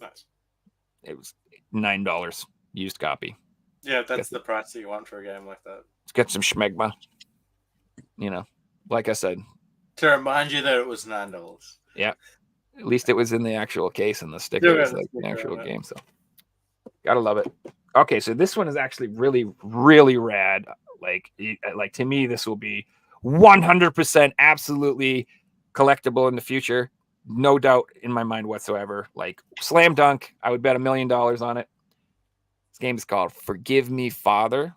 Nice. It was $9 used copy. Yeah, that's the price that you want for a game like that. Let's get some schmegma. Like I said. To remind you that it was $9. Yeah. At least it was in the actual case, and the sticker is like the actual game. So gotta love it. Okay, so this one is actually really, really rad. Like to me, this will be 100% absolutely collectible in the future. No doubt in my mind whatsoever. Like slam dunk. I would bet $1 million on it. This game is called Forgive Me, Father.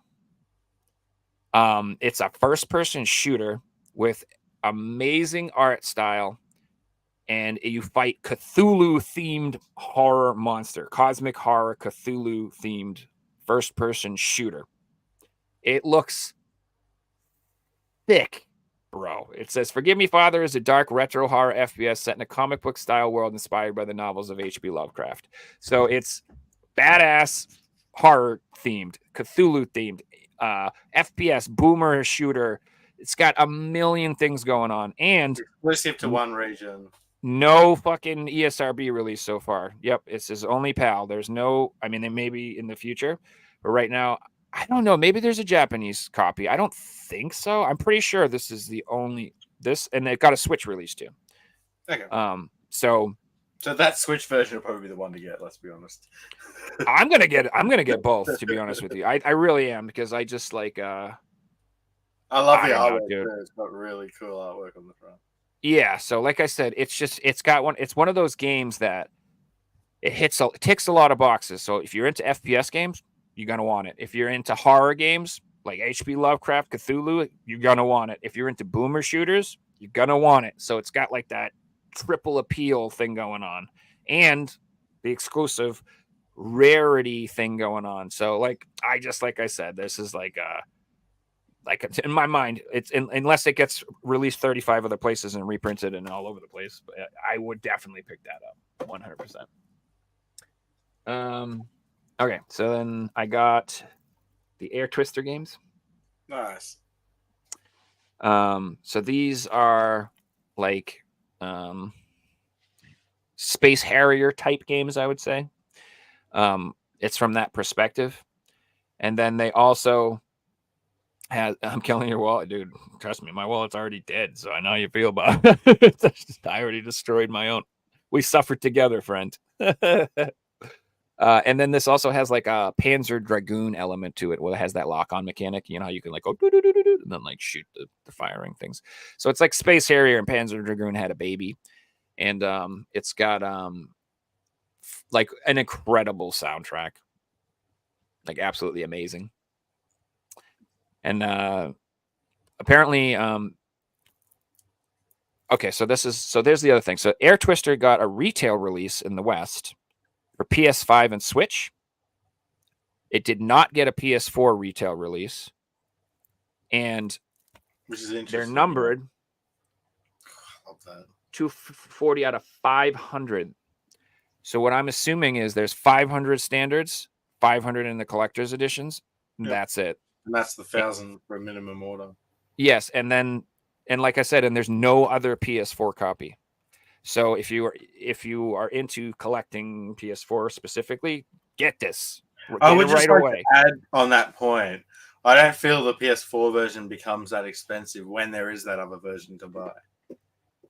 It's a first-person shooter with amazing art style. And you fight Cthulhu-themed horror monster. Cosmic horror, Cthulhu-themed first-person shooter. It looks thick, bro. It says, Forgive Me, Father is a dark retro horror FPS set in a comic book-style world inspired by the novels of H.P. Lovecraft. So it's badass horror-themed, Cthulhu-themed, FPS, boomer shooter. It's got a million things going on. And exclusive to one region. No fucking ESRB release so far. Yep, it's his only PAL. There's no, I mean, it may be in the future, but right now, I don't know. Maybe there's a Japanese copy. I don't think so. I'm pretty sure this is the only and it got a Switch release too. Okay. So that Switch version will probably be the one to get. Let's be honest. I'm gonna get both. To be honest with you, I really am, because I just like. I love the artwork. Dude. It's got really cool artwork on the front. Yeah, so like I said, it's one of those games that it ticks a lot of boxes. So if you're into FPS games, you're gonna want it. If you're into horror games like H.P. Lovecraft, Cthulhu, you're gonna want it. If you're into boomer shooters, you're gonna want it. So it's got like that triple appeal thing going on, and the exclusive rarity thing going on. So like I said, this is like in my mind, it's unless it gets released 35 other places and reprinted and all over the place, but I would definitely pick that up 100%. Okay, so then I got the Air Twister games. Nice. So these are like Space Harrier type games, I would say. It's from that perspective. And then they also I'm killing your wallet, dude. Trust me, my wallet's already dead, so I know how you feel about it. I already destroyed my own. We suffered together, friend. And then this also has like a Panzer Dragoon element to it, where it has that lock-on mechanic. You know how you can like go and then like shoot the firing things. So it's like Space Harrier and Panzer Dragoon had a baby, and it's got like an incredible soundtrack, like absolutely amazing. And apparently, Okay, so there's the other thing. So Air Twister got a retail release in the West for PS5 and Switch. It did not get a PS4 retail release, and Which is interesting. they're numbered I love that. 240 out of 500. So what I'm assuming is there's 500 standards, 500 in the collector's editions. Yep. That's it. And that's the 1,000 for a minimum order. Yes, and like I said, and there's no other PS4 copy. So if you are into collecting PS4 specifically, get this. I Get would it just right like away. to add on that point. I don't feel the PS4 version becomes that expensive when there is that other version to buy,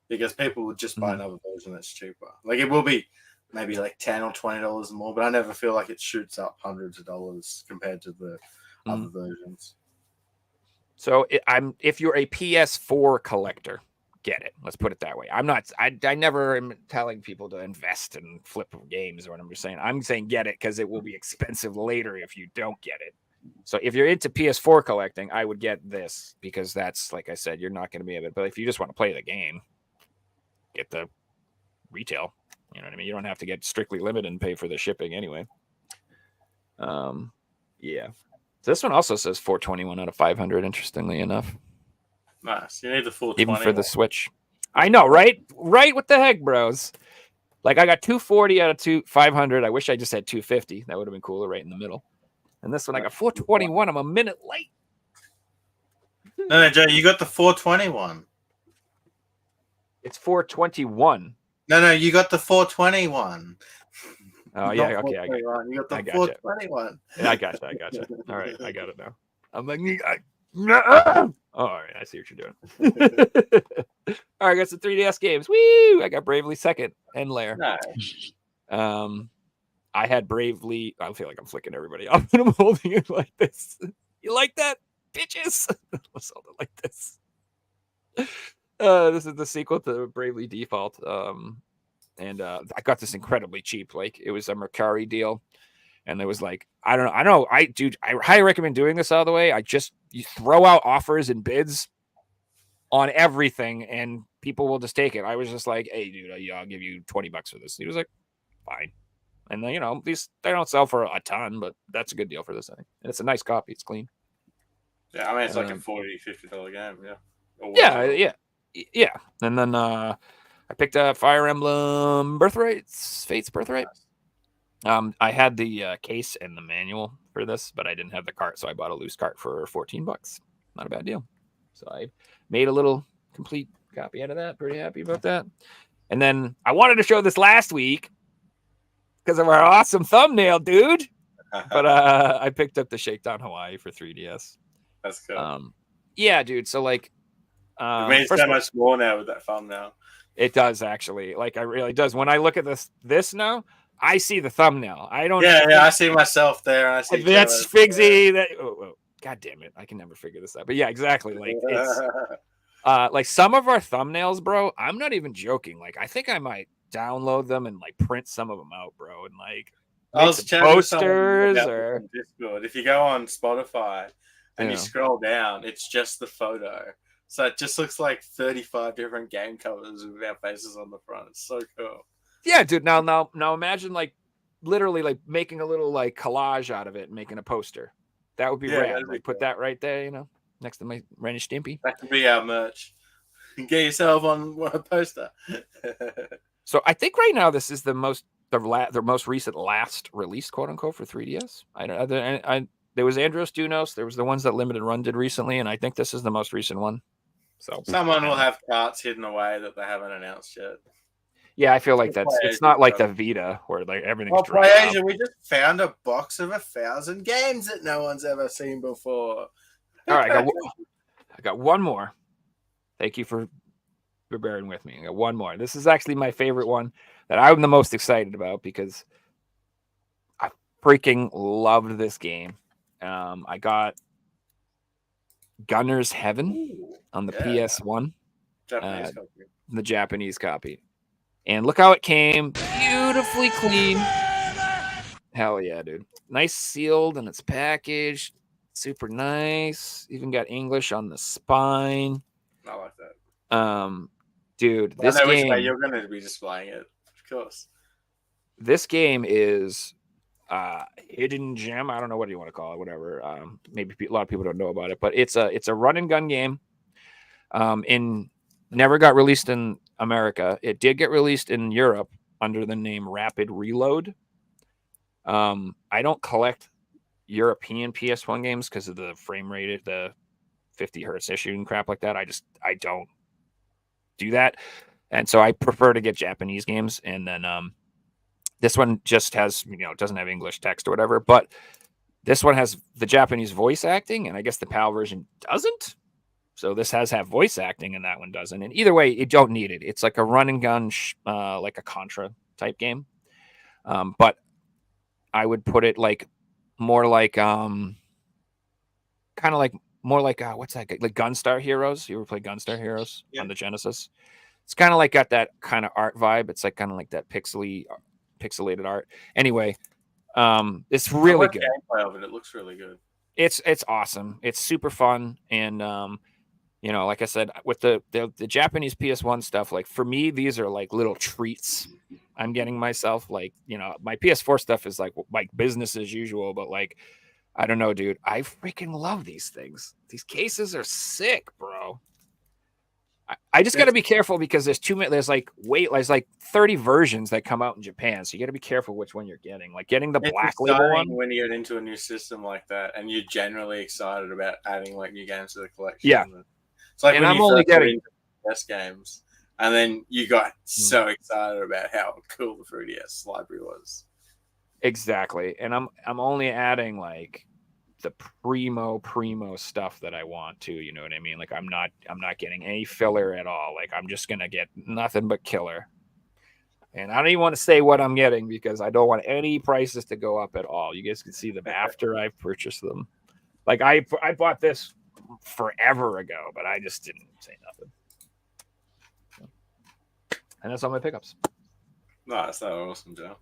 because people would just buy another version that's cheaper. Like it will be maybe like $10 or $20 more, but I never feel like it shoots up hundreds of dollars compared to the other versions. So if you're a PS4 collector, get it. Let's put it that way. I never am telling people to invest and flip games or what I'm just saying. I'm saying get it because it will be expensive later if you don't get it. So if you're into PS4 collecting, I would get this because that's, like I said, you're not going to be able to. But if you just want to play the game, get the retail. You know what I mean? You don't have to get strictly limited and pay for the shipping anyway. Yeah. So this one also says 421 out of 500, interestingly enough. Nice. You need the 420. Even for the Switch. I know, right? Right? What the heck, bros? Like, I got 240 out of 500. I wish I just had 250. That would have been cooler right in the middle. And this one, I got 421. I'm a minute late. No, Joe, you got the 421. It's 421. No, you got the 421. Oh, yeah. Okay. I got You got the I gotcha. 421. Yeah, I gotcha. All right. I got it now. I'm like, oh, all right. I see what you're doing. All right. I got some 3DS games. Woo! I got Bravely Second and Lair. Nice. I had Bravely. I feel like I'm flicking everybody off, and I'm holding it like this. You like that, bitches? Let's hold it like this. This is the sequel to Bravely Default. And I got this incredibly cheap. Like it was a Mercari deal, and there was like I highly recommend doing this all the way. You throw out offers and bids on everything, and people will just take it. I was just like, hey, dude, I'll give you $20 for this. He was like, fine. And then, these they don't sell for a ton, but that's a good deal for this thing. And it's a nice copy. It's clean. Yeah, I mean, it's like a $40, $50 game. Yeah. Yeah. And then I picked up Fire Emblem Fate's Birthright. I had the case and the manual for this, but I didn't have the cart, so I bought a loose cart for $14. Not a bad deal. So I made a little complete copy out of that. Pretty happy about that. And then I wanted to show this last week because of our awesome thumbnail, dude. But I picked up the Shakedown Hawaii for 3DS. That's cool. Yeah, dude. So like, it means so much more now with that thumbnail. It does actually. Like, it really does. When I look at this now, I see the thumbnail. I don't. Yeah. I see myself there. I see that's Figy. That. Oh, God damn it! I can never figure this out. But yeah, exactly. Like it's. Like some of our thumbnails, bro. I'm not even joking. Like I think I might download them and like print some of them out, bro, and like I was posters or Discord. If you go on Spotify and you scroll down, it's just the photo. So it just looks like 35 different game covers with our faces on the front. It's so cool. Yeah, dude. Now imagine like literally like making a little like collage out of it and making a poster. That would be rad. Like put that right there, next to my Ren and Stimpy. That could be our merch. Get yourself on a poster. So I think right now this is the most recent last release, quote unquote, for 3DS. There was Andros Dunos. There was the ones that Limited Run did recently, and I think this is the most recent one. So someone will have carts hidden away that they haven't announced yet. Yeah, I feel like it's not like the Vita where like everything's Play Asia, we just found a box of 1,000 games that no one's ever seen before. All right, I got one more. Thank you for bearing with me. I got one more. This is actually my favorite one that I'm the most excited about because I freaking loved this game. I got Gunner's Heaven on the PS1, the Japanese copy. And look how it came. Beautifully clean. Hell yeah, dude. Nice sealed and it's packaged. Super nice. Even got English on the spine. I like that. Dude, I this know which way game, you're going to be displaying it, of course. this game is hidden gem. I don't know what you want to call it, whatever. Maybe a lot of people don't know about it, but it's a run and gun game. Never got released in America. It did get released in Europe under the name Rapid Reload. I don't collect European PS1 games because of the frame rate, the 50 hertz issue and crap like that. I don't do that, and so I prefer to get Japanese games. And then this one just has, it doesn't have English text or whatever, but this one has the Japanese voice acting, and I guess the PAL version doesn't. So this has voice acting, and that one doesn't. And either way, you don't need it. It's like a run and gun, like a Contra type game. But I would put it like more like kind of like more like what's that? Like Gunstar Heroes. You ever play Gunstar Heroes on the Genesis? It's kind of like got that kind of art vibe. It's like kind of like that pixelated art. Anyway, it's really good. Gameplay of it. It looks really good. It's awesome. It's super fun, and like I said, with the Japanese PS1 stuff, like for me, these are like little treats I'm getting myself. Like, my PS4 stuff is like business as usual, but like, I don't know, dude. I freaking love these things. These cases are sick, bro. I just got to be careful because there's like 30 versions that come out in Japan. So you got to be careful which one you're getting. Like getting the black label one. When you get into a new system like that and you're generally excited about adding like new games to the collection. Yeah. It's like and when I'm you only first getting best games and then you got so excited about how cool the 3DS library was. Exactly. And I'm only adding like the primo stuff that I want to, you know what I mean? Like I'm not getting any filler at all. Like I'm just gonna get nothing but killer. And I don't even want to say what I'm getting because I don't want any prices to go up at all. You guys can see them after I've purchased them. Like I bought this forever ago, but I just didn't say nothing. And that's all my pickups. Nice, that was awesome, Joe.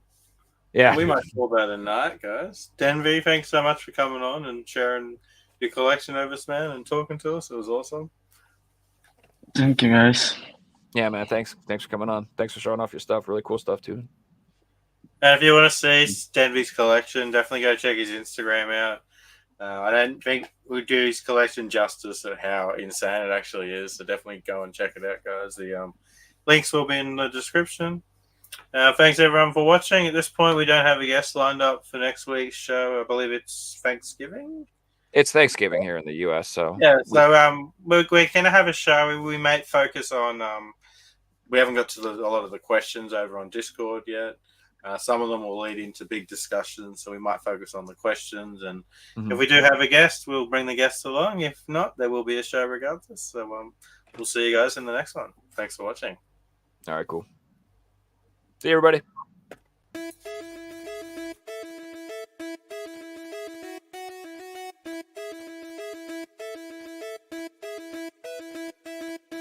Yeah. We might call that a night, guys. Denv, thanks so much for coming on and sharing your collection of us, man, and talking to us. It was awesome. Thank you, guys. Yeah, man. Thanks for coming on. Thanks for showing off your stuff. Really cool stuff, too. And if you want to see Denv's collection, definitely go check his Instagram out. I don't think we do his collection justice at how insane it actually is. So definitely go and check it out, guys. The links will be in the description. Thanks everyone for watching. At this point, we don't have a guest lined up for next week's show. I believe it's Thanksgiving. It's Thanksgiving here in the U.S. So yeah. So we're going to have a show. We might focus on. We haven't got to a lot of the questions over on Discord yet. Some of them will lead into big discussions, so we might focus on the questions. And if we do have a guest, we'll bring the guest along. If not, there will be a show regardless. So we'll see you guys in the next one. Thanks for watching. All right, cool. See you, everybody.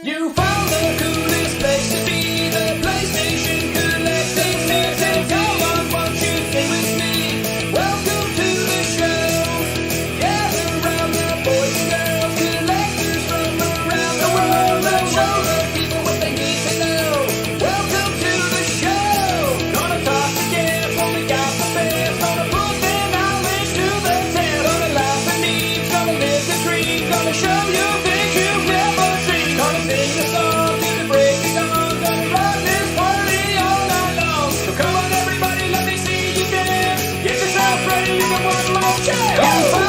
You found the coolest place to be, the PlayStation Collecting. Come on, won't you stay with me? Welcome to the show. Gather round the boys and girls, collectors from around the world. Let's show the people what they need to know. Welcome to the show. Gonna talk to Jeff when we got the best. Gonna put their knowledge to the test. Gonna laugh and eat, gonna live the dream. Gonna show you things you've never seen. Gonna sing a song to the break of dawn. Gonna rock this party all night long. So come on everybody, let me see you dance. Get yourself ready for one more chance.